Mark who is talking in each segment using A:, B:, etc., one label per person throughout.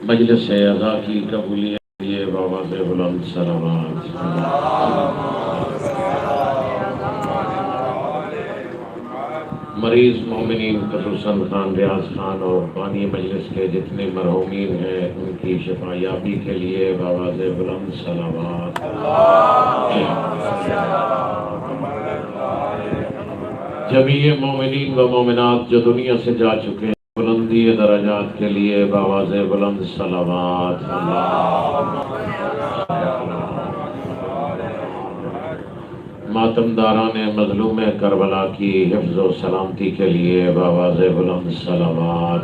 A: मजलिस अज़ा की कबूलियत के लिए बाबा से बुलंद सलावत। मरीज़ मोमिनीन खसूसन खान रियाज खान और बानी मजलिस के जितने मरहूमीन हैं उनकी शफायाबी के लिए बाबा से बुलंद सलावत। जमीए मोमिनीन व मोमिनात जो दुनिया से जा चुके हैं बुलंदी दराजात के लिए बाबा से बुलंद सलावत। मातमदारान मजलूम करबला की हिफ्ज़ व सलामती के लिए बाबा से बुलंद सलावत।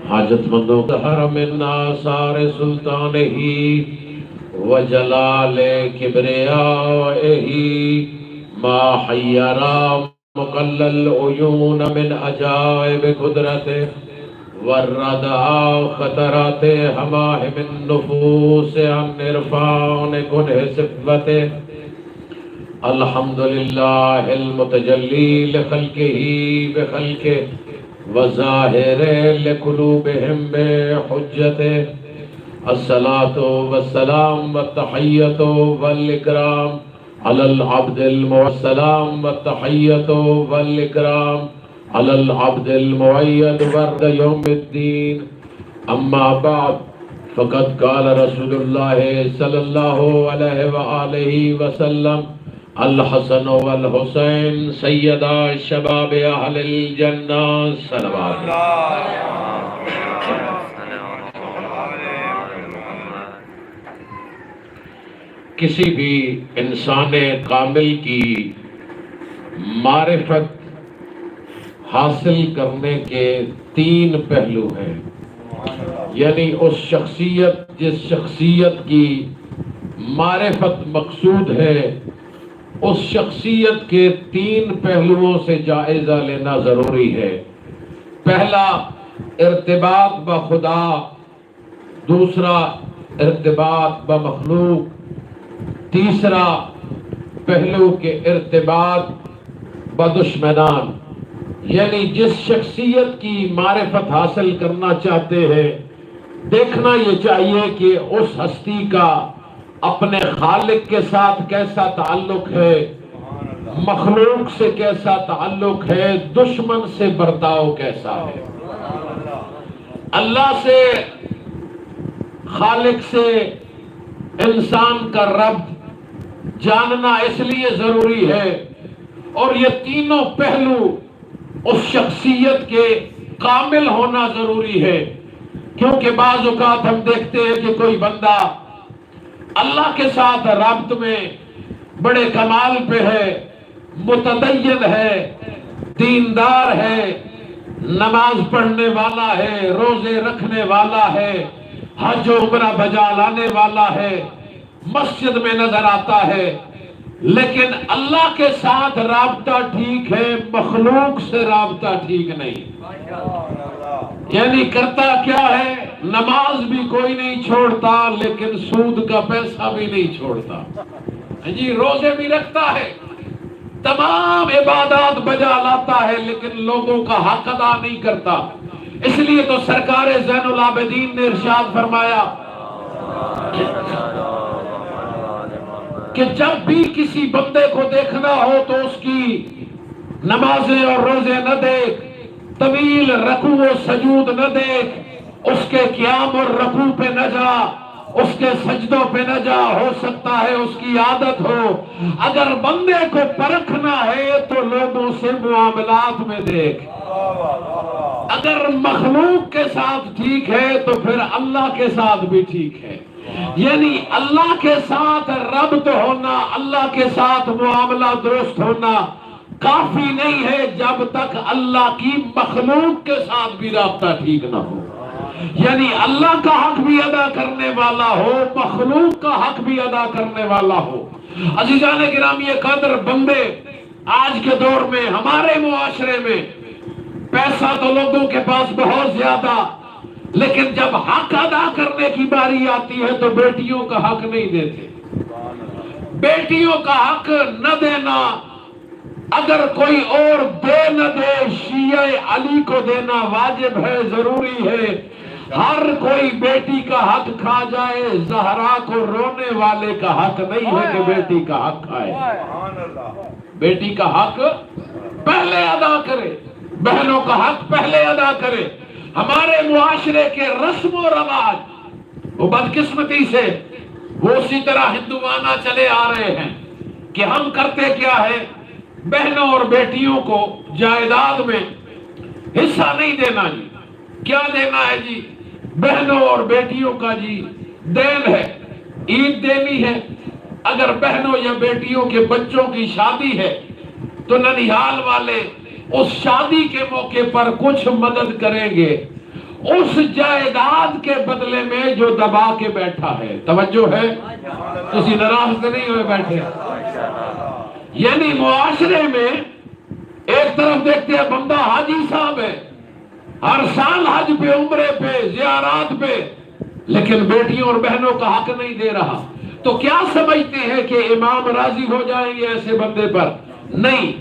A: हाजतमंदों का हरम सारे सुल्तान ही व जलाल किबरिया ही मा हय्यरा मुकल्लल उयून मिन अजाइब कुदरत वर्रदा खतराते हमाह मिन नुफूस अन इरफान कुन्ह सिफ़ते अल्हम्दुलिल्लाहिल मुतजल्ली लिखल्किही बिखल्के व ज़ाहिर लिकुलूबिहिम बिहुज्जते अस्सलातु वस्सलाम व तहिय्यतु वल इकराम अलल अब्दिल मुअस्सलाम व तहिय्यतु वल इकराम अलल अब्दिल मुअय्यद वर्द यौमिद्दीन अम्मा बाद फ़क़द क़ाल रसूलुल्लाह सल्लल्लाहु अलैहि व आलिहि वसल्लम अल हसन वल हुसैन सय्यदा शबाब अहलिल जन्नह सल्लल्लाहु। किसी भी इंसान कामिल की मारिफत हासिल करने के तीन पहलू हैं, यानी उस शख्सियत जिस शख्सियत की मारिफत मकसूद है उस शख्सियत के तीन पहलुओं से जायजा लेना जरूरी है। पहला इर्तिबात ब खुदा, दूसरा इर्तिबात ब मखलूक, तीसरा पहलू के इर्तिबात बदुश्मनान। यानी जिस शख्सियत की मारिफत हासिल करना चाहते हैं देखना ये चाहिए कि उस हस्ती का अपने खालिक के साथ कैसा ताल्लुक है, मखलूक से कैसा ताल्लुक है, दुश्मन से बर्ताव कैसा है। अल्लाह से, खालिक से इंसान का रब जानना इसलिए जरूरी है और ये तीनों पहलू उस शख्सियत के कामिल होना जरूरी है। क्योंकि बाज़ औक़ात हम देखते हैं कि कोई बंदा अल्लाह के साथ राब्त में बड़े कमाल पे है, मुतदय्यन है, दीनदार है, नमाज पढ़ने वाला है, रोजे रखने वाला है, हज उम्रा बजा लाने वाला है, मस्जिद में नजर आता है, लेकिन अल्लाह के साथ राब्ता ठीक है, मखलूक से राब्ता ठीक नहीं। यानी करता क्या है, नमाज भी कोई नहीं छोड़ता लेकिन सूद का पैसा भी नहीं छोड़ता जी, रोजे भी रखता है, तमाम इबादत बजा लाता है लेकिन लोगों का हक अदा नहीं करता। इसलिए तो सरकार ज़ैनुल आबिदीन ने इरशाद फरमाया कि जब भी किसी बंदे को देखना हो तो उसकी नमाजें और रोजे न देख, तवील रकू और सजूद न देख, उसके क़याम और रकू पे न जा, उसके सजदों पे न जा, हो सकता है उसकी आदत हो। अगर बंदे को परखना है तो लोगों से मुआमलात में देख, अगर मखलूक के साथ ठीक है तो फिर अल्लाह के साथ भी ठीक है। यानी अल्लाह के साथ रब्त होना, अल्लाह के साथ मुआमला दुरुस्त होना काफी नहीं है जब तक अल्लाह की मखलूक के साथ भी राब्ता ठीक ना हो। यानी अल्लाह का हक भी अदा करने वाला हो, मखलूक का हक भी अदा करने वाला हो। अजीजान गिरामी कदर बंदे आज के दौर में हमारे मुआशरे में पैसा तो लोगों के पास बहुत ज्यादा, लेकिन जब हक अदा करने की बारी आती है तो बेटियों का हक नहीं देते। बेटियों का हक न देना अगर कोई और दे न दे, शिया अली को देना वाजिब है, जरूरी है। हर कोई बेटी का हक खा जाए, जहरा को रोने वाले का हक नहीं है कि बेटी का हक खाए। बेटी का हक पहले अदा करे, बहनों का हक पहले अदा करे। हमारे मुआशरे के रस्म और रवाज वो बदकिस्मती से वो उसी तरह हिंदुवाना चले आ रहे हैं कि हम करते क्या है, बहनों और बेटियों को जायदाद में हिस्सा नहीं देना जी। क्या देना है जी? बहनों और बेटियों का जी देन है, ईद देनी है। अगर बहनों या बेटियों के बच्चों की शादी है तो ननिहाल वाले उस शादी के मौके पर कुछ मदद करेंगे उस जायदाद के बदले में जो दबा के बैठा है। तवज्जो है? किसी नाराज से नहीं हुए बैठे। यानी मुआशरे में एक तरफ देखते हैं बंदा हाजी साहब है, हर साल हज पे, उम्रे पे, जियारात पे, लेकिन बेटियों और बहनों का हक नहीं दे रहा। तो क्या समझते हैं कि इमाम राजी हो जाएंगे ऐसे बंदे पर? नहीं,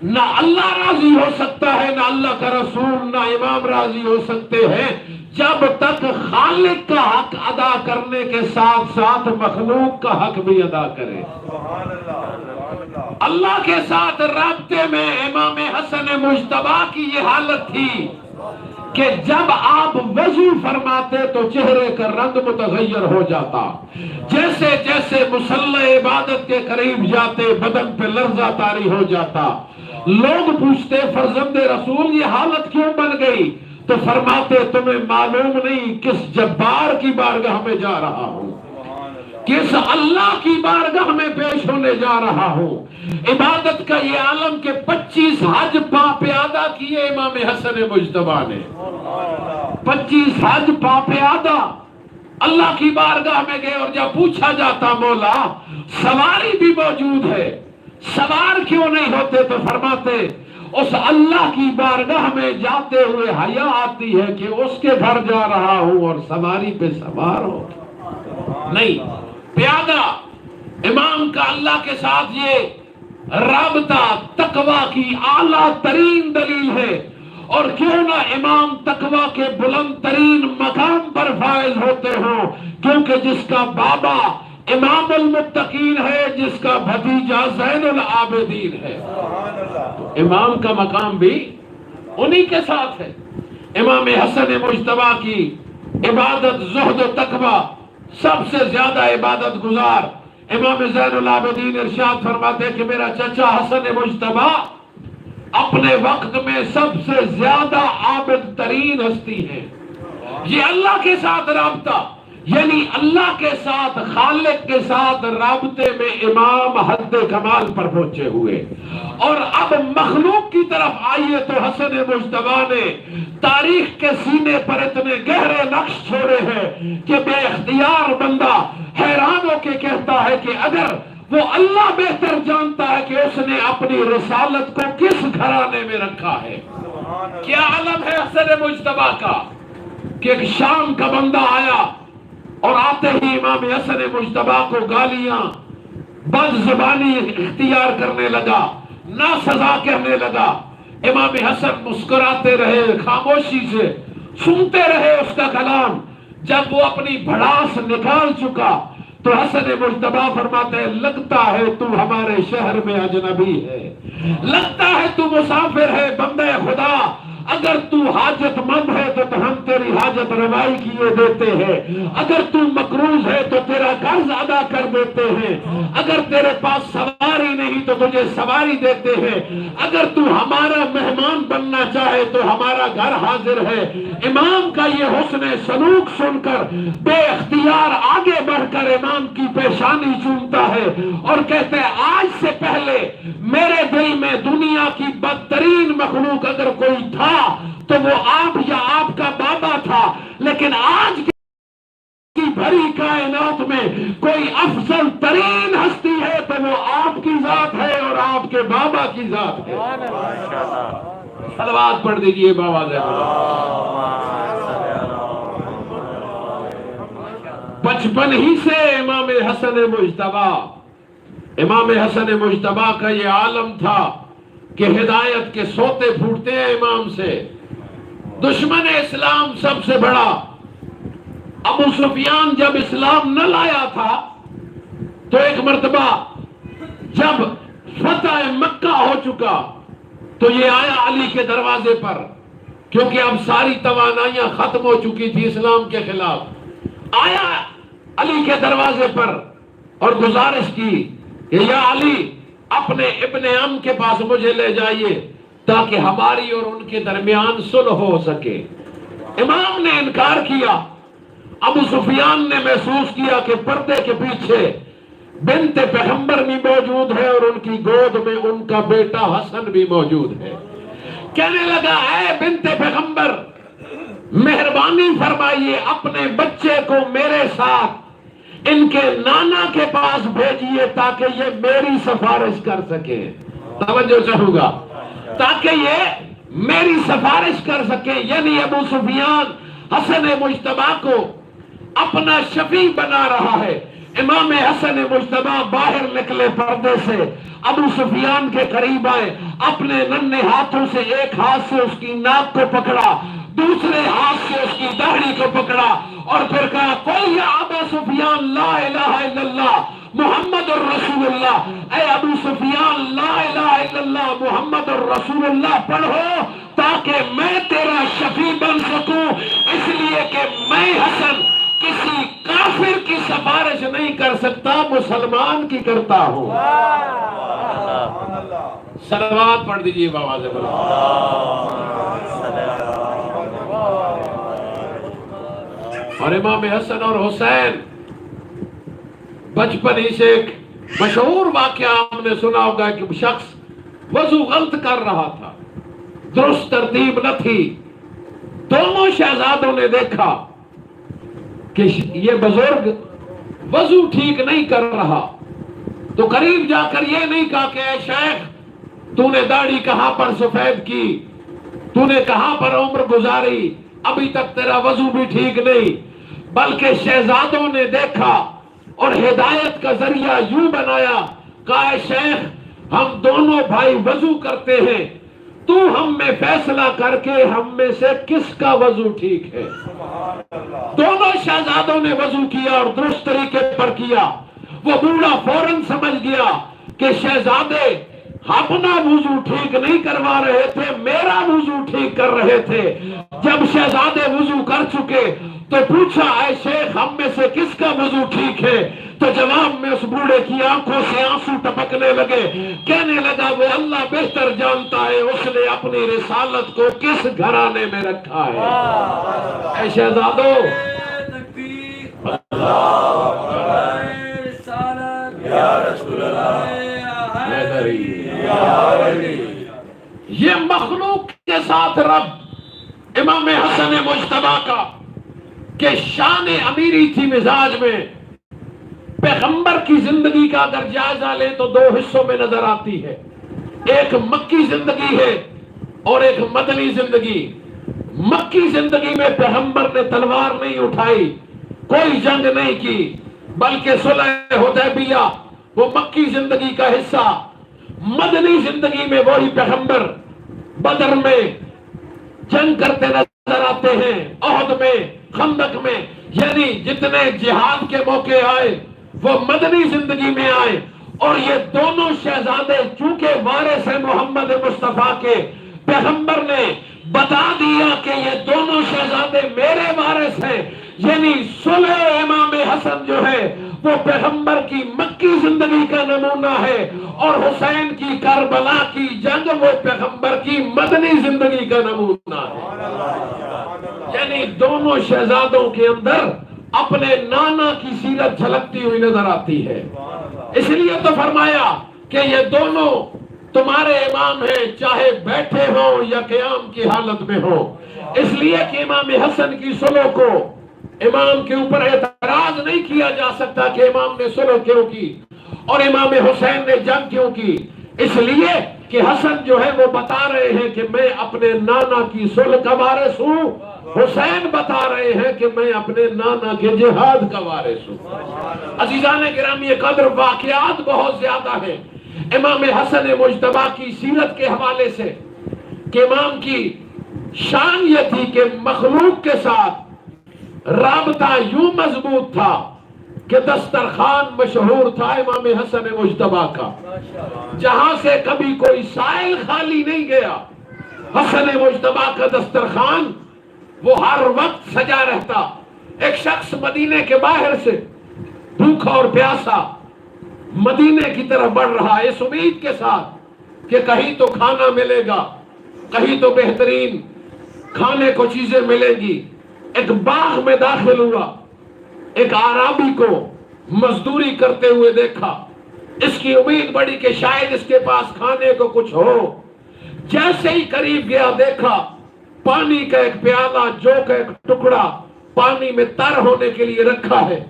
A: ना अल्लाह राजी हो सकता है, ना अल्लाह का रसूल, ना इमाम राजी हो सकते हैं जब तक खालिक का हक अदा करने के साथ साथ मखलूक का हक भी अदा करे। अल्लाह के साथ राब्ते में इमाम हसन मुज्तबा की ये हालत थी कि जब आप वजू फरमाते तो चेहरे का रंग मुतगय्यर हो जाता। जैसे जैसे मुसल्ला इबादत के करीब जाते बदन पे लर्जा तारी हो जाता। लोग पूछते फर्जंदे रसूल ये हालत क्यों बन गई? तो फरमाते तुम्हें मालूम नहीं किस जब्बार की बारगाह में जा रहा हूँ, किस अल्लाह की बारगाह में पेश होने जा रहा हूँ। इबादत का ये आलम के 25 हज पाप्यादा किए इमाम हसन मुज्तबा ने। 25 हज पाप्यादा अल्लाह की बारगाह में गए और जब पूछा जाता मौला सवारी भी मौजूद है, सवार क्यों नहीं होते? तो फरमाते उस अल्लाह की बारगाह में जाते हुए हया आती है कि उसके घर जा रहा हूं और सवारी पे सवार हो नहीं। प्यादा इमाम का अल्लाह के साथ ये राबता तकवा की आला तरीन दलील है। और क्यों ना इमाम तकवा के बुलंद तरीन मकाम पर फायज होते हो, क्योंकि जिसका बाबा इमामुल मुत्तकीन है, जिसका भतीजा ज़ैनुल आबिदीन है, तो इमाम का मकाम भी उन्हीं के साथ है। इमाम हसन मुज्तबा की इबादत, ज़ुहद, तकवा, सबसे ज्यादा इबादत गुजार इमाम ज़ैनुल आबिदीन इरशाद फरमाते कि मेरा चचा हसन मुज्तबा अपने वक्त में सबसे ज्यादा आबिद तरीन हस्ती है। ये अल्लाह के साथ राबता, यानी अल्लाह के साथ, खालिक के साथ राबते में इमाम हद कमाल पर पहुंचे हुए। और अब मखलूक की तरफ आइए तो हसन मुज्तबा ने तारीख के सीने पर इतने गहरे नक्श छोड़े हैं कि बेख्तियार बंदा हैरान होके कहता है कि अगर वो अल्लाह बेहतर जानता है कि उसने अपनी रिसालत को किस घराने में रखा है। क्या आलम है हसन मुज्तबा का कि एक शाम का बंदा आया और आते ही इमाम हसन मुज्तबा को गालियां, बदजुबानी इख्तियार करने लगा, ना सजा कहने लगा। इमाम हसन मुस्कुराते रहे, खामोशी से सुनते रहे उसका कलाम। जब वो अपनी भड़ास निकाल चुका तो हसन मुज्तबा फरमाते हैं लगता है तू हमारे शहर में अजनबी है, लगता है तू मुसाफिर है बंदे खुदा। अगर तू हाजतमंद है तो हम तेरी हाजत रवाई किए देते हैं, अगर तू मकरूज है तो तेरा कर्ज अदा कर देते हैं, अगर तेरे पास सवारी नहीं तो तुझे सवारी देते हैं, अगर तू हमारा मेहमान बनना चाहे तो हमारा घर हाजिर है। इमाम का ये हुस्न सलूक सुनकर बेख्तियार आगे बढ़कर इमाम की पेशानी चूमता है और कहते हैं आज से पहले मेरे दिल में दुनिया की बदतरीन मखलूक अगर कोई था तो वो आप या आपका बाबा था, लेकिन आज की भरी कायनात में कोई अफजल तरीन हस्ती है तो वो आपकी जात है और आपके बाबा की जात है। सलवात पढ़ दीजिए बाबा बचपन ही से इमाम हसन मुज्तबा का ये आलम था कि हिदायत के सोते फूटते हैं इमाम से। दुश्मन इस्लाम सबसे बड़ा अबू सुफियान जब इस्लाम न लाया था तो एक मर्तबा जब फतह मक्का हो चुका तो ये आया अली के दरवाजे पर, क्योंकि अब सारी तवानाइयां खत्म हो चुकी थी इस्लाम के खिलाफ। आया अली के दरवाजे पर और गुजारिश की कि या अली, अपने इब्ने अम के पास मुझे ले जाइए ताकि हमारी और उनके दरमियान सुलह हो सके। इमाम ने इनकार किया। अबू सुफियान ने महसूस किया कि पर्दे के पीछे बिन्ते पैगंबर भी मौजूद है और उनकी गोद में उनका बेटा हसन भी मौजूद है। कहने लगा, है बिन्ते पैगंबर, मेहरबानी फरमाइए, अपने बच्चे को मेरे साथ इनके नाना के पास भेजिए ताकि ये मेरी सिफारिश कर सके। तवज्जो चाहूंगा, ताकि ये मेरी सिफारिश कर सके। यानी अबू सुफियान हसन मुज्तबा को अपना शफी बना रहा है। इमाम हसन मुज्तबा बाहर निकले पर्दे से, अबू सुफियान के करीब आए, अपने नन्हे हाथों से एक हाथ से उसकी नाक को पकड़ा, दूसरे हाथ से उसकी दाढ़ी को पकड़ा और फिर कहा, कोई या अबू सुफियान ला इलाहा इल्लल्लाह मुहम्मद और रसूलुल्लाह। ऐ अबू सुफियान, ला इलाहा इल्लल्लाह मुहम्मद और रसूलुल्लाह पढ़ो ताकि मैं तेरा शफी बन सकूं, इसलिए कि मैं हसन किसी काफिर की सिफारिश नहीं कर सकता, मुसलमान की करता हूं। सलवात पढ़ दीजिए बाबा से। और इमाम हसन और हुसैन बचपन ही से एक मशहूर वाकया हमने सुना होगा कि शख्स वजू गलत कर रहा था, दुरुस्त तरतीब न थी। दोनों शहजादों ने देखा कि ये बुजुर्ग वजू ठीक नहीं कर रहा, तो करीब जाकर ये नहीं कहा कि ऐ शेख, तूने दाढ़ी कहां पर सफेद की, तूने कहां पर उम्र गुजारी, अभी तक तेरा वजू भी ठीक नहीं। बल्कि शहजादों ने देखा और हिदायत का जरिया यूं बनाया, कहा, ऐ शेख, हम दोनों भाई वजू करते हैं, तू हम में फैसला करके हम में से किसका वजू ठीक है। दोनों शहजादों ने वजू किया और दुरुस्त तरीके पर किया। वो बूढ़ा फौरन समझ गया कि शहजादे अपना वजू ठीक नहीं करवा रहे थे, मेरा वजू ठीक कर रहे थे। जब शहजादे वजू कर चुके तो पूछा, ऐ शेख, हम में से किसका वजू ठीक है। तो जवाब में उस बूढ़े की आंखों से आंसू टपकने लगे। कहने लगा, वो अल्लाह बेहतर जानता है उसने अपनी रिसालत को किस घराने में रखा है। ऐ शहजादो, ये मखलूक के साथ रब इमाम हसन मुज्तबा का के शान अमीरी थी मिजाज में। पैगंबर की जिंदगी का अगर जायजा ले तो दो हिस्सों में नजर आती है, एक मक्की जिंदगी है और एक मदनी जिंदगी। मक्की जिंदगी में पैगंबर ने तलवार नहीं उठाई, कोई जंग नहीं की, बल्कि सुलह हुदैबिया वो मक्की जिंदगी का हिस्सा। मदनी जिंदगी में वही पैगंबर बदर में जंग करते नजर आते हैं, ओहद में, खंदक में, यानी जितने जिहाद के मौके आए वो मदनी जिंदगी में आए। और ये दोनों शहजादे चूंकि वारिस है मोहम्मद मुस्तफा के, पैगंबर ने बता दिया कि ये दोनों शहजादे मेरे वारिस हैं। यानी सुलह इमाम हसन जो है वो पैगंबर की मक्की जिंदगी का नमूना है और हुसैन की करबला की जंग वो पैगंबर की मदनी जिंदगी का नमूना है। यानी दोनों शहजादों के अंदर अपने नाना की सीरत झलकती हुई नजर आती है। इसलिए तो फरमाया कि ये दोनों तुम्हारे इमाम हैं, चाहे बैठे हो या क़याम की हालत में हो। इसलिए कि इमाम हसन की सुलह को इमाम के ऊपर एतराज नहीं किया जा सकता कि इमाम ने सुलह क्यों की और इमाम हुसैन ने जंग क्यों की। इसलिए कि हसन जो है वो बता रहे हैं कि मैं अपने नाना की सुलह का वारिस हूं, हुसैन बता रहे हैं कि मैं अपने नाना के जिहाद का वारिस हूं। अजीजान गिरामी कदर वाकयात बहुत ज्यादा है, इमाम हसन मुज्तबा की सीरत के हवाले से कि इमाम की शान यह थी कि मखलूक के साथ राबता यूं मजबूत था कि दस्तरखान मशहूर था इमाम हसन मुज्तबा का, जहां से कभी कोई साइल खाली नहीं गया। हसन मुज्तबा का दस्तरखान वो हर वक्त सजा रहता। एक शख्स मदीने के बाहर से भूखा और प्यासा मदीने की तरफ बढ़ रहा, इस उम्मीद के साथ कि कहीं तो खाना मिलेगा, कहीं तो बेहतरीन खाने को चीजें मिलेंगी। एक बाग में दाखिल हुआ, एक आरामी को मजदूरी करते हुए देखा। इसकी उम्मीद बढ़ी कि शायद इसके पास खाने को कुछ हो। जैसे ही करीब गया, देखा पानी का एक प्याला, जौ का एक टुकड़ा पानी में तर होने के लिए रखा है।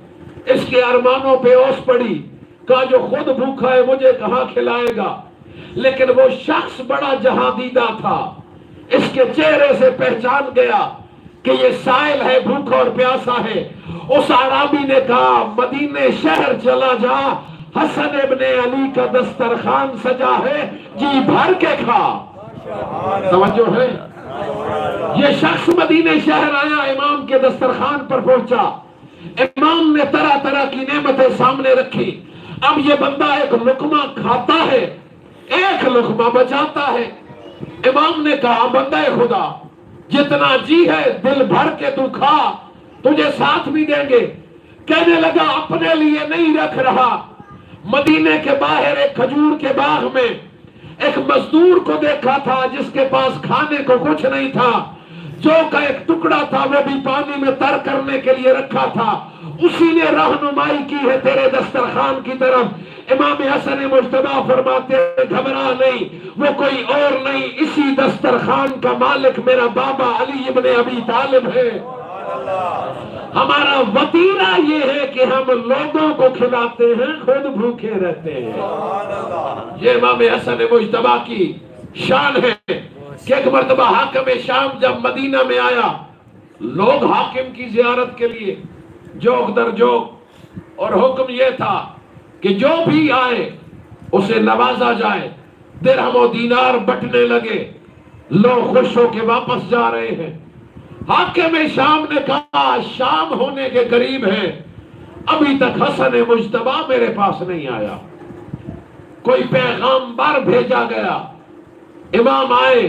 A: इसके अरमानों पे ओस पड़ी, कहा जो खुद भूखा है मुझे कहां खिलाएगा। लेकिन वो शख्स बड़ा जहादीदा था, इसके चेहरे से पहचान गया कि ये साइल है, भूखा और प्यासा है। उस आरामी ने कहा मदीने शहर चला जा, हसन इब्ने अली का दस्तरखान सजा है, जी भर के खा। समझो है, ये शख्स मदीने शहर आया, इमाम के दस्तरखान पर पहुंचा। इमाम ने तरह तरह की नेमतें सामने रखी। अब ये बंदा एक लुकमा खाता है, एक लुकमा बचाता है। इमाम ने कहा बंदा खुदा, जितना जी है दिल भर के तू खा, तुझे साथ भी देंगे। कहने लगा अपने लिए नहीं रख रहा। मदीने के बाहर एक खजूर के बाग में एक मजदूर को देखा था जिसके पास खाने को कुछ नहीं था। जौ का एक टुकड़ा था, वो भी पानी में तर करने के लिए रखा था। उसी ने रहनुमाई की है तेरे दस्तरखान की तरफ। इमाम हसन मुज्तबा फरमाते घबरा नहीं, वो कोई और नहीं, इसी दस्तरखान का मालिक मेरा बाबा अली इब्ने अबी तालिब है। हमारा वतीरा ये है कि हम लोगों को खिलाते हैं, खुद भूखे रहते हैं। ये इमाम हसन मुज्तबा की शान है कि एक मर्तबा हाकिम शाम जब मदीना में आया, लोग हाकिम की जियारत के लिए जोक दर जोक, और हुक्म यह था कि जो भी आए उसे नवाजा जाए। दिरहम और दीनार बंटने लगे, लोग खुश होकर वापस जा रहे हैं। हाकिम शाम ने कहा शाम होने के करीब है, अभी तक हसन मुज्तबा मेरे पास नहीं आया। कोई पैगाम्बर भेजा गया, इमाम आए,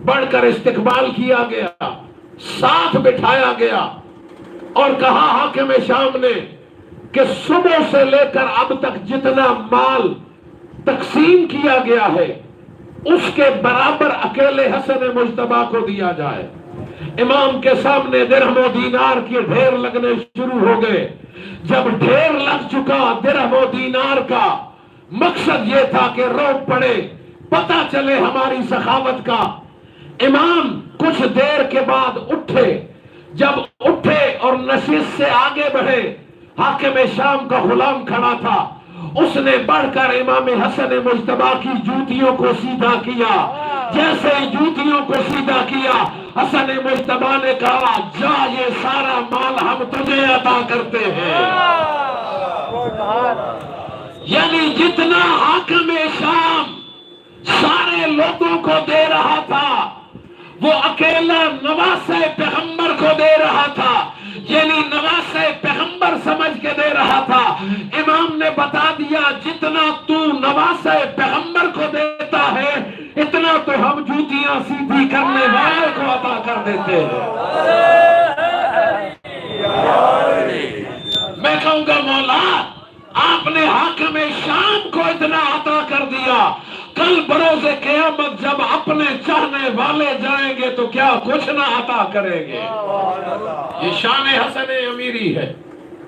A: बढ़कर इस्तकबाल किया गया, साथ बिठाया गया और कहा हाकिम शाम ने कि सुबह से लेकर अब तक जितना माल तकसीम किया गया है उसके बराबर अकेले हसन मुज्तबा को दिया जाए। इमाम के सामने दिरहम और दीनार के ढेर लगने शुरू हो गए। जब ढेर लग चुका दिरहम और दीनार का, मकसद यह था कि रोक पड़े, पता चले हमारी सखावत का। इमाम कुछ देर के बाद उठे। जब उठे और नशिस्त से आगे बढ़े, हाकिम शाम का गुलाम खड़ा था, उसने बढ़कर इमाम हसन मुज्तबा की जूतियों को सीधा किया। जैसे ही जूतियों को सीधा किया, हसन मुज्तबा ने कहा जा ये सारा माल हम तुझे अता करते हैं। यानी जितना हाकिम शाम सारे लोगों को दे रहा था, वो अकेला नवासे पैगंबर को दे रहा था, यानी नवासे पैगंबर समझ के दे रहा था। इमाम ने बता दिया जितना तू नवासे पैगंबर को देता है, इतना तो हम जूतियां सीधी करने वाले को अता कर देते हैं। मैं कहूंगा मौला, आपने हाकिम शाम को इतना अता कर दिया, कल बरोज़े क़यामत जब अपने चाहने वाले जाएंगे तो क्या कुछ ना अता करेंगे। ये शान हसन अमीरी है,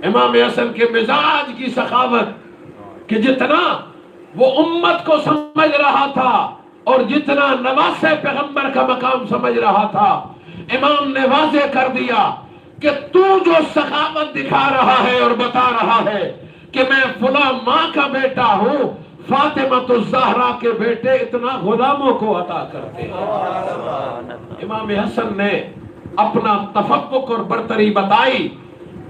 A: इमाम हसन के मिजाज की सखावत कि जितना वो उम्मत को समझ रहा था और जितना नवासे पैगंबर का मकाम समझ रहा था, इमाम ने वाज़े कर दिया कि तू जो सखावत दिखा रहा है और बता रहा है कि मैं फुला माँ का बेटा हूं, फातिमा तो ज़हरा के बेटे इतना गुलामों को अता करते हैं। इमाम हसन ने अपना तफक्कुक और बरतरी बताई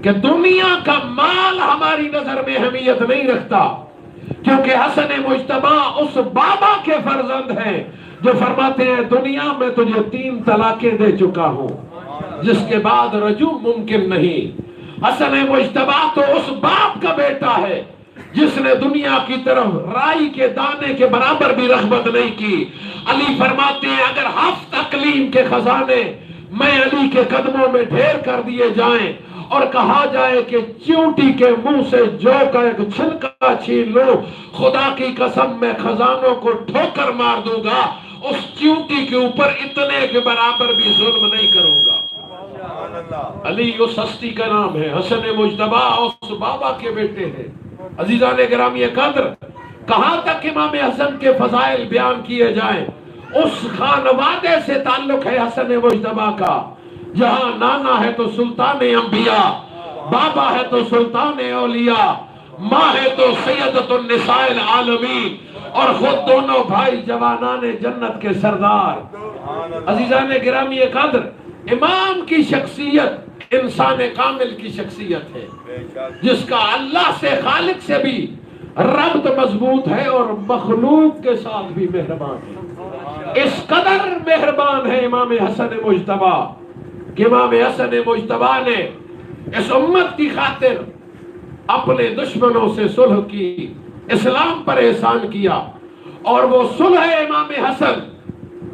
A: कि दुनिया का माल हमारी नजर में अहमियत नहीं रखता, क्योंकि हसन मुज्तबा उस बाबा के फर्जंद हैं जो फरमाते हैं दुनिया में तुझे 3 तलाकें दे चुका हूं, जिसके बाद रजू मुमकिन नहीं। हसन मुज्तबा तो उस बाप का बेटा है जिसने दुनिया की तरफ राई के दाने के बराबर भी रग़बत नहीं की। अली फरमाते हैं अगर हफ्त तकलीम के खजाने मैं अली के कदमों में ढेर कर दिए जाएं और कहा जाए कि चींटी के मुंह से जौ का एक छिलका छीन लो, खुदा की कसम मैं खजानों को ठोकर मार दूंगा, उस चींटी के ऊपर इतने के बराबर भी जुल्म नहीं करूंगा। अली उस हस्ती का नाम है, हसन मुज्तबा उस बाबा के बेटे हैं। अजीजान गिरामी कद्र, कहां तक इमाम हसन के फजाइल बयान किए जाएं, उस खानवादे से ताल्लुक है हसन मुज्तबा का, जहां नाना है तो सुल्तान अंबिया, बाबा है तो सुल्तान औलिया, माँ है तो सैयदतुन निसाइल आलमीन, और खुद दोनों भाई जवानाने जन्नत के सरदार। अजीजान गिरामी कद्र, इमाम की शख्सियत इंसान कामिल की शख्सियत है, जिसका अल्लाह से खालिक से भी रब्त मजबूत है और मखलूक के साथ भी मेहरबान है। इस कदर मेहरबान है इमाम हसन मुज्तबा कि इमाम हसन मुज्तबा ने इस उम्मत की खातिर अपने दुश्मनों से सुलह की, इस्लाम पर एहसान किया, और वो सुलह इमाम हसन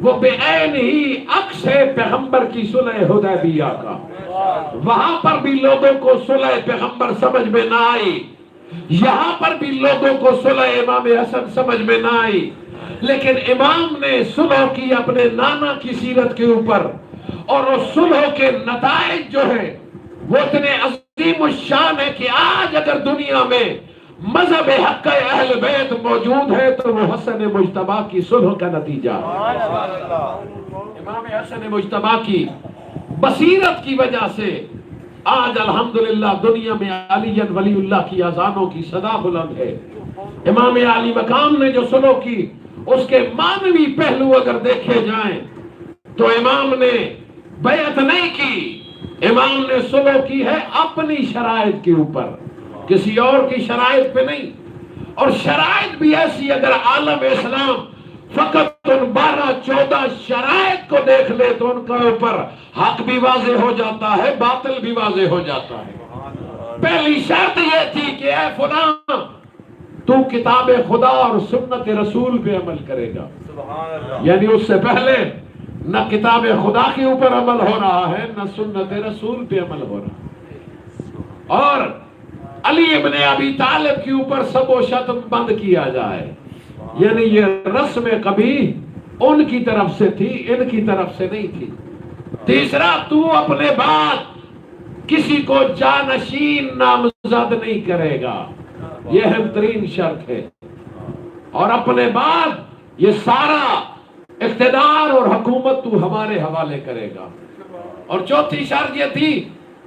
A: वो बेऐन ही अक्स है पैगंबर की सुलह हुदैबिया का। वहां पर भी लोगों को सुलह पैगंबर समझ में ना आई, यहां पर भी लोगों को सुलह इमाम हसन समझ में ना आई, लेकिन इमाम ने सुलह की अपने नाना की सीरत के ऊपर, और उस सुलह के नताइज जो है वो इतने अजीम शान है कि आज अगर दुनिया में मजहब हक अहल बैत मौजूद है तो वो हसन मुज्तबा की सुलह का नतीजा है। इमाम हसन मुज्तबा की बसीरत की वजह से आज अल्हम्दुलिल्लाह दुनिया में अलीयन वलीउल्लाह की अजानों की सदा बुलंद है। इमाम अली मकाम ने जो सुलह की उसके मानवी पहलू अगर देखे जाएं तो इमाम ने बैत नहीं की, इमाम ने सुलह की है अपनी शराइत के ऊपर, किसी और की शराइत पे नहीं। और शराइत भी ऐसी अगर आलम इस्लाम फकत उन 12-14 शराइत को देख ले तो उनका ऊपर हक भी वाजे हो जाता है, बातिल भी वाजे हो जाता है। पहली शर्त यह थी कि ऐ फलां तू किताब खुदा और सुन्नत रसूल पे अमल करेगा, यानी उससे पहले न किताब खुदा के ऊपर अमल हो रहा है न सुन्नत रसूल पे अमल हो रहा है। और अली इब्ने अबी तालिब के ऊपर सब शतम बंद किया जाए, यानी ये रस्म कभी उनकी तरफ से थी, इनकी तरफ से नहीं थी। तीसरा, तू अपने बाद किसी को जानशीन नामजद नहीं करेगा, यह अहमतरीन शर्त है। और अपने बाद ये सारा इख्तिदार और हुकूमत तू हमारे हवाले करेगा। और चौथी शर्त ये थी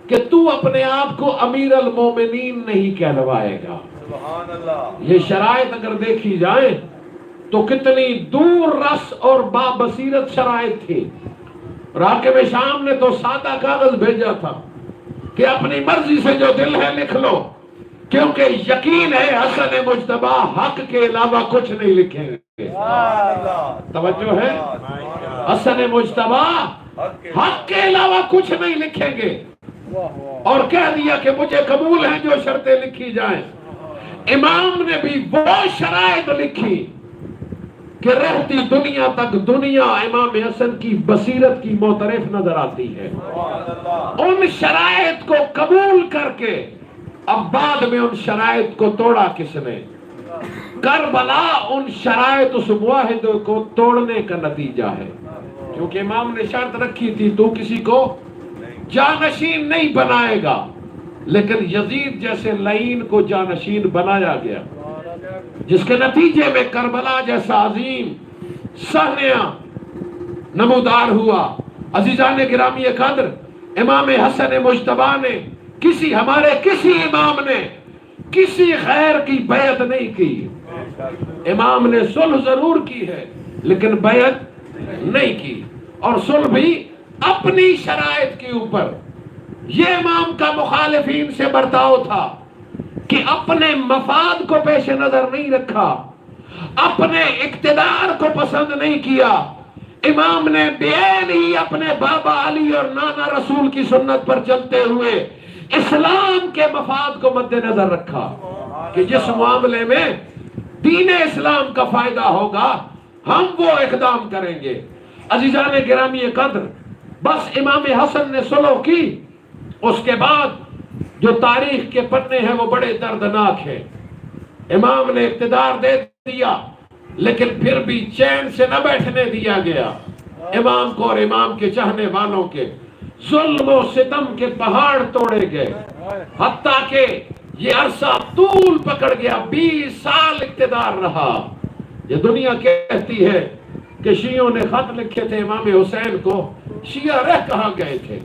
A: कि तू अपने आप को अमीर अल मोमिनीन नहीं कहलवाएगा। ये शराइत अगर देखी जाए तो कितनी दूर रस और बाबसीरत शराइत थी। राकिब शाम ने तो सादा कागज भेजा था कि अपनी मर्जी से जो दिल है लिख लो, क्योंकि यकीन है हसन मुज्तबा हक के अलावा कुछ नहीं लिखेंगे। तवज्जो है, हसन मुज्तबा हक के अलावा कुछ नहीं लिखेंगे। और कह दिया कि मुझे कबूल है जो शर्तें लिखी जाएं। इमाम ने भी वो शराइत लिखी कि रहती दुनिया तक दुनिया इमाम हसन की बसीरत की मोतरफ नजर आती है। उन शराइत को कबूल करके अब बाद में उन शराइत को तोड़ा किसने? करबला उन शराइत उस मुआहिद को तोड़ने का नतीजा है, क्योंकि इमाम ने शर्त रखी थी तू किसी को जानशीन नहीं बनाएगा, लेकिन यजीद जैसे लईन को जानशीन बनाया गया, जिसके नतीजे में करबला जैसा अजीम सहनिया नमूदार हुआ। अजीजान गिरामी कद्र, इमाम हसन मुज्तबा ने हमारे किसी इमाम ने किसी खैर की बैत नहीं की। इमाम ने सुलह जरूर की है लेकिन बैत नहीं की, और सुलह भी अपनी शराइत के ऊपर। ये इमाम का मुखालिफीन से बर्ताव था कि अपने मफाद को पेश नजर नहीं रखा, अपने इक्तिदार को पसंद नहीं किया। इमाम ने बेन ही अपने बाबा अली और नाना रसूल की सुन्नत पर चलते हुए इस्लाम के मफाद को मद्देनजर रखा कि जिस मामले में दीन इस्लाम का फायदा होगा हम वो इकदाम करेंगे। अजीजान गिरामी कद्र, बस इमाम हसन ने सुलह की, उसके बाद जो तारीख के पन्ने हैं वो बड़े दर्दनाक हैं। इमाम ने इक्तिदार दे दिया लेकिन फिर भी चैन से न बैठने दिया गया। इमाम को और इमाम के चाहने वालों के जुल्म और सितम के पहाड़ तोड़े गए, हत्ता के ये अरसा तूल पकड़ गया। 20 साल इक्तिदार रहा। ये दुनिया कहती है कि शियों ने खत लिखे थे इमाम हुसैन को, शिया रह कहां गए थे?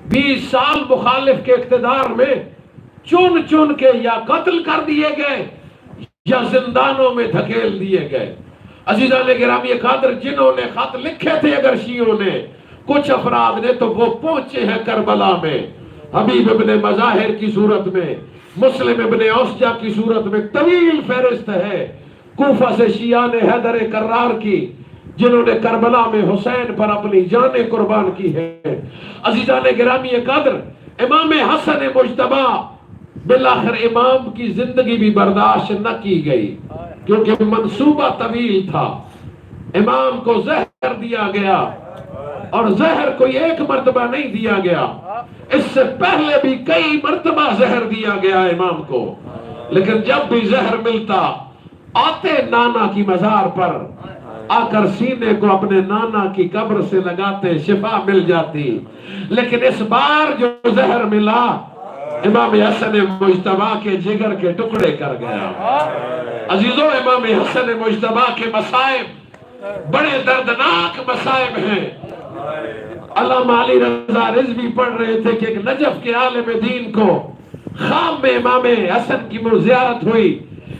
A: 20 साल मुखालिफ के इक्तिदार में चुन चुन के या कत्ल कर दिए गए या जिंदानों में धकेल दिए गए। अजीजान गिरामी कादर, जिन्होंने खत लिखे थे अगर शियों ने, कुछ अफराद ने, तो वो पहुंचे हैं करबला में, हबीब इब्ने मज़ाहिर की सूरत में, मुस्लिम इब्ने औसजा की सूरत में। तवील फहरिस्त है कूफा से शिया ने हैदर कर्रार की, जिन्होंने करबला में हुसैन पर अपनी जानें कुर्बान की है। अजीजान गिरामी कादर, इमाम हसन मुज्तबा, बिलाखिर इमाम की जिंदगी भी बर्दाश्त न की गई क्योंकि मंसूबा तवील था। इमाम को जहर दिया गया और जहर कोई एक मर्तबा नहीं दिया गया, इससे पहले भी कई मर्तबा जहर दिया गया इमाम को। लेकिन जब भी जहर मिलता आते नाना की मजार पर आकर सीने को अपने नाना की कब्र से लगाते, शिफा मिल जाती। लेकिन इस बार जो जहर मिला इमाम हसन मुज्तबा के जिगर के टुकड़े कर गया। अजीजों, इमाम हसन मुज्तबा के मसाइब बड़े दर्दनाक मसाइब हैं। अल्लामा अली रज़ा रिज़वी पढ़ रहे थे कि एक नजफ के आलिम दीन को ख्वाब में इमाम हसन की ज़ियारत हुई।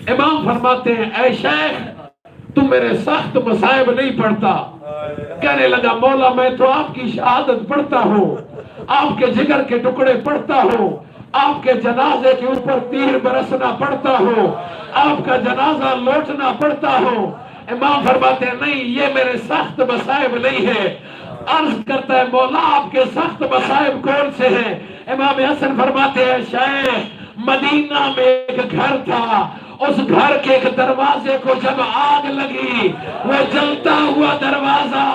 A: इमाम फरमाते हैं, ऐ शेख तुम मेरे सख्त मसाइब नहीं पढ़ता। कहने लगा, मौला मैं तो आपकी शहादत पढ़ता हूँ, आपके जिगर के टुकड़े पढ़ता हूँ, आपके जनाजे के ऊपर तीर बरसना पड़ता हो, आपका जनाजा लौटना पड़ता हो। इमाम फरमाते हैं, नहीं ये मेरे सख्त मसाइब नहीं है। अर्ज करता है, मौला आपके सख्त मसाइब कौन से हैं? इमाम हसन फरमाते हैं, शेख मदीना में एक घर था, उस घर के एक दरवाजे को जब आग लगी, वो जलता हुआ दरवाजा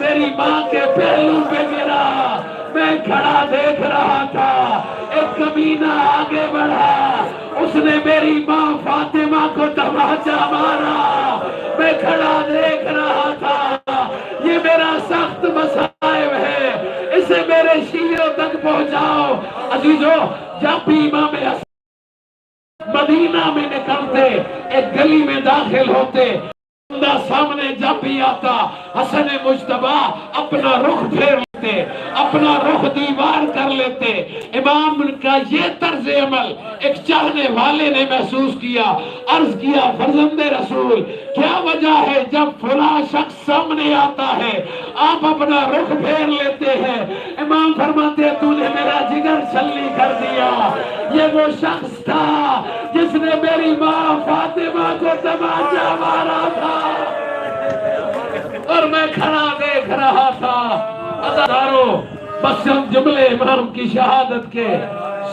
A: मेरी माँ के पहलू पे गिरा, मैं खड़ा देख रहा था। एक कमीना आगे बढ़ा, उसने मेरी माँ फातिमा को तमाचा मारा, मैं खड़ा देख रहा था। ये मेरा सख्त मसाइब है, इसे मेरे शीरों तक पहुंचाओ। अजीजों, जब भी इमाम मदीना में निकलते, एक गली में दाखिल होते, सामने जब भी आता हसन मुज्तबा अपना रुख फेर लेते, अपना रुख दीवार कर लेते। इमाम का ये तर्ज अमल एक चाहने वाले ने महसूस किया। अर्ज किया, फर्जंदे रसूल क्या वजह है जब फला शख्स सामने आता है आप अपना रुख फेर लेते हैं? इमाम फरमाते हैं, तूने मेरा जिगर छल्ली कर दिया। ये वो शख्स था जिसने मेरी माँ फातिमा को तमाचा मारा था और मैं खड़ा देख रहा था। अज़ादारों, बस हम जुमले इमाम की शहादत के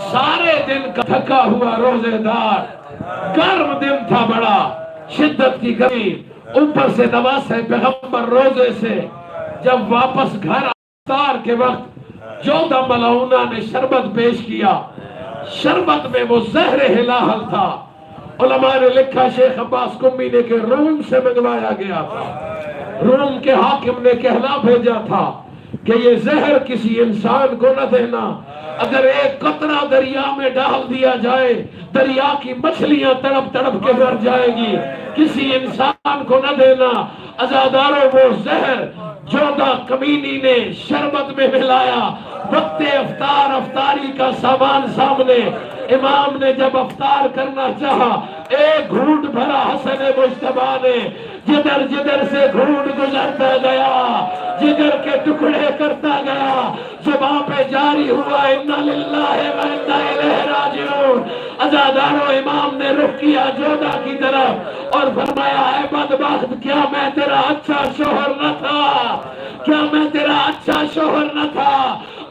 A: सारे दिन का थका हुआ रोजेदार, गर्म दिन था, बड़ा शिद्दत की गर्मी, ऊपर से नवासे पैगंबर रोजे से जब वापस घर इफ्तार के वक्त जोधा मलऊना ने शरबत पेश किया, शरबत में वो जहर हिलाहल था। उलमा ने लिखा, शेख अब्बास कुम्मी ने के रोम से मंगवाया गया था, रोम के हाकिम ने कहला भेजा था कि ये जहर किसी इंसान को न देना। अगर एक कतरा दरिया में डाल दिया जाए, दरिया की मछलियां तड़प तड़प के मर जाएगी, किसी इंसान को न देना। अज़ादारों, वो जहर जोधा कमीनी ने शरबत में मिलाया। वक्त अफ्तार, अफ्तारी का सामान सामने, इमाम ने जब अफ्तार करना चाहा, एक घूंट भरा हसन मुज्तबा ने, जिधर जिधर से घूंट गुजरता गया जिगर के टुकड़े करता गया, जुबान पे जारी हुआ इन्ना लिल्लाहि व इन्ना इलैहि राजिऊन। अज़ादारों, इमाम ने रुख किया जोधा की तरफ और फरमाया, है बदबख्त, क्या मैं तेरा अच्छा शोहर न था? क्या मैं तेरा अच्छा शोहर न था?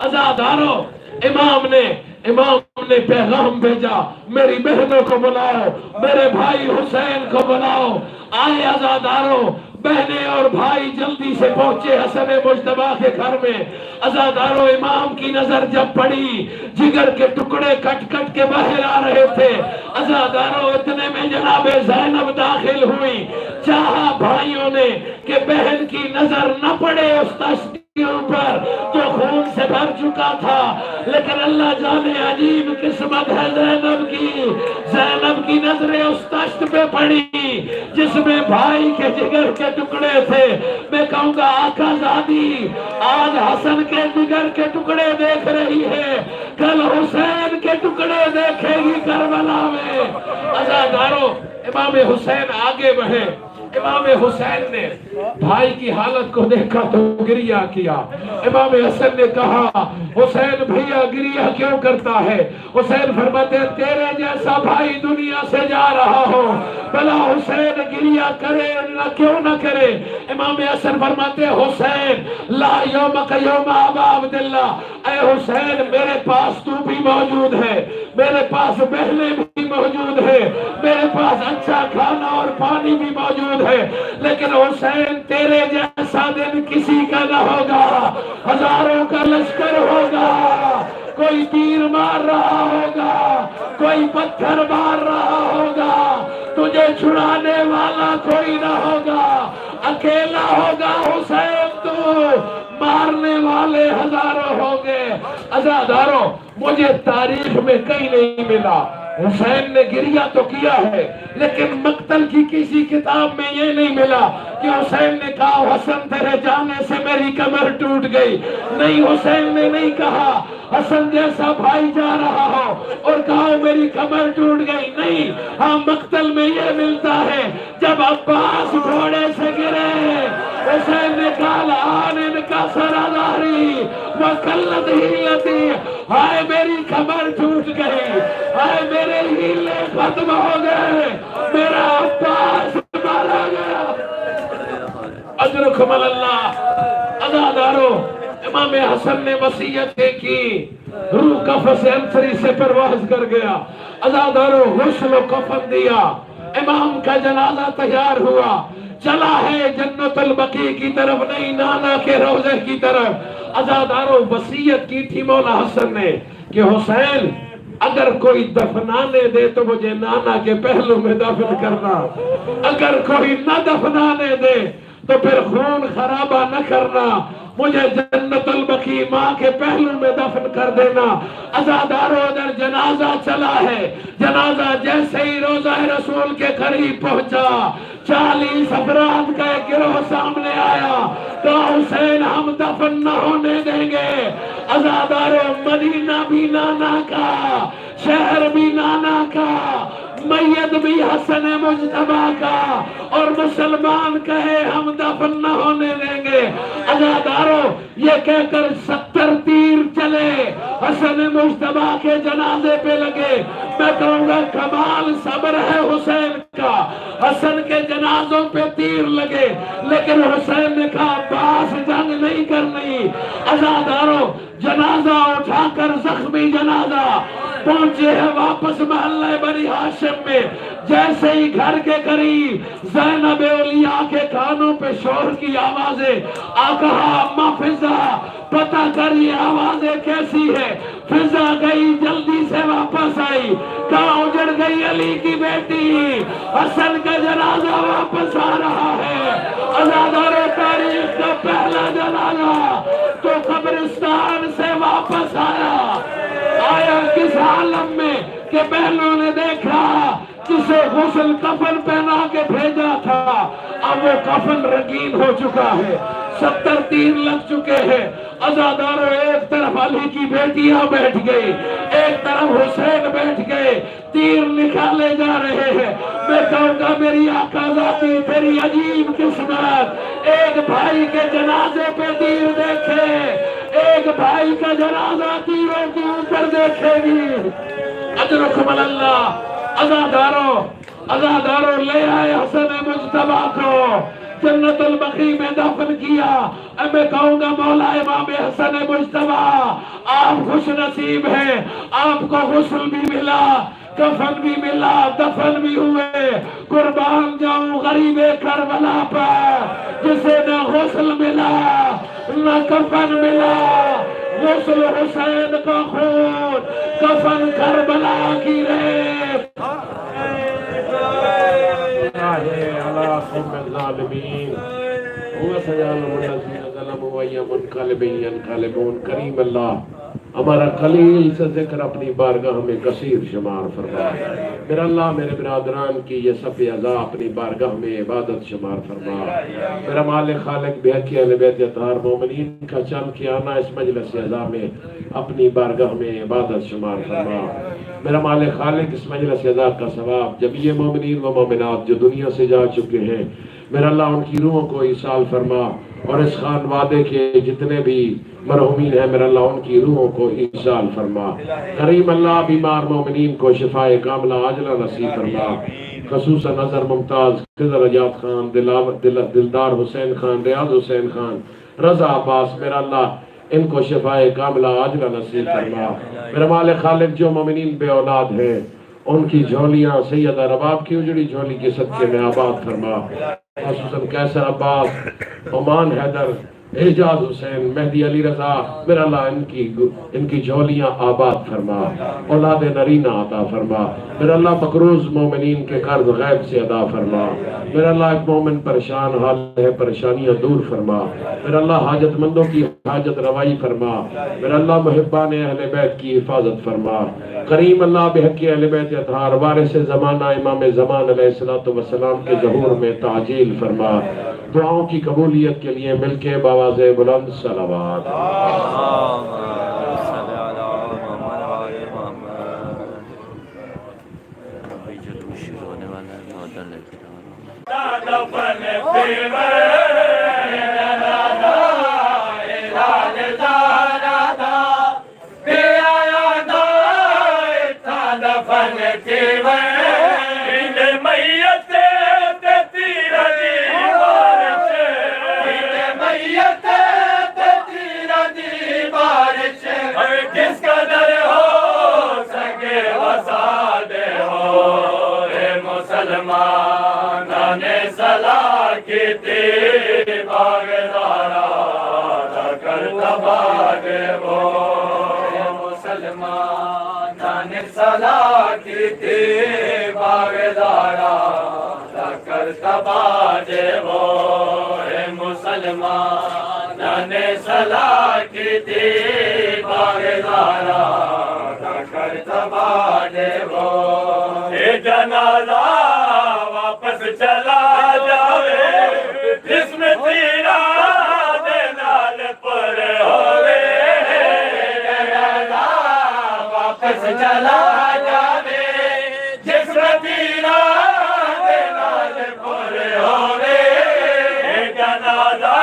A: अज़ादारों, इमाम ने पैगाम भेजा, मेरी बहनों को बुलाओ, मेरे भाई हुसैन को बुलाओ। आए अज़ादारों, बहनें और भाई जल्दी से पहुंचे हसन मुज्तबा के घर में। अज़ादारों, इमाम की नजर जब पड़ी, जिगर के टुकड़े कट कट के बाहर आ रहे थे। अज़ादारों, इतने में जनाबे ज़ैनब दाखिल हुई। चाहा भाइयों ने कि बहन की नजर न पड़े उस तश्त के ऊपर जो खून से भर चुका था, लेकिन अल्लाह जाने अजीब किस्मत है ज़ैनब की नजरें उस तश्त पे पड़ी जिसमें भाई के जिगर के टुकड़े थे। मैं कहूंगा आका ज़ादी आज हसन के जिगर के टुकड़े देख रही है, कल हुसैन के टुकड़े देखेगी करबला में। अज़ादारों, इमाम हुसैन आगे बढ़े। इमाम हुसैन ने भाई की हालत को देखा तो गिरिया किया। इमाम हसन ने कहा, हुसैन भैया गिरिया क्यों करता है? हुसैन फरमाते, तेरे जैसा भाई दुनिया से जा रहा हो, भला हुसैन गिरिया करे न क्यों न करे? इमाम हसन फरमाते, हुसैन ला यौमक यौम अबा अब्दुल्ला, ऐ हुसैन मेरे पास तू भी मौजूद है, मेरे पास बहनें भी मौजूद है, मेरे पास अच्छा खाना और पानी भी मौजूद है, लेकिन हुसैन तेरे जैसा दिन किसी का न होगा। हजारों का लश्कर होगा, कोई तीर मार रहा होगा, कोई पत्थर मार रहा होगा, तुझे छुड़ाने वाला कोई न होगा, अकेला होगा हुसैन, तू मारने वाले हजारों होंगे। अज़ादारों, मुझे तारीख में कहीं नहीं मिला। हुसैन ने गिरिया तो किया है, लेकिन मक्तल की किसी किताब में ये नहीं मिला कि हुसैन ने कहा, हसन तेरे जाने से मेरी कमर टूट गई। नहीं, हुसैन ने नहीं कहा हसन जैसा भाई जा रहा हो और कहा मेरी कमर टूट गई। नहीं, हाँ मक्तल में ये मिलता है जब अब्बास घोड़े से गिरे, हुसैन ने कहा आन इनका सरादारी वह कल्लत हीलती, हाय मेरी कमर टूट गई, हाय मेरे हीले खत्म हो गए, मेरा अब्बास मारा गया। अजरुकुम अल्लाह। अज़ादारों, इमाम हसन ने वसीयत की, रूह कफ़न से अंतरी से परवाज कर गया। अज़ादारों, गुस्ल कफन दिया, इमाम का जनाजा तैयार हुआ, चला है जन्नतुल बकी की तरफ, नहीं नाना के रोजे की तरफ। अज़ादारों, वसीयत की थी मौला हसन ने कि हुसैन अगर कोई दफनाने दे तो मुझे नाना के पहलू में दफन करना, अगर कोई न दफनाने दे तो फिर खून खराबा न करना, मुझे जन्नतुल बकी माँ के पहलू में दफन कर देना। अज़ादारों, उधर जनाजा चला है, जनाजा जैसे ही रोज़ा रसूल के करीब पहुंचा, 40 अफराद का एक गिरोह सामने आया, तो हुसैन हम दफन न होने देंगे। अज़ादारों, मदीना भी नाना का, शहर भी नाना का, मैयत भी हसन मुज्तबा का, और मुसलमान कहे हम दफन न होने देंगे। अज़ादारों, ये कहकर 70 तीर चले, हसन मुज्तबा के जनाजे पे लगे। मैं कहूंगा कमाल सब्र है हुसैन का, हसन के जनाजों पे तीर लगे, लेकिन हुसैन ने कहा अब्बास जंग नहीं करनी। अज़ादारों, जनाजा उठाकर जख्मी जनाजा पहुंचे हैं वापस मोहल्ले बनी हाशिम में। जैसे ही घर के करीब ज़ैनब औलिया के कानों पे शोर की आवाजें आ कहा, अम्मा फिजा पता कर ये आवाजें कैसी है। फिजा गई, जल्दी से वापस आई, कहा उजड़ गई अली की बेटी, हसन का जनाजा वापस आ रहा है। अज़ादारों, तारीख का पहला जनाजा तो कब्रिस्तान से वापस आया किस आलम में कि बहनों ने देखा जिसे गुस्ल कफन पहना के भेजा था, अब वो कफन रंगीन हो चुका है। 70 तीर लग चुके हैं। अजादारों, एक तरफ अली की बेटियां बैठ गई, एक तरफ हुसैन बैठ गए, तीर निकाले जा रहे हैं। मैं कहूंगा मेरी आकाज़ाती तेरी अजीब किस्मत, एक भाई के जनाजे पे तीर देखे, एक भाई का जनाजा तीरों के ऊपर देखेगी। अजरुकुम अल्लाह। अज़ादारों ले आए हसन मुज्तबा को, जन्नतुल बकी में दफन किया। अब मैं कहूंगा मौला इमाम हसन मुज्तबा, आप खुश नसीब हैं, आपको गुस्ल भी मिला, कफन भी मिला, दफन भी हुए। कुर्बान जाऊं गरीबे करबला पर, जिसे न गुस्ल मिला न कफन मिला। गुस्ल हुसैन का खून, कफन करबला की रेत। करीम अल्लाह, हमारा खलील से जिक्र अपनी बारगाह में कसीर शुमार फरमा। मेरा अल्लाह मेरे बिरादरान की ये सब अज़ा अपनी बारगाह में इबादत शुमार फरमा। मेरा मालिक खालिक बेहकी अहले बैत अतहार मोमिनीन का चल के आना इस मजलिस अज़ा में अपनी बारगाह में इबादत शुमार फरमा। मेरा मालिक खालिक इस मजलिस अज़ा का सवाब जमीए मोमिनीन व मोमिनात जो दुनिया से जा चुके हैं, मेरा अल्लाह उनकी रूहों को ईसाल फरमा। और इस खान वादे के जितने भी मरहूमीन हैं, मेरा अल्लाह उनकी रूहों को ईसाल फरमा। करीम अल्लाह बीमार मोमिनीन को शिफाए कामला आजला नसीब फरमा। खसूसन नजर मुमताज खिजर अजात खान, दिलदार हुसैन खान, रियाज हुसैन खान, रजा अब्बास, मेरा अल्लाह इनको शिफाए कामला आजला नसीब फरमा। मेरा मालिक खालिक जो मोमिनीन बे औलाद हैं, उनकी झोलियां सैयदा रबाब की उजड़ी झोली के सदके में आबाद फरमा। खसूसन कैसर अब्बास, ओमान हैदर, एजाज हुसैन, मेहदी अली रजा, मेरा अल्लाह इनकी झोलियां आबाद फरमा, औलाद नरीना अता फरमा। मेरा अल्लाह मकरूज मोमिनीन के कर्ज गैब से अदा फरमा। मेरा अल्लाह एक मोमिन परेशान हाल है, परेशानियां दूर फरमा। मेरा अल्लाह हाजतमंदों की हाजत रवाई फरमा। मेरा अल्लाह मुहिब्बान अहले बैत की हिफाजत फरमा। करीम अल्लाह बेहकी अहले बैत अतहार वारिस ज़माना इमाम ज़मान अलैहिस्सलातु वस्सलाम के ज़हूर में ताजील फरमा। दुआओं की कबूलियत के लिए मिलके बावाज़े बुलंद सलावत।
B: जनाजा वापस चला जावे, जिसमें तीरा दे नाल पर होवे। जनाजा वापस चला जावे, जिसमें तीरा दे नाल पर होवे। जनाजा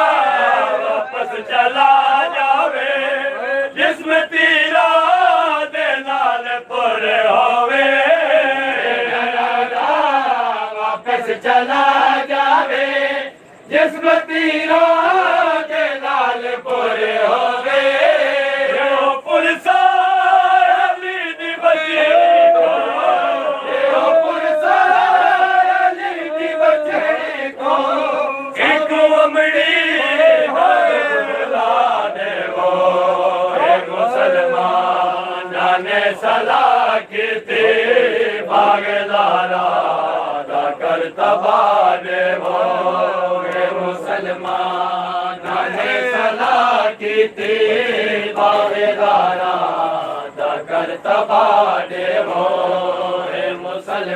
B: वापस चला जावे, जिसमें तीरा दे नाल पर होवे। चला जावे, जिसमें तीरों के लाल पूरे होवे। पुरसाली दी बच्चे को, पुरसाली दी बच्चे को एक उमड़ी लाने वो। मुसलमान ने सलाह की थी भागदारा तबाने वो। मुसलमान ने सलाह की थी बावेदारा कर तबाने वो। मुसलमान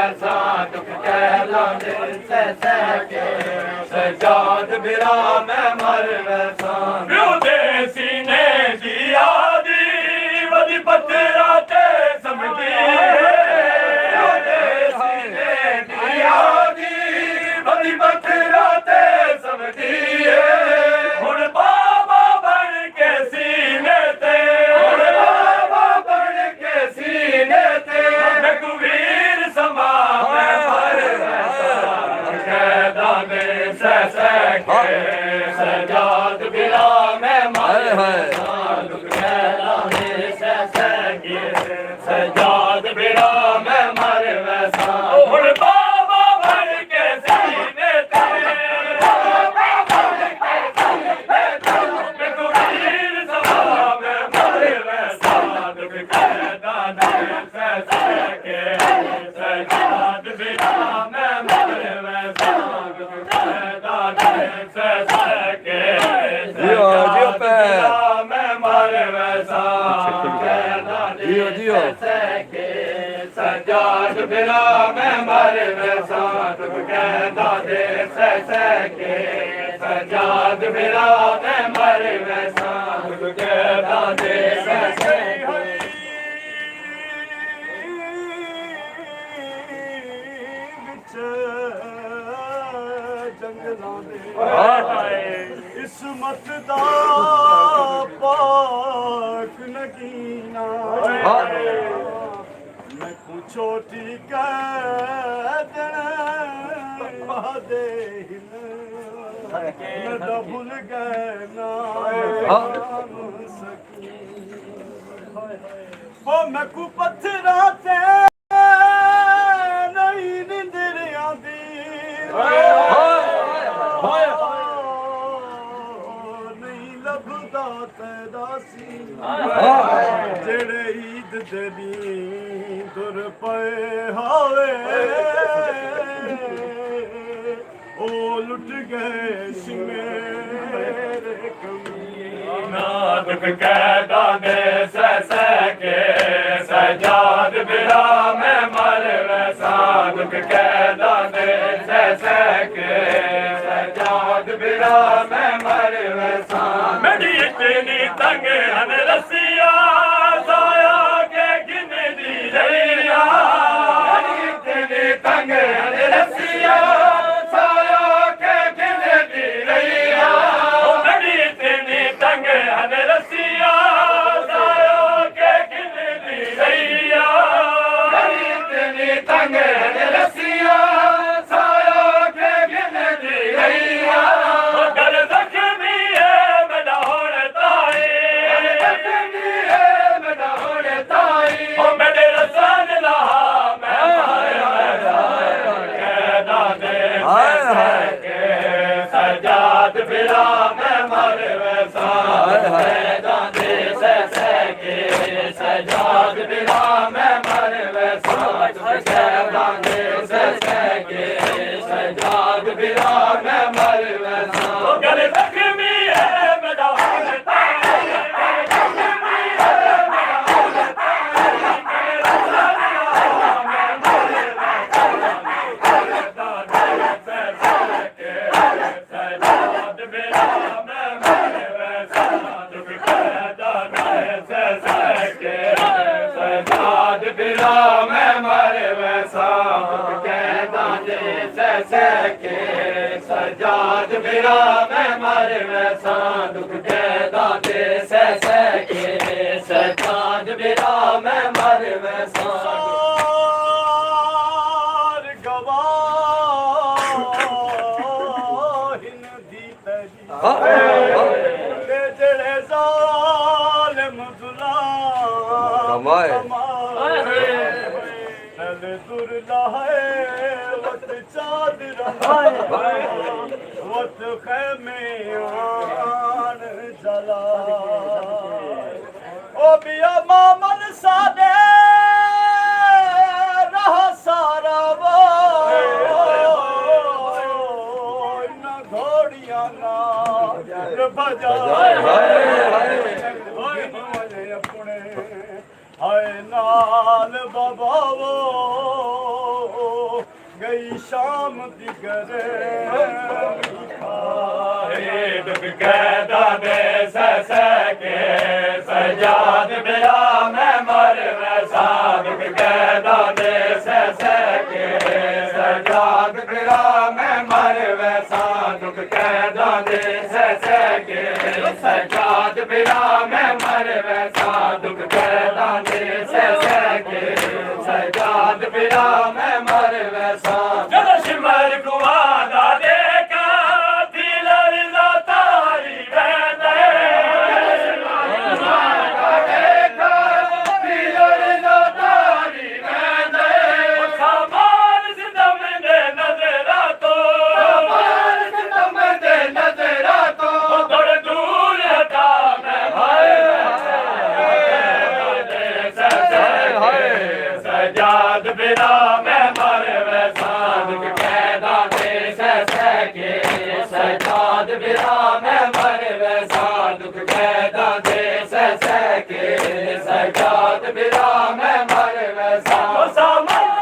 B: ਵੈਸਾਂ ਦੁੱਖ ਕਹਿਦਾ ਦੇ ਸਹਿ ਕੇ ਸਜਾਦ ਬਿਰਾ ਮੈਂ ਮਰ ਵੈਸਾਂ ਵਿਉ ਦੇ ਸੀਨੇ ਦੀ ਆਦੀ ਵਦੀ ਪੱਤਰਾ ਤੇ ਸਮਝੀ ਵਿਉ ਦੇ ਸੀਨੇ ਦੀ ਆਦੀ ਵਦੀ ਪੱਤਰਾ ਤੇ ਸਮਝੀ ਹੁਣ ਬਾਬਾ ਬਣ ਕੇ ਸੀਨੇ ਤੇ ਹੁਣ ਬਾਬਾ ਬਣ ਕੇ ਸੀਨੇ ਤੇ ਰਘੁਵੀਰ ਸਮਾ ਮੈਂ ਮਰ ਵੈਸਾਂ ਕਹਿਦਾ ਦੇ ਸਹਿ ਕੇ ਸਜਾਦ ਬਿਰਾ ਮੈਂ ਮਰ ਵੈਸਾਂ ਦੁੱਖ ਕਹਿਦਾ ਦੇ ਸਹਿ ਕੇ ਸਜਾਦ ਬਿਰਾ ਮੈਂ ਮਰ ਵੈਸਾਂ ਹੁਣ ਬਾਬਾ ਬਣ ਕੇ ਸੀਨੇ ਤੇ ਬਾਬਾ ਬਣ ਕੇ ਸੀਨੇ ਤੇ ਰਘੁਵੀਰ ਸਮਾ ਮੈਂ ਮਰ ਵੈਸਾਂ ਦੁੱਖ ਕਹਿਦਾ ਦੇ ਸਹਿ ਕੇ ਸਜਾਦ ਬਿਰਾ ਮੈਂ ਮਰ ਵੈਸਾਂ ਦੁੱਖ ਕਹਿਦਾ ਦੇ ਸਹਿ ਕੇ
C: ਜਿਉ ਭੈਣ
B: ਮੈਂ ਮਰ ਵੈਸਾਂ ਕਹਿਦਾ
C: ਜਿਉ ਜਿਉ
B: ਸਹਿ ਕੇ ਸਜਾਦ ਬਿਰਾ ਮੈਂ ਮਰ ਵੈਸਾਂ ਦੁੱਖ ਕਹਿਦਾ ਦੇ ਸਹਿ ਕੇ ਸਜਾਦ ਬਿਰਾ ਮੈਂ ਮਰ ਵੈਸਾਂ ਦੁੱਖ ਕਹਿਦਾ ਦੇ ਸਹਿ ਕੇ
D: ਜੰਗਲਾਂ ਦੇ
B: ਹਾਏ
D: ਇਸਮਤ ਦਾ ਪਾਕ ਨਗੀਨਾ ਮੈਂ ਕੋ ਛੋਟੀ ਕਹਿ ਦੇਣ ਬਾਦੇ ਮੈਂ ਤਾਂ ਭੁੱਲ ਗਏ ਨਾਮ ਸਕੀਨ ਉਹ ਮੈਂ ਕੋ ਪੱਥਰਾਂ ਤੇ ਨਹੀਂ ਨਿੰਦਰ ਆਂਦੀ ਨਹੀਂ ਲੱਭਦਾ ਤੇਰਾ ਸੀਨਾ ਜਿਹੜੇ ਈਦ ਦੇ ਦੀ ਤੁਰ ਪਏ ਹਾਵੇ ਉਹ ਲੁੱਟ ਗਏ ਸੀ ਮੇਰੇ
B: ਨਾ ਦੁੱਖ ਕਹਿਦਾ ਦੇ ਸਹਿ ਕੇ ਸਜਾਦ ਬਿਰਾ ਮੈਂ ਮਰ ਵੈਸਾਂ ਦੁੱਖ ਕਹਿਦਾ ਦੇ ਸਹਿ ਕੇ ਸਜਾਦ ਬਿਰਾ ਮੈਂ ਮਰ ਵੈਸਾਂ ਮੇਰੀ ਇਤਨੀ ਤੰਗ ਹਨ ਰਸੀਆ ਸਾਇਆ ਕੇ ਗਿਨ ਦੀ ਰਈਆ ਮੇਰੀ ਇਤਨੀ ਤੰਗ ਹਨ ਰਸੀਆ ਸਾਇਆ ਕੇ ਗਿਨ ਦੀ ਰਈਆ ਉਹ ਮੇਰੀ ਇਤਨੀ ਤੰਗ ਹਨ ਰਸੀਆ ਸਾਇਆ ਕੇ ਗਿਨ ਦੀ ਰਈਆ ਮੇਰੀ ਇਤਨੀ ਤੰਗ ਹਨ ਰਸੀਆ ਸਾਇਆ ਕੇ ਗਿਨ ਦੀ ਰਈਆ ਉਹ ਗਲ ਜ਼ਖਮੀ ਹੈ ਮੇਰਾ ਹੁਣ ਤਾਈ ਜ਼ਖਮੀ ਹੈ ਮੇਰਾ ਹੁਣ ਤਾਈ ਉਹ ਮੇਰੇ ਰਸਾਨ ਲਾ ਮੈਂ ਮਾਰਿਆ ਕਹਿਦਾ ਦੇ ਸਹਿ ਕੇ ਸਜਾਦ ਬਿਰਾ ਮੈਂ ਮਰ ਵੈਸਾਂ ਕਹਿਦਾ ਦੇ ਸਹਿ ਕੇ ਸਜਾਦ ਬਿਰਾ ਮੈਂ ਮਰ ਵੈਸਾਂ ਕਹਿਦਾ ਦੇ ਸਹਿ ਕੇ ਸਜਾਦ ਬਿਰਾ ਮੈਂ ਮਰ ਵੈਸਾਂ ਉਹ ਗਲ ਜ਼ਖਮੀ ਹੈ ਮੇਰਾ ਹੁਣ ਤਾਈ ਜ਼ਖਮੀ ਹੈ ਮੇਰਾ ਹੁਣ ਤਾਈ ਮੇਰੇ ਰਸਾਨ ਲਾ ਮੈਂ ਮਰ ਵੈਸਾਂ ਕਹਿਦਾ ਦੇ ਸਹਿ ਕੇ ਸਜਾਦ ਬਿਰਾ ਮੈਂ ਮਰ ਵੈਸਾਂ ਦੁੱਖ ਕਹਿਦਾ ਦੇ ਸਹਿ ਕੇ ਸਜਾਦ ਬਿਰਾ ਮੈਂ ਮਰ ਵੈਸਾਂ ਦੁੱਖ ਕਹਿਦਾ ਦੇ ਸਹਿ ਕੇ ਸਜਾਦ ਬਿਰਾ ਮੈਂ ਮਰ ਵੈਸਾਂ ਦੁੱਖ ਕਹਿਦਾ ਦੇ ਸਹਿ ਕੇ ਸਜਾਦ ਬਿਰਾ ਮੈਂ ਮਰ ਵੈਸਾਂ
D: ਸਾਰ ਗਵਾਹ ਨਦੀ ਤੇਰੀ ਤੇ ਜਿਹੜੇ ਜ਼ਾਲਮ ਜ਼ੁਲਾਮ
C: ਕਮਾਏ
D: ਤਲ ਦੁਰ ਲਾਏ ਵਤ ਚਾਦਰਾਂ ਵਤ ਖੈਮੇ ਆਣ ਜਲਾ ਉਹ ਬਿਆ ਮਾਮਲ ਸਾਦੇ ਰਹਾ ਸਾਰਾ ਵੋ ਨਾ ਘੋੜੀਆਂ ਨਾ ਭਜਾ ਹੋਏ ਆਪਣੇ ਹਾਏ ਨਾਲ ਬਾਬਾ ਵੋ शाम दिगरे
B: दुख कैदा दे सके सजाद बिरा मैं मर वैसा दुख कैदा दे सके सजाद बिरा मैं मर वैसा दुख कैदा दे सके सजाद बिरा मैं मर वैसा दुख कैदा दे सके सजाद बिरा मैं मर वैसा जब शिमर कुआदा देखा दिल रिजा तारी रहने देखा दिल रिजा तारी रहने सामान सितम दे नजरा तो सामान सितम दे नजरा तो थोड़े दूर हटा मैं सजाद बिरा मैं मर वैसा दुख कैदा दे सके सजाद बिरा मैं मर वैसा दुख कैदा दे सके सजाद बिरा मैं मर वैसा सामान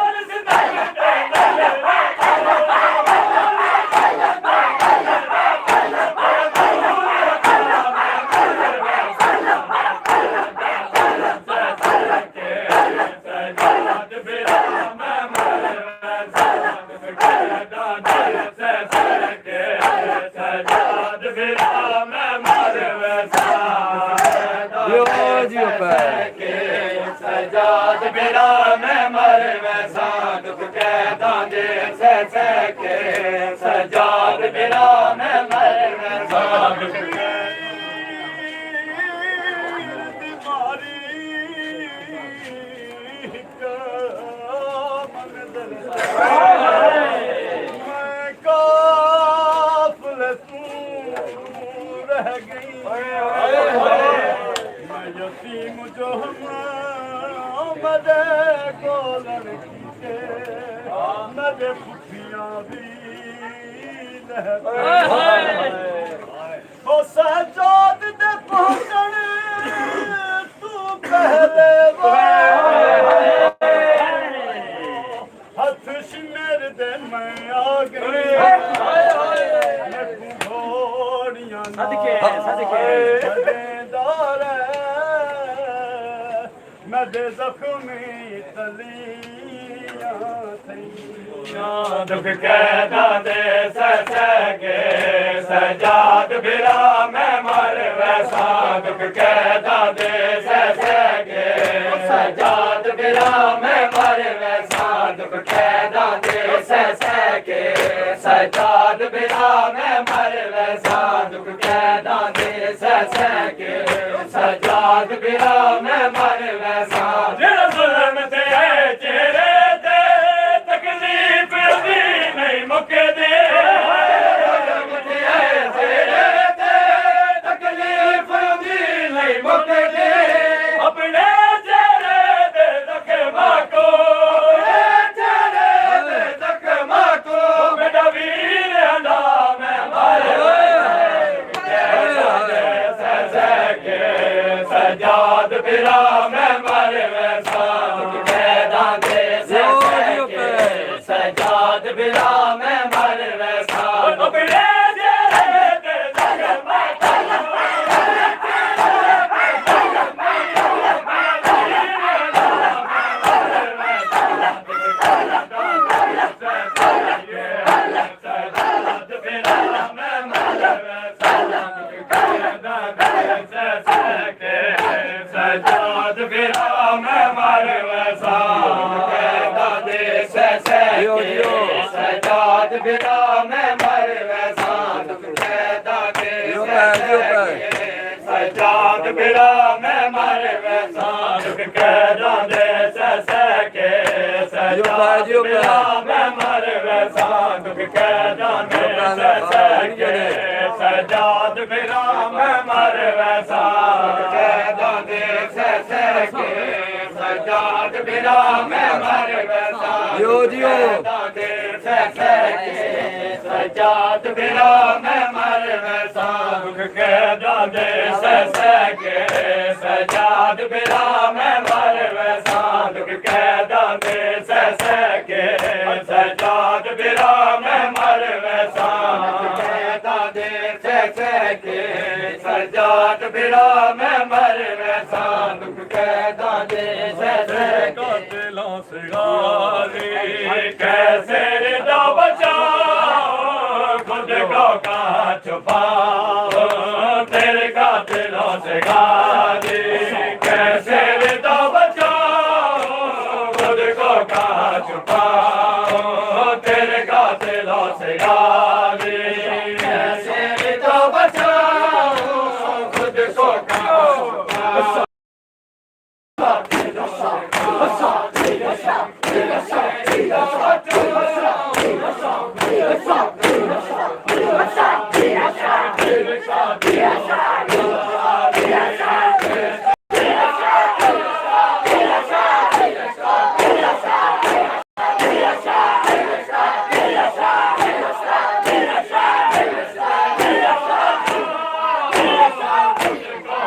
B: सजाद बिरा मैं मर वैसा दुख कैदा दे सके सजाद बिरा मैं मर वैसा दुख
D: जो मदे को लड़की के मदे पुठियां भी ओ सजाद दे पहुंचण तू पहले हथ शिमेर दे मैं आ गई घोड़ियां सदके मदे जख्मी तलियां
B: दुख कैदा दे सके सजाद बिरा मैं मर वैसा दुख कैदा दे सके सजाद बिरा मैं मर वैसा दुख कैदा दे सके सजाद बिरा मैं मर वैसा दुख कैदा दे सके सजाद बिरा मैं मर वैसा जेड़ा जुल्म ते चेहरे ते तकलीफ दी नहीं मुकदे जुल्म ते चेहरे ते तकलीफ दी नहीं मुकदे अपने चेहरे दे जख्मा को चेहरे दे जख्मा को बेटा वीर हंदा मैं मारे सजाद बिरा मैं मर वैसा दुख कैदा दे सके सजाद बिरा मैं मर वैसा अपने सजाद बिरा मैं मर वैसा कैदा दे सके सजाद बिरा मैं मर वैसा दुख कैदा दे सके सजाद बिरा मैं मर वैसा दुख कैदा दे सके सजाद बिरा मैं मर वैसा दुख कैदा दे सके सजाद बिरा मैं मर वैसा कैदा दे सके सजाद बिरा मैं मर वैसा दे सके सजाद बिरा मैं मर वैसा दुख कैदा दे सके सजाद बिरा मैं मर वैसा दुख कैदा दे सके सजाद बिरा बिरा मैं मर वैसा दुख कैदा दे सह
D: का दिलों से गाली
B: कैसे रिदा बचाओ खुद को कहाँ छुपाओ तेरे कातिलों से गाली कैसे रिदा बचाओ खुद को कहाँ छुपाओ तेरे कातिलों से गाली कैसे रिदा बचाओ खुद को कहाँ छुपाओ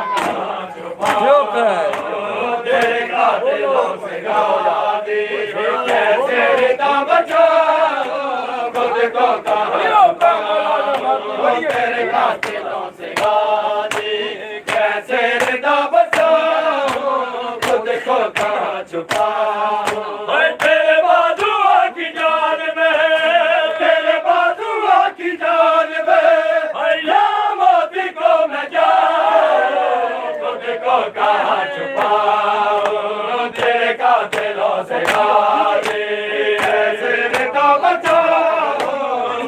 C: जियो पैर
B: तेरे कातिलों से गाली कैसे रिदा बचाओ खुद को कहाँ छुपाओ तेरे कातिलों से गाली कैसे रिदा बचाओ खुद को कहाँ छुपाओ तेरे बाजुआ की जान में तेरे बाजुआ की जान में भैया मोती को मैं जाऊं खुद को कहाँ छुपाओ तेरे कातिलों से गाली ऐसे रिदा बचाओ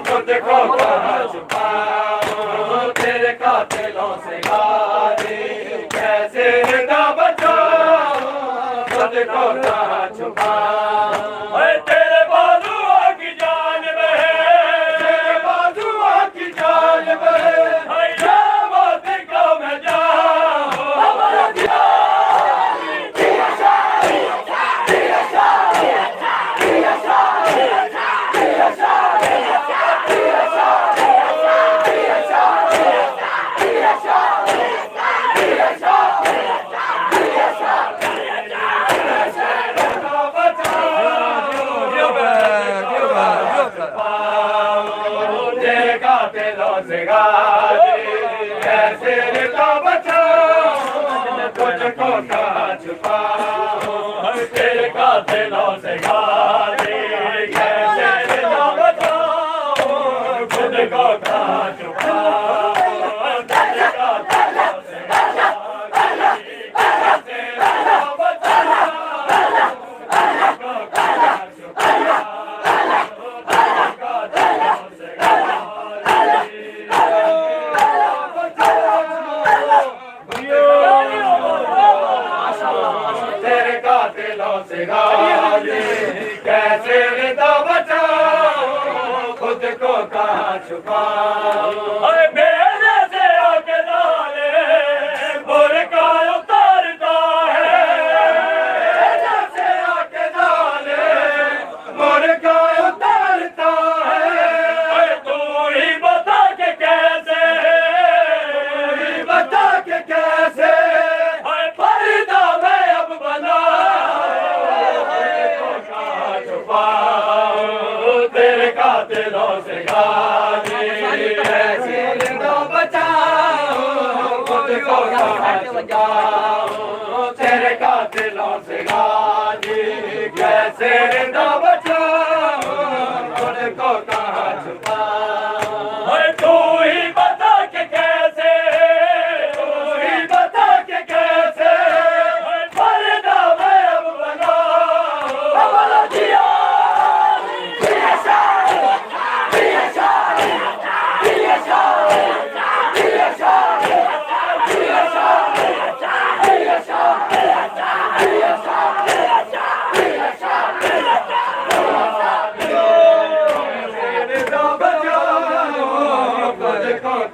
B: खुद को कहाँ छुपाओ तेरे कातिलों से गाली कैसे रिदा बचाओ खुद को कहाँ छुपाओ तेरे बाजुआ की जान में तेरे बाजुआ की जान में भैया मोती को मैं जाऊं
C: जियो पैर जियो पैर
B: तेरे कातिलों से गाली कैसे रिदा बचाओ तुझको कहाँ छुपाओ तेरे कातिलों से गाली कैसे रिदा बचाओ खुद को कहाँ छुपाओ तेरे कातिलों से गाली कैसे रिदा बचाओ खुद को कहाँ छुपाओ तेरे कातिलों से गाली कैसे रिदा बचाओ खुद को कहाँ छुपाओ मेरे से आके डाले बुरका उतारता है मेरे से आके डाले बुरका उतारता है तू ही बता के कैसे तू ही बता के कैसे पर्दा मैं अब बना छुपाओ तेरे कातिलों से गाली ऐसे रिदा बचाओ खुद को कहाँ छुपाओ तेरे कातिलों से गाली कैसे रिदा बचाओ खुद को कहाँ छुपाओ तू ही बता के कैसे तू ही बता के कैसे पर्दा मैं अब बनाऊं जिया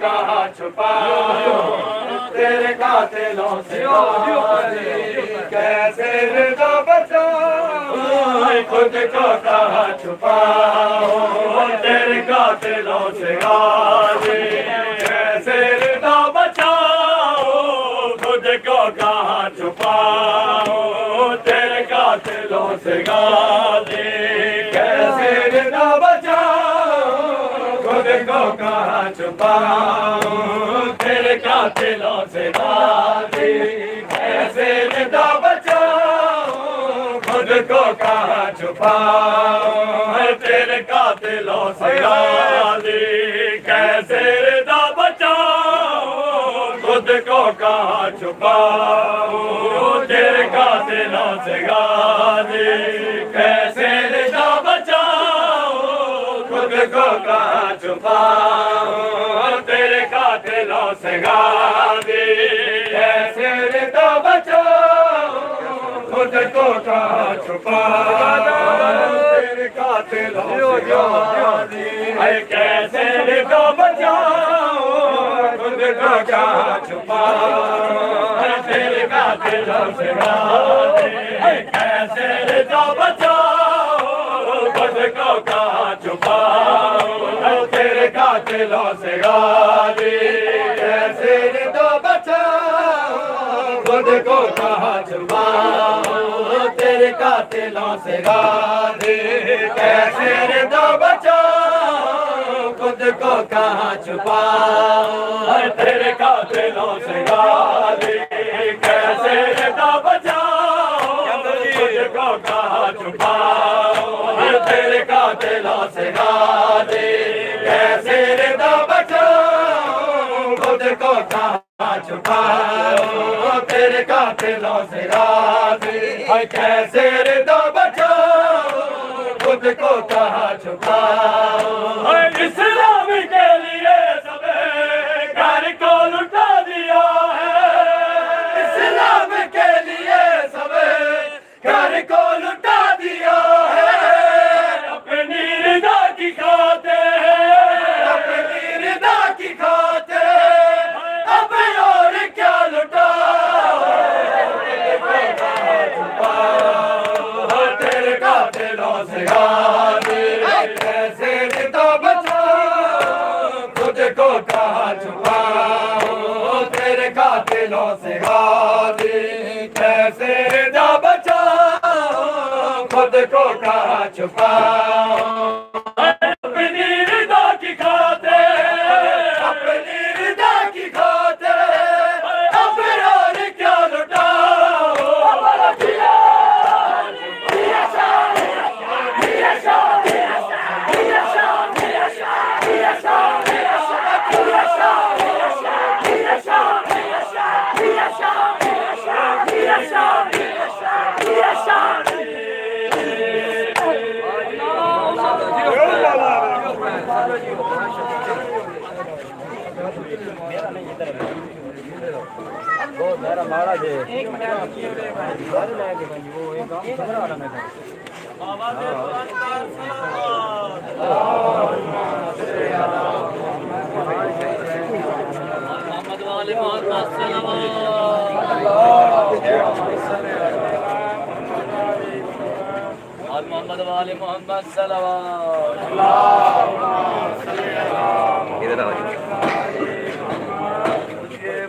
B: कहाँ छुपाओ तेरे कातिलों से कैसे रिदा बचाओ खुद को कहाँ छुपाओ तेरे कातिलों से गाली कैसे रिदा बचाओ खुद को कहाँ छुपाओ तेरे कातिलों से गाली कैसे रिदा बचाओ खुद को कहाँ छुपाओ तेरे का कातिलों से गाजी कैसे निदा बचाऊं खुद को कहाँ छुपाऊं तेरे कातिलों से गाजी कैसे निदा बचाऊं खुद को कहाँ छुपाऊं तेरे कातिलों से गाजी कैसे निदा बचाऊं खुद को कहाँ छुपाऊं तेरे कातिलों से गाजी कैसे निदा बचाऊं खुद को कहाँ छुपाऊं तेरे कातिलों से गाजी कैसे निदा बचाऊं खुद को कहाँ छुपाऊं तेरे कातिलों से गाजी कैसे निदा बचाऊं खुद को कहाँ छुपाऊं तेरे कातिलों से गाजी कैसे निदा बचाऊं खुद को कहाँ छुपाऊं तेरे कातिलों से गाजी कैसे निदा बचाऊं खुद को कहाँ छुपाऊं तेरे कातिलों से गाजी कैसे निदा बचाऊं खुद को कहाँ छुपाऊं तेरे कातिलों से गाजी कैसे निदा बचाऊं खुद को कहाँ छुपाऊं तेरे कातिलों से गाजी कैसे निदा बचाऊं खुद को कहाँ छुपाऊं इस्लाम के लिए सबे घर को लुटा दिया है इस्लाम के लिए सबे घर को लुटा दिया है अपनी रिदा की खातिर अपनी रिदा की खातिर अब और क्या लुटा तेरे कातिलों से गाजी कैसे निदा बचाऊं खुद को कहाँ छुपाऊं तेरे कातिलों से गाजी कैसे निदा बचाऊं खुद को कहाँ छुपाऊं अपनी रिदा की खातिर अपनी रिदा की खातिर अब और क्या लुटाऊं
C: मोहम्मद वाले मोहम्मद सल्लल्लाहु मोहम्मद वाले मोहम्मद सल्लल्लाहु इधर आओ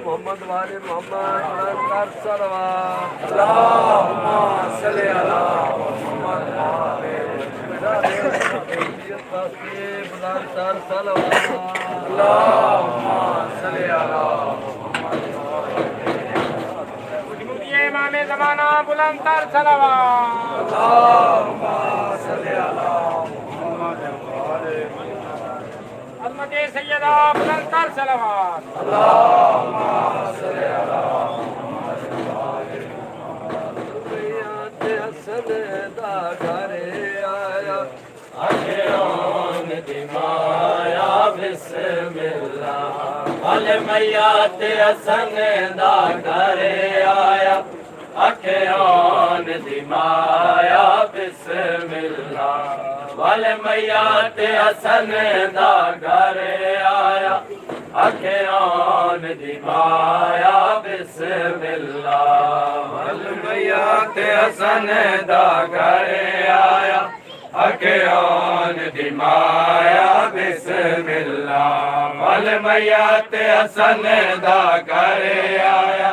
C: मोहम्मद वाले मोहम्मद सल्लल्लाहु सल्ले अला मोहम्मद वाले
E: इमाम ज़माना बुलंदतर सलावत अज़मत सैयदा बुलंदतर सलावत
B: मैयात हसन दा घरे आया अखियान दी माया बिस्मिल्लाह वल मैयात हसन दा घरे आया अखियान दी माया बिस्मिल्लाह वल मैयात हसन दा घरे आया अखियान दी माया बिस्मिल्लाह वल मैयात हसन दा घरे आया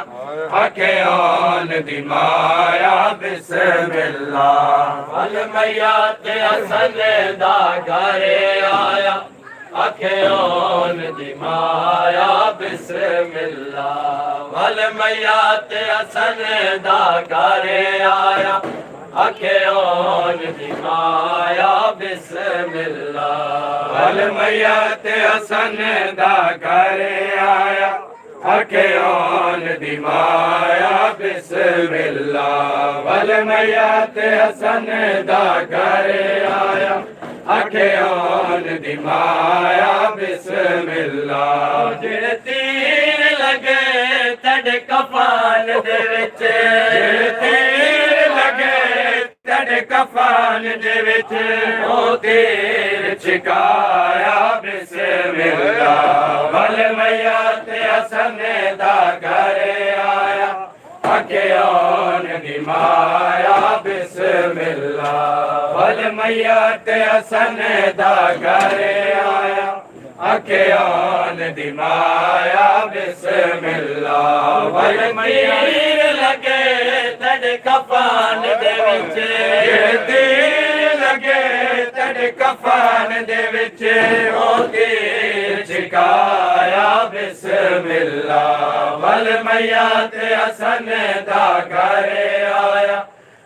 B: अखियान दी माया बिस्मिल्लाह वल मैयात हसन दा घरे आया अखियों दी माया बिस्मिल्लाह वल मैया ते हसन दा घरे आया अखियों दी माया बिस्मिल्लाह वल मैया ते हसन दा घरे आया अखियों दी माया बिस्मिल्लाह वल मैया ते हसन दा घरे आया अखियों दी माया बिस्मिल्लाह जेड़े तीर लगे तेरे कफान दे विच जेड़े तीर लगे तेरे कफान दे विच ओ तीर छिकाया बिस्मिल्लाह वल मैया ते हसन दा घरे आया अखियों दी माया बिस्मिल्लाह वल मैया ते हसन दा घरे आया अखियों दी माया बिस्मिल्लाह वल मैया लगे तेरे कफान दे विच तीर लगे तेरे कफान दे विच ओ तीर छिकाया बिस्मिल्लाह वल मैया ते हसन दा घरे आया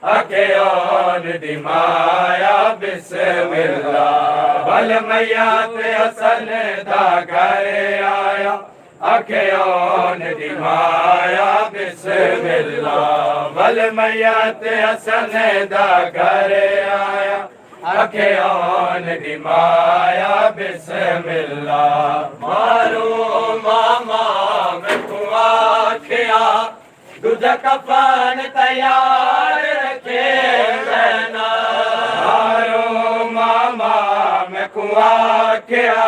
B: अखियों दी माया बिस्मिल्लाह वल मैया ते हसन दा घरे आया अखियों दी माया बिस्मिल्लाह वल मैया ते हसन दा घरे आया अखियों दी माया बिस्मिल्लाह मारो मामा मैं तू आखिया दूजा कफन तैयार रखे रहना मारो मामा मैं को आखिया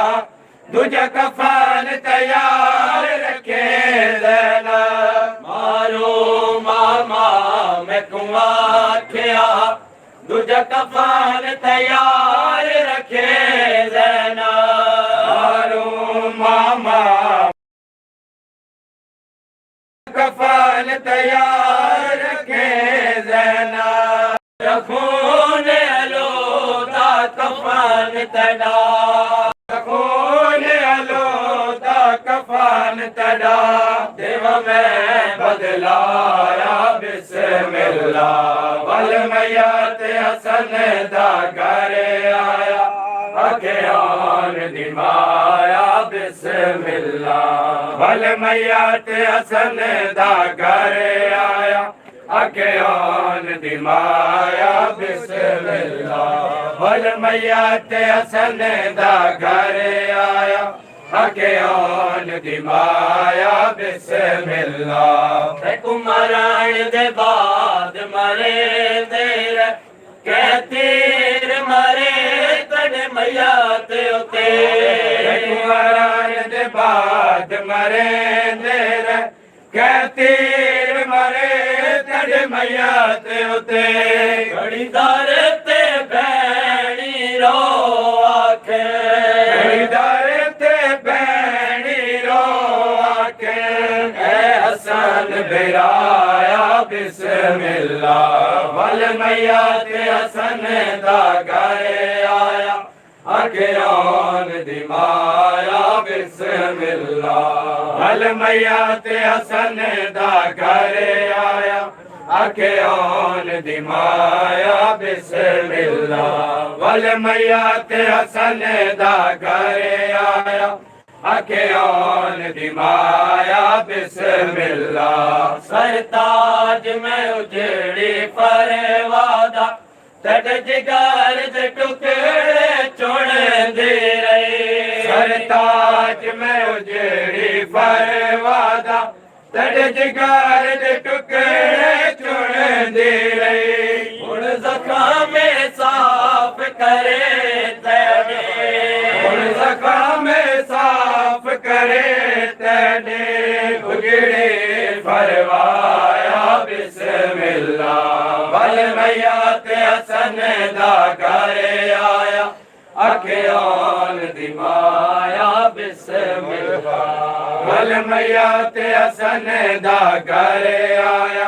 B: दूजा कफन तैयार रखे रहना मारो मामा मैं को आखिया दूजा कफन तैयार रखे रहना मारो मामा कफन तैयार रखे ज़ैना खून अलोदा कफन तड़ा खून अलोदा कफन तड़ा देव में बदलाया बिस्मिल्लाह वल मैया ते हसन दा घरे आया अखियों दी माया बिस्मिल्लाह वल मैया ते हसन दा घरे आया अखियों दी माया बिस्मिल्लाह वल मैया ते हसन दा घरे आया अखियों दी माया बिस्मिल्लाह कुमारान दे बाद मरे देर कहतीर मरे तड़े मैया ते उते कुमारान दे बाद मरे देर कहतीर मरे तड़े मैया ते उते घड़ीदार ते भैणी रो आखे घड़ीदार ते भैणी रो आखे ऐ हसन बेराया बिस्मिल्लाह वल मैया ते हसन दा घरे आया अखियों दी माया बिस्मिल्लाह वल मैया ते हसन दा घरे आया अखियों दी माया बिस्मिल्लाह वल मैया ते हसन दा घरे आया अखियों दी माया बिस्मिल्लाह सरताज में उजड़ी परवादा तट जिगर दे टुकड़े चुन दे रही सरताज में उजड़ी परवादा तट जिगर दे टुकड़े चुन दे रही उन ज़ख़्म साफ करे तेरे उन ज़ख़्म साफ करे तेरे उजड़े परवाया बिस्मिल्लाह वल मैया ते हसन दा घरे आया अखियों दी माया बिस्मिल्लाह वल मैया ते हसन दा घरे आया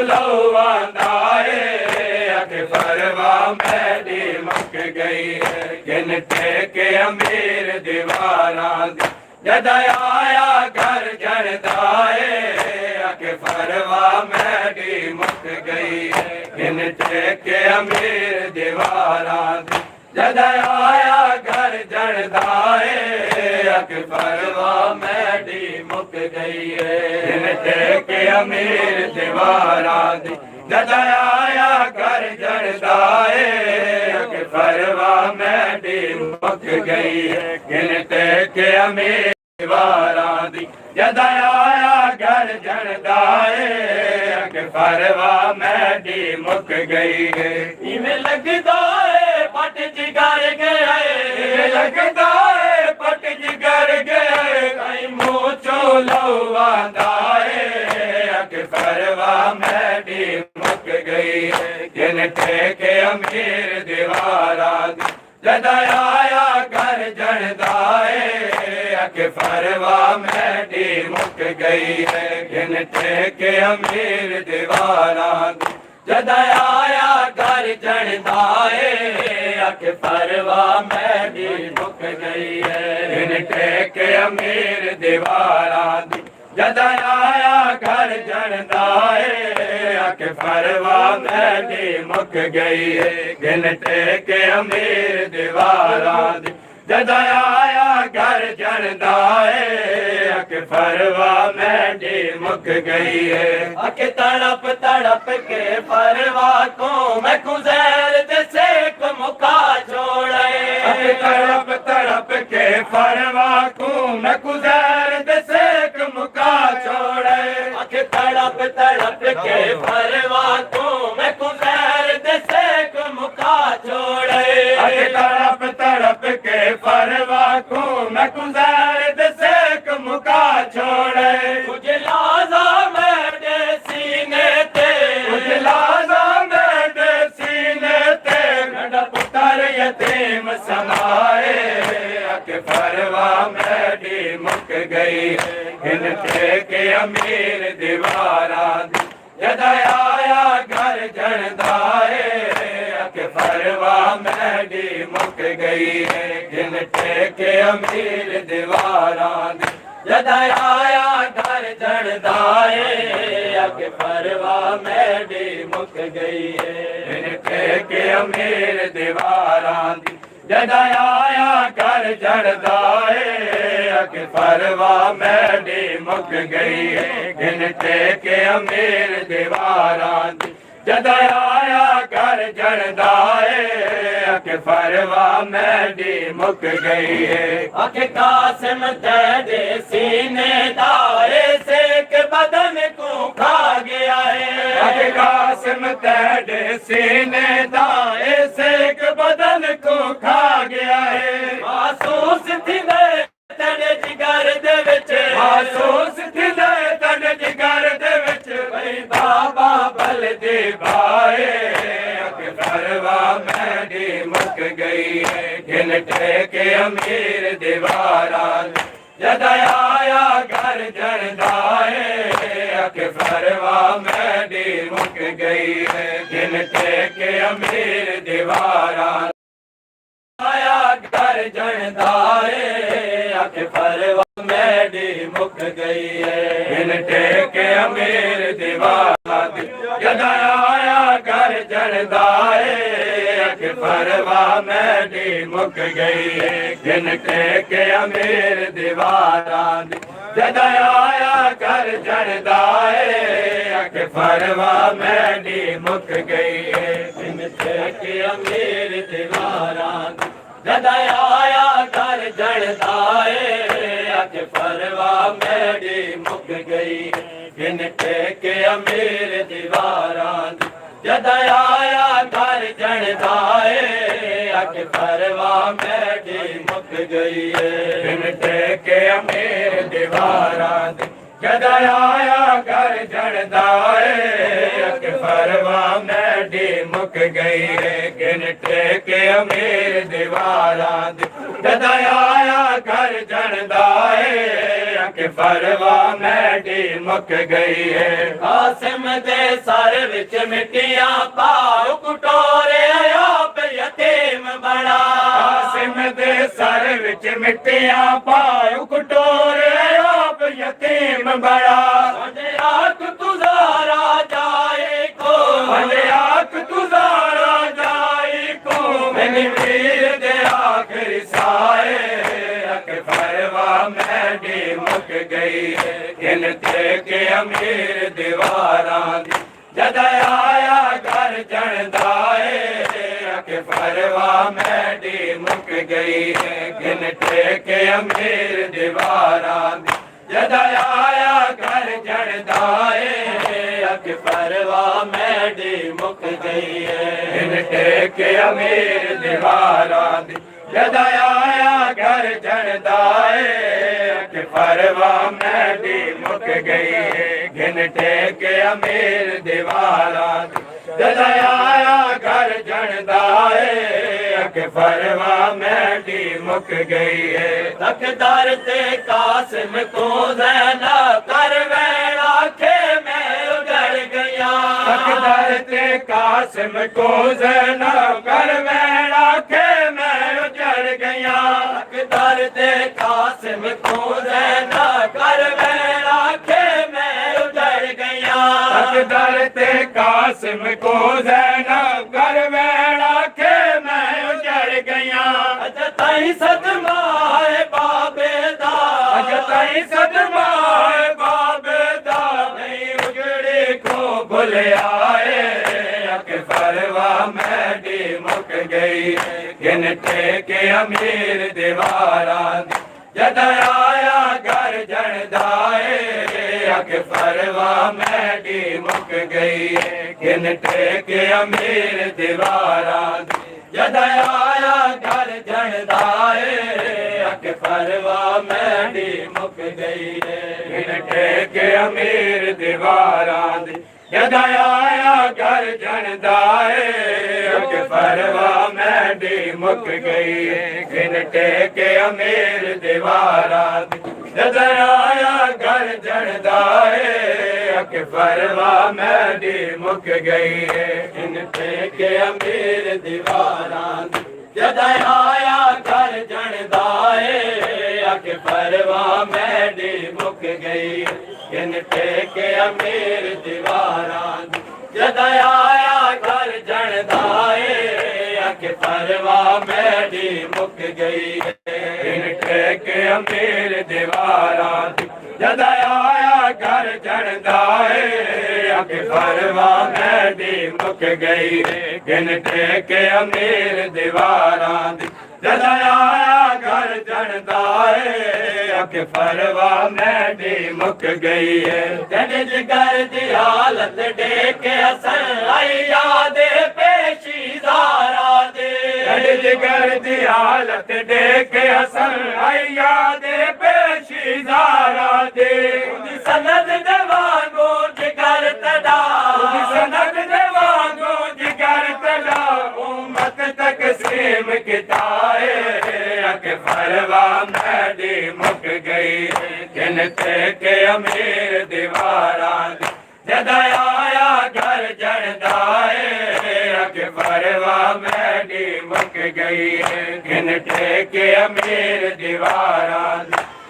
B: लो आंदाए अके फरवा मैडी मुक गई है गिन टेके अमीर दीवारा जद आया घर जड़दाए अके फरवा मैडी मुक गई है गिन टेके अमीर दीवारा जद आया घर जड़दाए अके फरवा मैडी मुक गई है गिन टेके अमीर दीवारा जद आया घर जड़दाए अके फरवा मैडी मुक गई है गिन टेके अमीर दीवारा जद आया घर जड़दाए अके फरवा मैडी मुक गई है इवें लगदा है पट जिगर गया है लगदा है पट जिगर गया है कहीं मुँह चो आंदाए अके फरवा मैडी मुक गई है गिन टेके अमीर दीवारा जद आया घर जड़दाए अके फरवा मैडी मुक गई है गिन टेके अमीर दीवारा जद आया घर जड़दाए अके फरवा मैडी मुक गई है गिन टेके अमीर दीवारा जद आया घर जड़दाए अके फरवा मैडी मुक गई है गिन टेके अमीर दीवारा जद आया घर जड़दाए अके फरवा मैडी मुक गई है अके तड़प तड़प के फरवा को मैं गुजैर जैसे को मुका छोड़े अके तड़प तड़प के फरवा को मैं गुजैर जैसे को मुका छोड़े अके तड़प तड़प के फरवा को मैं गुजैर जैसे को मुका छोड़े अके तड़प तड़प के फरवा को मैं गुजार दसे को मुका छोड़े कुछ लाजा मेरे सीने ते कुछ लाजा मेरे सीने ते मेरा पुत्र यतीम समाए अके फरवा मैडी मुक गई गिन टेके अमीर दीवारा जद आया घर जड़दाए अके फरवा मैडी मुक गई है गिन टेके अमीर दीवारा जद आया घर जड़दाए अके फरवा मैडी मुक गई है गिन टेके अमीर दीवारा जद आया घर जड़दाए अके फरवा मैडी मुक गई है गिन टेके अमीर दीवारा जद आया घर जड़दाए अके फरवा मैडी मुक गई है अके कासिम तेरे सीने दाए से के बदन को खा गया है अके कासिम तेरे सीने दाए से के बदन को खा गया है महसूस थी तेरे जिगर दे विच महसूस थी तेरे जिगर दे विच भाई बाबा बल दे भाए अके फरवा मैडी मुक गई है गिन टेके अमीर दीवारा जद आया घर जड़दाए अके फरवा मैडी मुक गई है गिन टेके अमीर दीवारा आया घर जड़दाए अके फरवा मैडी मुक गई है गिन टेके अमीर दीवारा जद आया घर जड़दाए अके फरवा मैडी मुक गई है गिन टेके अमीर दीवारा जद आया घर जड़दाए अके फरवा मैडी मुक गई है गिन टेके अमीर दीवारा जद आया घर जड़दाए अके फरवा मैडी मुक गई गिन टेके अमीर दीवारा जद आया घर जड़दाए अके फरवा मैडी मुक गई गिन टेके अमीर दीवारा जद आया घर जड़दा परवा मैडी मुक गई है गिन टेके अमीर दीवारा जद आया घर जड़दा परवा मैडी मुक गई है कासिम दे सर विच मिट्टियां पाओ कुटोरे आप यतीम बना कासिम दे सर विच मिट्टियां पाओ कुटोरे आप यतीम बड़ा आख तुजारा जाए को आख तुजारा जाए को मैंने वीर दे आखिरी साए परवा मैडी मुक गई है गिन के अमीर दीवारा जद आया घर जड़दाए परवा मैडी मुक गई है गिन के अमीर दीवारा जद आया घर जड़दाए परवा मैडी मुक गई है गिन के अमीर दीवारा जद आया घर जड़दाए परवा मैडी मुक गई है गिन के अमीर दीवारा जद आया घर जड़दाए परवा मैडी मुक गई है तकदार ते कासिम को ज़ैना कर वैला खे मैं उजड़ गया तकदार ते कासिम को ज़ैना कर वैला खे मैं उजड़ गया तकदार ते कासिम को ज़ैना कर वैला खे मैं उजड़ गया तकदार ते कासिम को ज़ैना कर वैला खे मैं उजड़ गया अजताई सदमा है बाबे दा अजताई सदमा है बाबे दा नहीं उजड़े को भुल आए परवा मैडी मुक गई गिन के अमीर दीवारा जद आया घर जड़दाए परवा मैडी मुक गई गिन के अमीर दीवारा जद आया घर जड़दाए परवा मैडी मुक गई गिन के अमीर दीवारा जद आया घर जड़दाए परवा मैडी मुक गई गिन के अमीर दीवारा जद आया घर जड़दाए परवा मैडी मुक गई गिन के अमीर दीवारा जद आया घर जड़दाए परवा मैडी मुक गई गिन के अमीर दीवारा जद आया घर जड़दाए परवा मैडी मुक गई गिन के अमीर दीवारा जद आया घर जड़दाए परवा मैडी मुक गई गिन के अमीर दीवारा जद आया घर जड़दाए परवा मैडी मुक गई है जद जिगर दी हालत देख असन आई याद पेशी ज़ारा दे जद जिगर दी हालत देख असन आई याद पेशी ज़ारा दे सनद दे वांगो जिगर तड़ा सनद दे वांगो जिगर तड़ा उम्मत तकसीम किताए परवा मैडी मुक गई गिन के अमीर दीवारा जद आया घर जड़दाए परवा मैडी मुक गई गिन के अमीर दीवारा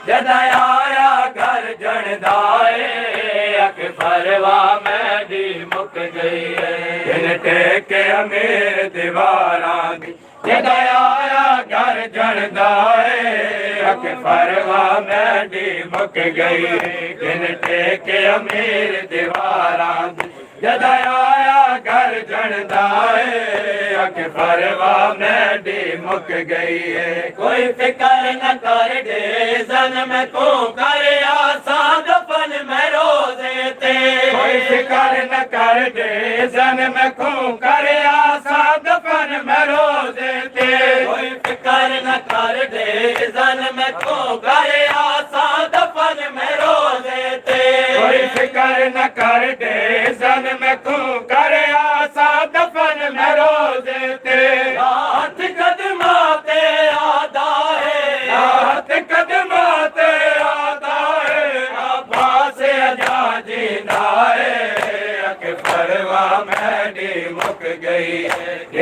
B: जद आया घर जड़दाए परवा मैडी मुक गई गिन के अमीर दीवारा जद आया घर जड़दाए परवा मैडी मुक गई गिन के अमीर दीवारा जद आया घर जड़दाए परवा मैडी मुक गई कोई फिक्र न कर दे जन्म को कर आसा दफन में रोजे ते कोई फिक्र न कर दे जन्म को कर आसा दफन में रोजे ते कोई फिक्र न कर दे जन्म को कर आसा दफन में रोजे ते रोजे ते हाथ कदमा ते आदा है हाथ कदमा ते आदा है अब्बास अजा जिंदा है परवा मैडी मुक गई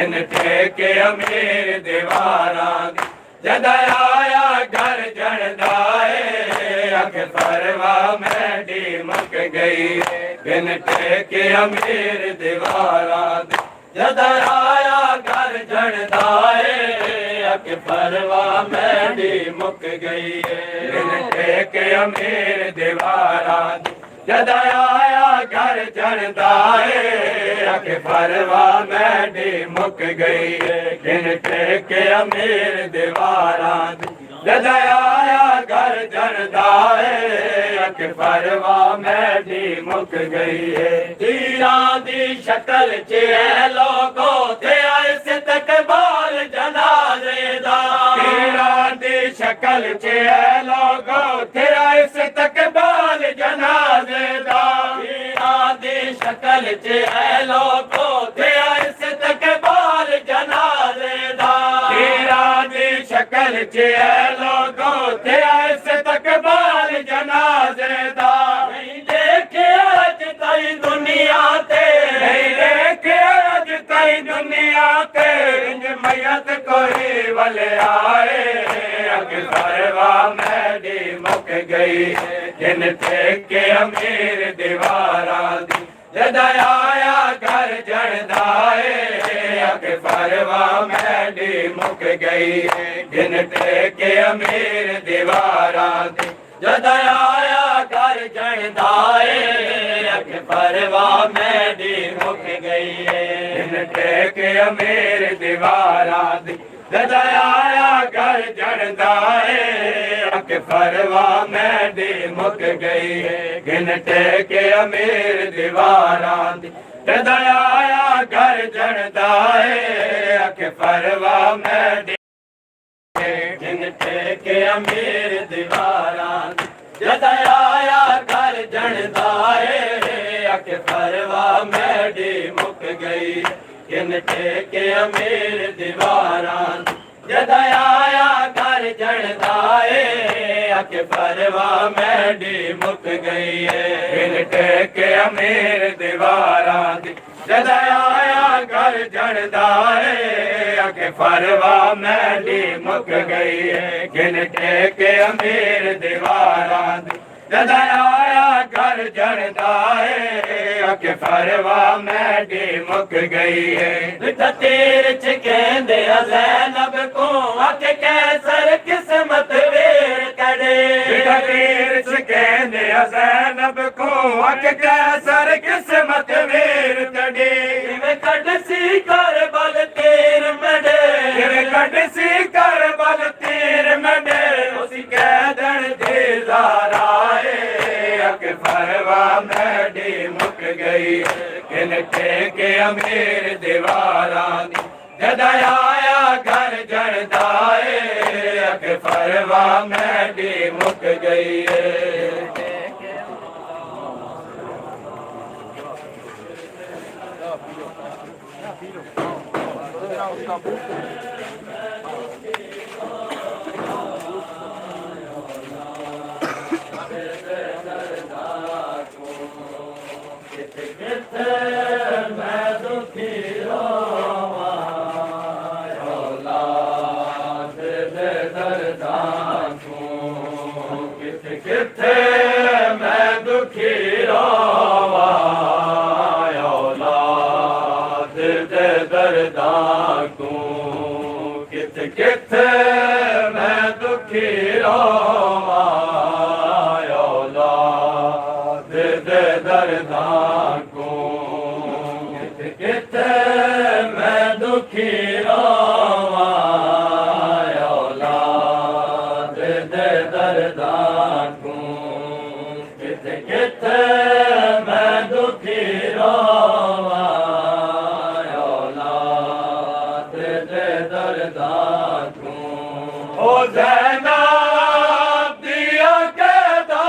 B: इन ठेके अमीर दीवारा जदा आया घर जनदाए अख परवा मैडी मुक गई इन ठेके अमीर दीवारा जदा आया घर जनदाए अख परवा मैडी मुक गई इन ठेके अमीर दीवारा जदा आया घर जनदाए अख परवा मैडी मुक गई गिन के अमीर दीवारा जदा आया घर जनदाए अख परवा मैडी मुक गई तीरा दी शक्ल च लोगो थे ऐसे तक बाल जनाजे दा तीरा दी शक्ल च लोगो थे ऐसे तक बाल जनाजे दा तीरा दी शक्ल च लोगो थे ऐसे तक बाल जनाजे दा तीरा दी शक्ल च लोगो थे ऐसे तक बाल जनाजे दा नहीं देखे आज ताई दुनिया ते नहीं देखे आज ताई दुनिया ते इंज मैयत कोई वाले आए परवा मैडी मुक गई जिन ठेके अमीर दीवारा जदा आया घर जनदाए अख परवा मैडी मुक गई जिन ठेके अमीर दीवारा जदा आया घर जनदाए अख परवा मैडी मुक गई जिन ठेके अमीर दीवारा जदा आया घर जनदाए अख परवा मैडी मुक गई गिन ठेके अमीर दीवारा जदा आया घर जनदाए अख परवा मैडी गिन ठेके अमीर दीवारा जदा आया घर जनदाए अख परवा मैडी मुक गई गिन ठेके अमीर दीवारा जदा आया घर जनदाए अख परवा मैडी मुक गई गिन ठेके अमीर दीवारा जदा आया घर जनदाए अख परवा मैडी मुक गई गिन ठेके अमीर दीवारा जदा आया घर जनदाए अख परवा मैडी मुक गई तीर च कहंदे ज़ैनब को अख कैसर किस्मत वेर कड़े तीर च कहंदे ज़ैनब को अख कैसर किस्मत वेर कड़े कट सी कर बल तीर मडे कट सी कर बल तीर मडे उसी कैदन दे ज़ारा परवा मैडी मुक गई गिन ठेके अमीर दीवारा जदा आया घर जनदाए अख परवा मैडी मुक गई मैं दुखी रोवा औलाद दे दर्दा को किथे मैं दुखी रोवा औलाद दे दर्दा को किथे मैं दुखी रोवा औलाद दे दर्दा मैं दुखी रोवा औलाद दे दर्दा को किथे मैं दुखी रोवा औलाद दे दर्दा को ओ ज़ैनब दिया कैदा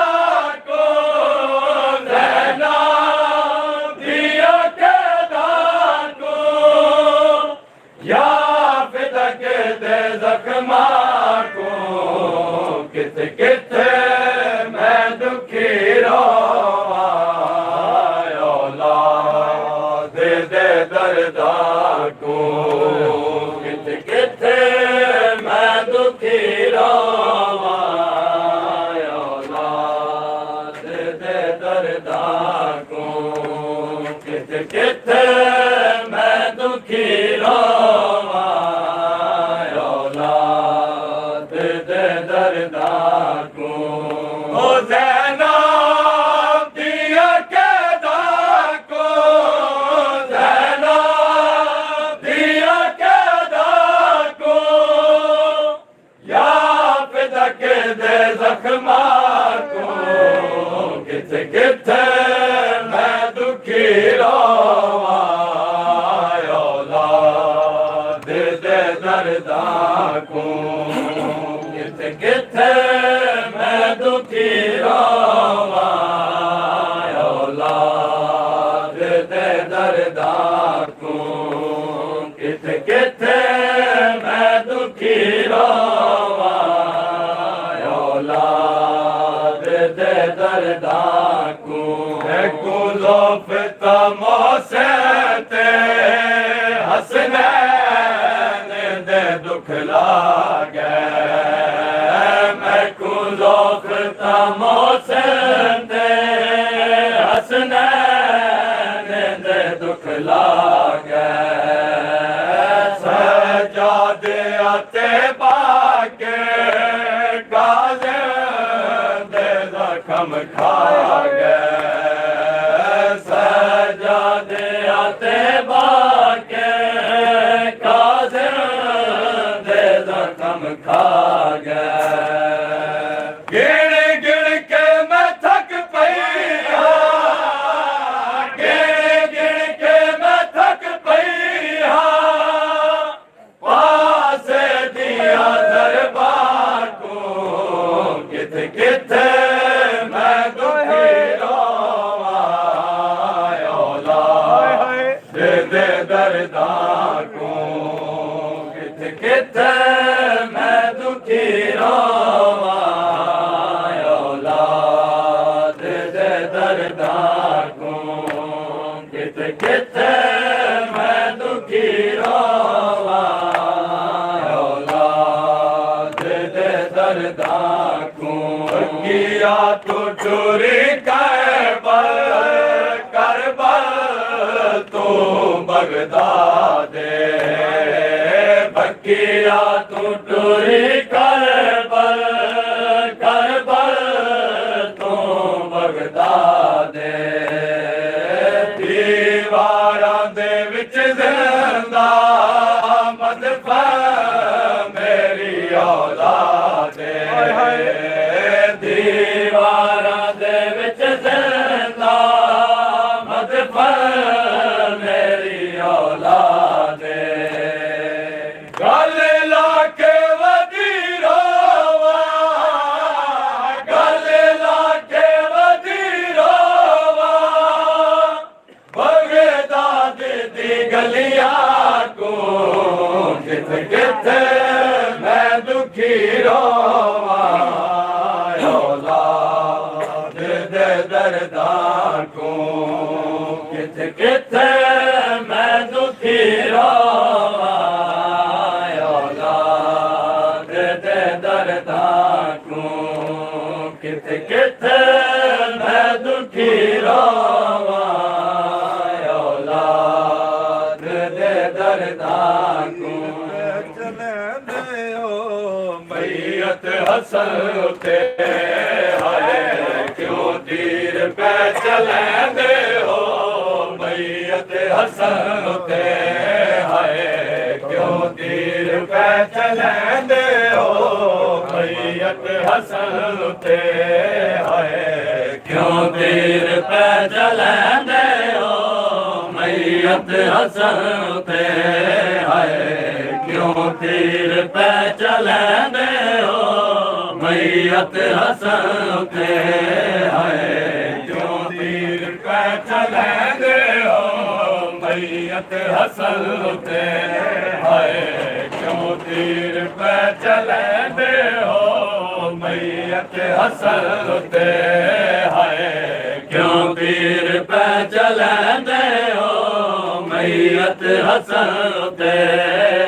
B: को ज़ैनब दिया कैदा को जख्मा को किथ किथ मैं दुखी रोवा औलाद दे दर्दा को किथ किथ मैं दुखी रोवा औलाद दे दर्दा को किथ किथ मैं दुखी रोवा औलाद दे दर्दा को ओ ज़ैनब दिया कैदा को ज़ैनब दिया कैदा को या फिदा के दे जख्मा को किथ किथ मैं दुखी रोवा औलाद दे दर्दा को किथ किथ मैं दुखी रोवा औलाद दे दर्दा को किथ किथ मैं दुखी रोवा औलाद दे दर्दा को गुलोफ तमोसे ते हसनैन दे दुख लागे मैं गुलोफ तमोसे ते हसनैन दे दुख लागे सजादे आते बाके गाज़े दे जख्म खा गए सजादे आते बाके गाज़े दे जख्म खा गए गिण गिण के मैं थक पई गिण गिण के मैं थक पई पासे दिया दरबार को किथ किथ मैं दुखी रोवा औलाद दे दर्दा को किथ किथ मैं दुखी रोवा औलाद दे दर्दा को किथ किथ मैं दुखी रोवा औलाद दे दर्दा को किया तो चोरी करबल तो बगदाद बकिया तो चोरी करबल तो बगदाद दीवारां दे विच जिंदा मदफा मेरी औलाद दीवारां दे विच जिंदा मदफा मेरी औलाद गल लाके वदी रोवा गल लाके वदी रोवा बगदाद दी गलियां को किथ किथ मैं दुखी रोवा औलाद दे दर्दा को किथ किथ मैं दुखी रोवा औलाद दे दर्दा को किथ किथ मैं दुखी रोवा औलाद दे दर्दा को मैयत हसन उते हाय क्यों तीर पे चलेंदे हो मैयत हसन उते हाय क्यों तीर पे चलेंदे हो मैयत हसन उते हाय क्यों तीर पे चलेंदे हो मैयत हसन उते हाय क्यों तीर पे चलेंदे हो मैयत हसन उते हाय क्यों तीर पे चलेंदे हो मैयत हसन उते हाय क्यों तीर पे ਹਸਨ ਉਤੇ ਹਾਏ ਕਿਉਂ ਤੀਰ ਪੈ ਚਲੈਂਦੇ ਹੋ ਮਈਅਤ ਹਸਨ ਉਤੇ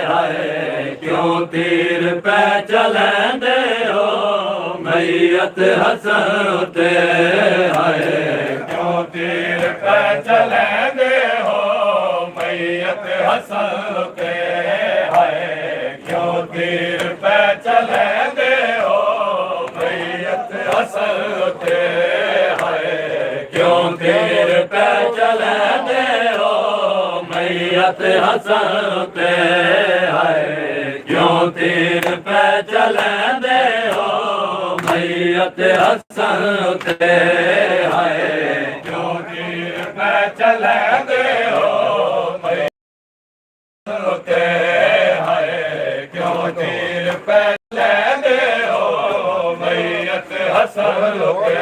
B: ਹਾਏ ਕਿਉਂ ਤੀਰ ਪੈ ਚਲੈਂਦੇ ਹੋ ਮਈਅਤ ਹਸਨ ਉਤੇ ਹਾਏ ਕਿਉਂ ਤੀਰ ਪੈ ਚਲੈਂਦੇ ਹੋ ਮਈਅਤ ਹਸਨ ਉਤੇ ਹਾਏ ਕਿਉਂ ਤੀਰ ਪੈ ਚਲੈਂਦੇ ਹੋ ਮਈਅਤ ਹਸਨ ਉਤੇ ਹਾਏ ਕਿਉਂ ਤੀਰ ਪੈ ਚਲੈਂਦੇ ਹੋ ਮਈਅਤ ਹਸਨ ਉਤੇ ਹਾਏ ਕਿਉਂ ਤੀਰ ਪੈ ਚਲੈਂਦੇ ਹੋ ਮਈਅਤ ਹਸਨ ਉਤੇ ਹਾਏ ਕਿਉਂ ਤੀਰ ਪੈ ਚਲੈਂਦੇ ਹੋ ਮਈਅਤ ਉਤੇ ਹਾਏ ਕਿਉਂ ਤੀਰ ਪੈ ਚਲੈਂਦੇ ਹੋ ਮਈਅਤ ਹਸਨ ਉਤੇ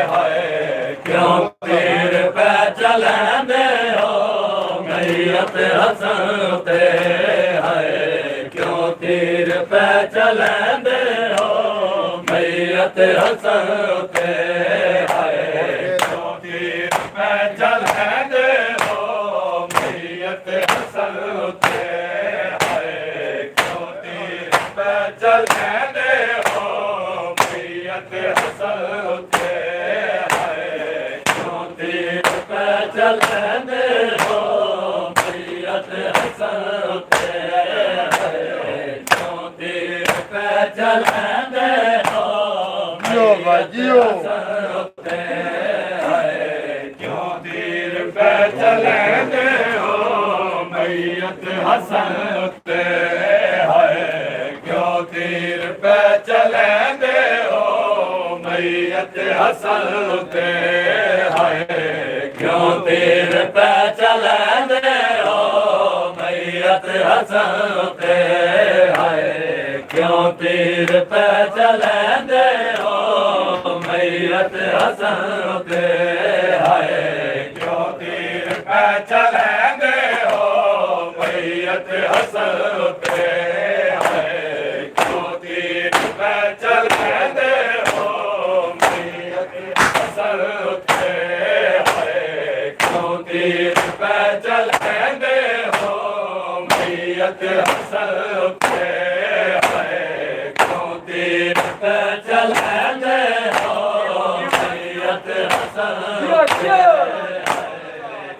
B: ਹਾਏ ਕਿਉਂ ਤੀਰ ਪੈ ਚਲੈਂਦੇ ਹੋ ਮਈਅਤ ਹਸਨ ਉਤੇ ਹਾਏ ਕਿਉਂ ਤੀਰ ਪੈ ਚਲੈਂਦੇ ਹੋ ਮਈਅਤ ਹਸਨ ਉਤੇ ਹਾਏ ਕਿਉਂ ਤੀਰ ਪੈ ਚਲੈਂਦੇ ਹੋ ਮਈਅਤ ਹਸਨ ਉਤੇ ਹਾਏ ਕਿਉਂ ਤੀਰ ਪੈ ਚਲੈਂਦੇ ਹੋ ਮਈਅਤ ਹਸਨ ਉਤੇ ਹਾਏ ਕਿਉਂ ਤੀਰ ਪੈ ਚਲੈਂਦੇ ਹੋ ਮਈਅਤ ਹਸਨ ਉਤੇ ਹਾਏ ਕਿਉਂ ਤੀਰ ਪੈ ਚਲੈਂਦੇ ਹੋ ਮਈਅਤ ਹਸਨ ਉਤੇ ਹਾਏ ਕਿਉਂ ਤੀਰ ਪੈ ਚਲੈਂਦੇ ਹੋ ਮਈਅਤ ਹਸਨ ਉਤੇ ਹਾਏ ਕਿਉਂ ਤੀਰ ਪੈ ਚਲੈਂਦੇ ਹੋ ਮਈਅਤ ਹਸਨ ਉਤੇ ਹਾਏ ਕਿਉਂ ਤੀਰ ਪੈ ਚਲੈਂਦੇ ਹੋ ਮਈਅਤ ਹਸਨ ਉਤੇ ਹਾਏ ਕਿਉਂ ਤੀਰ ਪੈ ਚਲੈਂਦੇ ਹੋ ਮਈਅਤ ਹਸਨ ਉਤੇ ਹਾਏ ਕਿਉਂ ਤੀਰ ਪੈ ਚਲੈਂਦੇ ਹੋ ਮਈਅਤ ਹਸਨ ਉਤੇ ਹਾਏ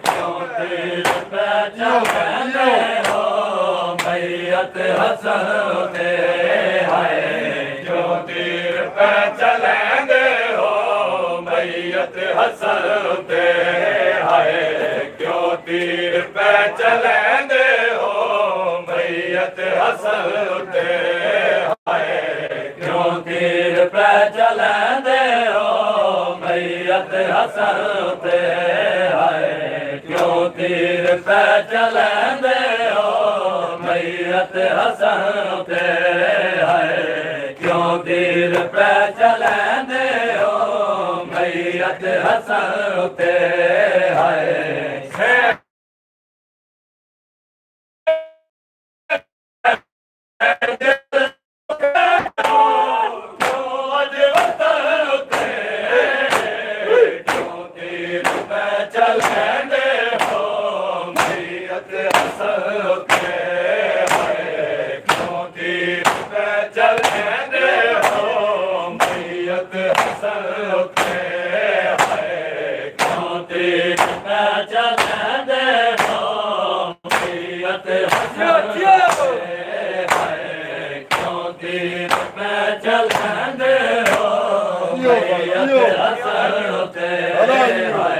B: ਕਿਉਂ ਤੀਰ ਪੈ ਚਲੈਂਦੇ ਹੋ ਮਈਅਤ ਹਸਨ ਉਤੇ ਹਾਏ ਕਿਉਂ ਤੀਰ ਪੈ ਚਲੈਂਦੇ ਹੋ ਮਈਅਤ ਹਸਨ ਉਤੇ ਹਾਏ ਕਿਉਂ ਤੀਰ ਪੈ ਚਲੈਂਦੇ ਹੋ ਮਈਅਤ ਹਸਨ ਉਤੇ ਕਿਉਂ ਤੀਰ ਪੈ ਚਲੈਂਦੇ ਹੋ ਮਈਅਤ ਹਸਨ ਉਤੇ ਹਾਏ ਕਿਉਂ ਤੀਰ ਪੈ ਚਲੈਂਦੇ ਹੋ ਮਈਅਤ ਹਸਨ ਉਤੇ ਹਾਏ ਕਿਉਂ ਤੀਰ ਪੈ ਚਲੈਂਦੇ ਹੋ ਮਈਅਤ ਹਸਨ ਉਤੇ ਹਾਏ ਕਿਉਂ ਤੀਰ ਪੈ ਚਲੈਂਦੇ ਹੋ ਮਈਅਤ ਹਸਨ ਉਤੇ ਹਾਏ ਕਿਉਂ ਤੀਰ ਪੈ ਚਲੈਂਦੇ ਹੋ ਮਈਅਤ ਹਸਨ ਉਤੇ ਹਾਏ ਕਿਉਂ ਤੀਰ ਪੈ ਚਲੈਂਦੇ ਹੋ ਮਈਅਤ ਹਸਨ ਉਤੇ ਹਾਏ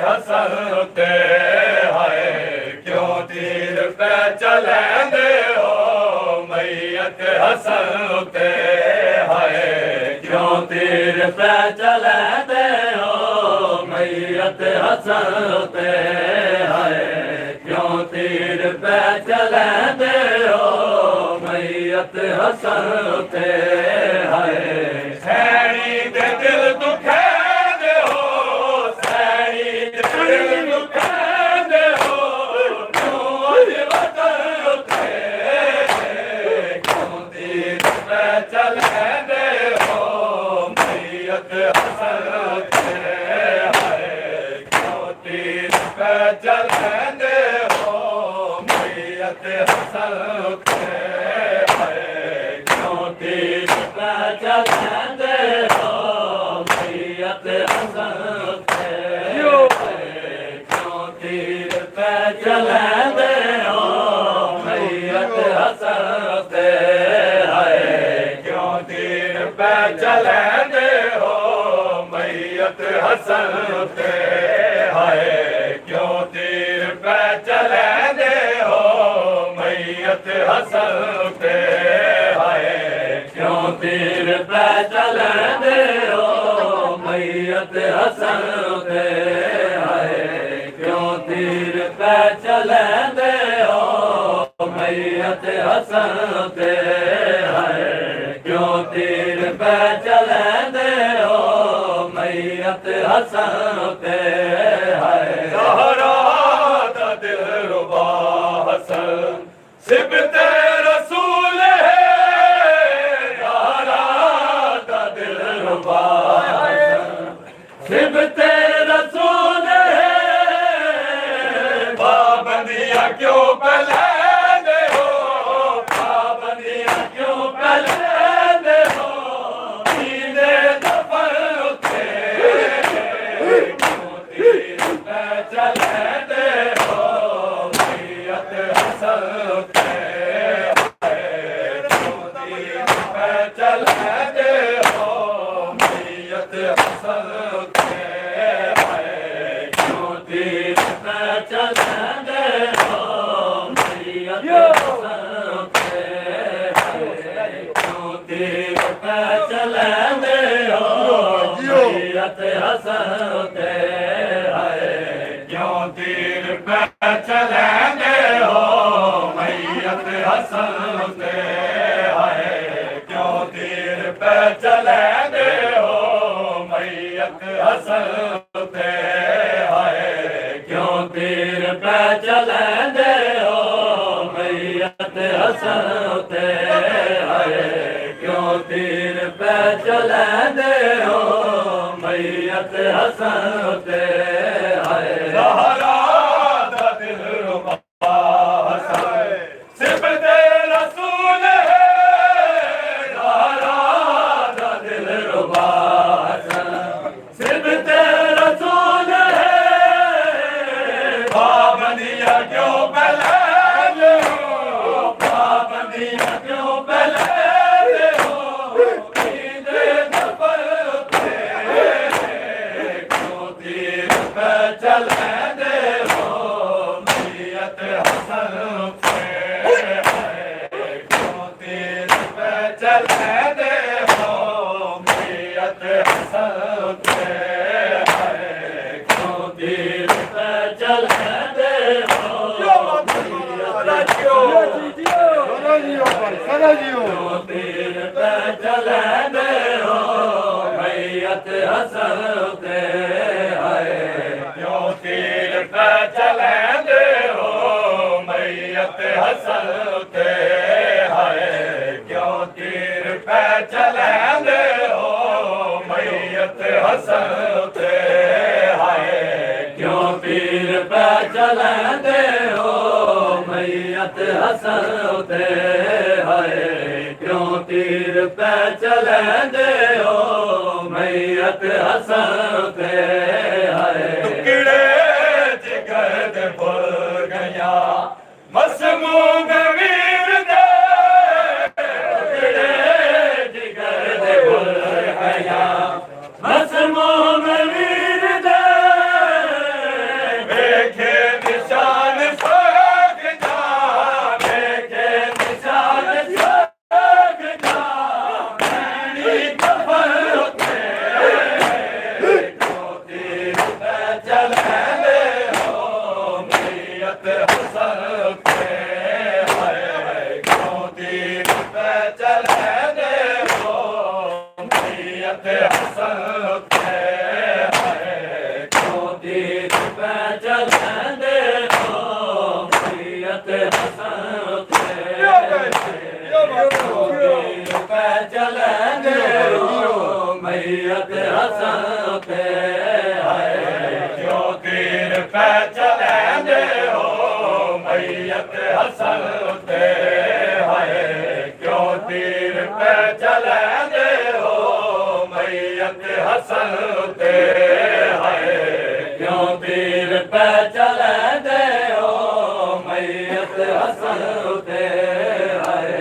B: ਹਸਨ ਉਤੇ ਹਾਏ ਕਿਉਂ ਤੀਰ ਪੈ ਚਲੈਂਦੇ ਹੋ ਮਈਅਤ ਹਸਨ ਉਤੇ ਹਾਏ ਕਿਉਂ ਤੀਰ ਪੈ ਚਲੈਂਦੇ ਹੋ ਮਈਅਤ ਹਸਨ ਉਤੇ ਹਾਏ ਕਿਉਂ ਤੀਰ ਪੈ ਚਲੈਂਦੇ ਹੋ ਮਈਅਤ ਹਸਨ ਉਤੇ ਹਾਏ ਸੈਣੀ ਦੇ ਦਿਲ ਦੁਖੇ पे चलते हो मैयत हसन पे क्यों तीर पे चलते हो मैयत हसन पे क्यों तीर पे चलते हो मैयत हसन पे क्यों तीर पे चलते हो मैयत हसन पे क्यों तीर पे चलते हो मैयत हसन पे क्यों तीर पे चलते हो मैयत हसन पे क्यों तीर पे चलते हो मैयत हसन पे क्यों तीर पे चलते हो मैयत हसन पे ज़हरा दा दिलरुबा हसन सिबते रसूल है ज़हरा दा दिलरुबा सिबते रसूल है पाबंदियां क्यों पहले हो पाबंदियां क्यों पहले हो सीने दफन उठे क्यों तीर पे चलते हो मैयत हसन पे क्यों तीर पे चलते हो मैयत हसन पे क्यों तीर पे चलते हो मैयत हसन पे क्यों तीर पे चलते हो मैयत हसन पे क्यों तीर पे चलते हो मैयत हसन पे क्यों तीर पे चलते हो मैयत हसन पे क्यों तीर पे चलते हो मैयत हसन पे क्यों तीर पे चलते हो मैयत हसन पे ज़हरा दा दिलरुबा हसन सिबते रसूल है ज़हरा दा दिलरुबा हसन सिबते रसूल है पाबंदियां क्यों पहले हो पाबंदियां क्यों पहले हो सीने दफन उठे क्यों तीर पे चलते हो मैयत हसन पे क्यों तीर पे चलते हो मैयत हसन पे क्यों तीर पे चलते हो क्यों तीर पे चलते हो मैयत हसन पे क्यों तीर पे चलते हो मैयत हसन पे क्यों तीर पे चलते हो मैयत हसन पे क्यों तीर पे चलते हो मैयत हसन पे क्यों तीर पे चलते हो मैयत हसन पे टुकड़े जिगर दे भुल गया मसमूम वीर दे टुकड़े जिगर दे भुल गया मसमूम वीर दे देखे निशान सोग जा देखे निशान सोग जा मैनी दफन उठे क्यों तीर पे चलते हो मैयत हसन पे क्यों तीर पे चलते हो मैयत हसन पे क्यों तीर पे चलते हो मैयत हसन पे क्यों तीर पे चलते हो मैयत हसन पे क्यों तीर पे मैयत हसन उते हाय क्यों तीर पे चले दे हो मैयत हसन उते हाय क्यों तीर पे चले दे हो मैयत हसन उते हाय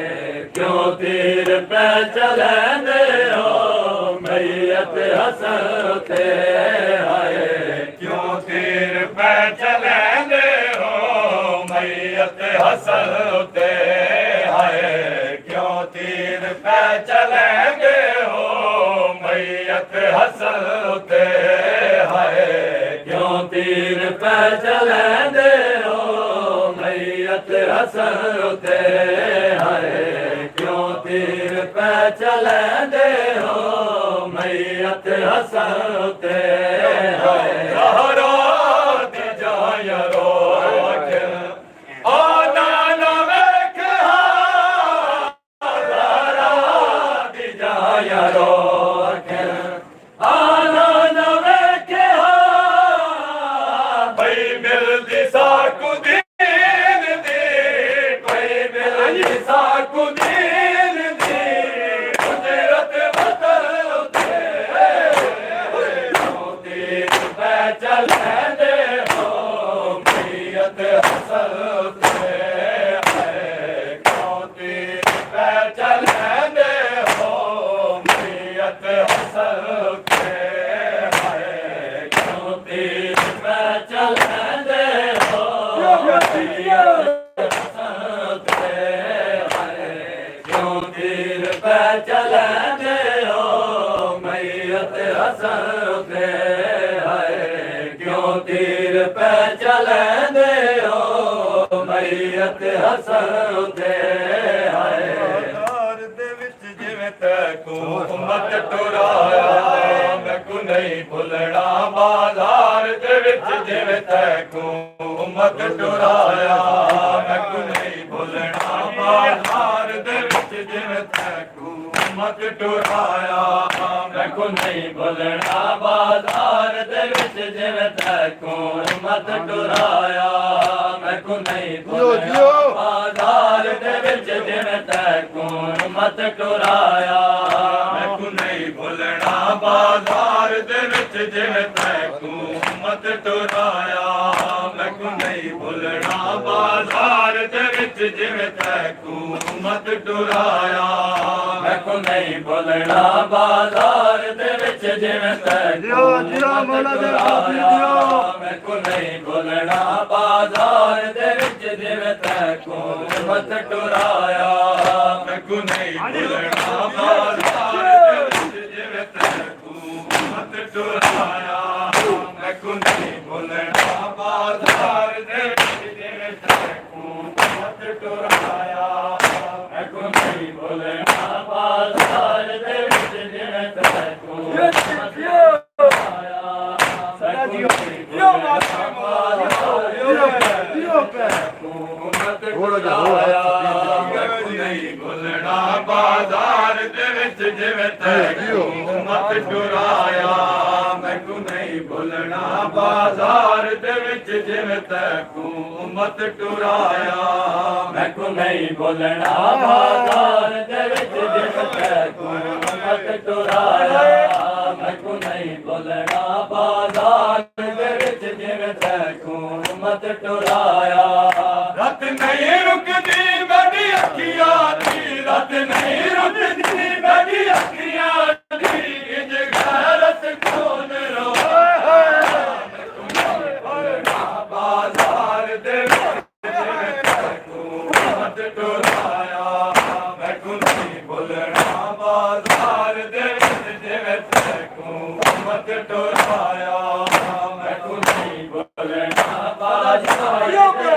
B: क्यों तीर पे चले दे हो मैयत हसन उते हाय क्यों तीर पे चले दे हो मैयत हसन उते हाय क्यों तीर पे चले दे हो मैयत हसन उते हाय क्यों तीर पे चले दे हो मैयत हसन उते हाय क्यों तीर पे चले दे हो मैयत हसन उते हाय जहरा दी जायरो आना न वेख जहरा दी जायरो आना न वेख भई मिलदी साकू दीन दी भई मिलदी साकू दीन दी कुदरत बदल उते तीर पे चले दे हो मैयत हसन उते क्यों तीर पे चले दे हो मैयत हसन उते क्यों तीर पे चले दे हो मैयत हसन उते क्यों तीर पे चले दे हो मैयत हसन उते क्यों तीर पे चले दे हो मैयत हसन उते बाਜ਼ਾਰ ਦੇ ਵਿੱਚ ਜਿਵੇਂ ਤੈਨੂੰ ਉਮਤ ਟੁਰਾਇਆ ਮੈਂ ਕੋ ਨਹੀਂ ਭੁੱਲਣਾ ਬਾਜ਼ਾਰ ਦੇ ਵਿੱਚ ਜਿਵੇਂ ਤੈਨੂੰ ਉਮਤ ਟੁਰਾਇਆ ਮੈਂ ਕੋ ਨਹੀਂ ਭੁੱਲਣਾ ਬਾਜ਼ਾਰ ਦੇ ਵਿੱਚ ਜਿਵੇਂ ਤੈਨੂੰ ਉਮਤ ਟੁਰਾਇਆ ਮੈਂ ਕੋ ਨਹੀਂ ਭੁੱਲਣਾ ਬਾਜ਼ਾਰ ਦੇ ਵਿੱਚ ਜਿਵੇਂ ਤੈਨੂੰ ਉਮਤ ਟੁਰਾਇਆ ਮੈਂ ਕੋ ਨਹੀਂ ਭੁੱਲਣਾ ਬਾਜ਼ਾਰ ਦੇ ਵਿੱਚ ਜਿਵੇਂ ਤੈਨੂੰ ਉਮਤ ਟੁਰਾਇਆ ਮੈਂ ਕੋ ਨਹੀਂ ਭੁੱਲਣਾ ਬਾਜ਼ਾਰ ਦੇ ਵਿੱਚ ਜਿਵੇਂ ਤੈਨੂੰ ਉਮਤ ਟੁਰਾਇਆ ਮੈਂ ਕੋ ਨਹੀਂ ਭੁੱਲਣਾ ਬਾਜ਼ਾਰ ਦੇ ਵਿੱਚ ਜਿਵੇਂ ਤੈਨੂੰ ਉਮਤ ਟੁਰਾਇਆ ਮੈਂ ਕੋ ਨਹੀਂ ਭੁੱਲਣਾ ਬਾਜ਼ਾਰ ਦੇ ਵਿੱਚ ਜਿਵੇਂ ਤੈਨੂੰ ਉਮਤ ਟੁਰਾਇਆ ਮੈਂ ਕੋ ਨਹੀਂ ਭੁੱਲਣਾ ਬਾਜ਼ਾਰ ਦੇ ਵਿੱਚ ਜਿਵੇਂ ਤੈਨੂੰ ਉਮਤ ਟੁਰਾਇਆ ਮੈਂ ਕੋ ਨਹੀਂ ਭੁੱਲਣਾ ਬਾਜ਼ਾਰ ਦੇ ਵਿੱਚ ਜਿਵੇਂ ਤੈਨੂੰ ਉਮਤ ਟੁਰਾਇਆ ਮੈਂ ਕੋ ਨਹੀਂ ਭੁੱਲਣਾ ਬਾਜ਼ਾਰ ਦੇ ਵਿੱਚ ਜਿਵੇਂ ਤੈਨੂੰ ਉਮਤ ਟੁਰਾਇਆ ਮੈਂ ਕੋ ਨਹੀਂ ਭੁੱਲਣਾ ਬਾਜ਼ਾਰ ਦੇ ਵਿੱਚ ਜਿਵੇਂ ਤੈਨੂੰ ਉਮਤ ਟੁਰਾਇਆ ਮੈਂ ਕੋ ਨਹੀਂ ਭੁੱਲਣਾ ਬਾਜ਼ਾਰ ਦੇ ਵਿੱਚ ਜਿਵੇਂ ਤੈਨੂੰ ਉਮਤ ਟੁਰਾਇਆ ਮੈਂ ਕੋ ਨਹੀਂ ਭੁੱਲਣਾ ਬਾਜ਼ਾਰ ਦੇ ਵਿੱਚ ਜਿਵੇਂ ਤੈਨੂੰ ਉਮਤ ਟੁਰਾਇਆ ਮੈਂ ਕੋ ਨਹੀਂ ਭੁੱਲਣਾ ਬਾਜ਼ਾਰ ਦੇ ਵਿੱਚ ਜਿਵੇਂ ਤੈਨੂੰ ਉਮਤ ਟੁਰਾਇਆ ਮੈਂ ਕੋ ਨਹੀਂ ਭੁੱਲਣਾ ਬਾਜ਼ਾਰ ਦੇ ਵਿੱਚ ਜਿਵੇਂ ਤੈਨੂੰ ਉਮਤ ਟੁਰਾਇਆ ਰਤ ਨਹੀਂ ਰੁਕਦੀ ਮੇਰੀ ਅੱਖੀਆਂ ਦੀ ਰਤ ਨਹੀਂ ਰੁਕਦੀ ਮੇਰੀ ਅੱਖੀਆਂ ਦੀ ਇੰਜ ਗੈਰਤ ਕੋਨ ਰੋਏ ਬਾਜ਼ਾਰ ਦੇ ਵਿੱਚ ਜਿਵੇਂ ਤੈਨੂੰ ਉਮਤ ਟੁਰਾਇਆ ਮੈਂ ਕੋ ਨਹੀਂ ਭੁੱਲਣਾ ਬਾਜ਼ਾਰ ਦੇ ਵਿੱਚ ਜਿਵੇਂ ਤੈਨੂੰ ਉਮਤ ਟੁਰਾਇਆ ਮੈਂ ਕੋ ਨਹੀਂ ਭੁੱਲਣਾ ਬਾਜ਼ਾਰ ਦੇ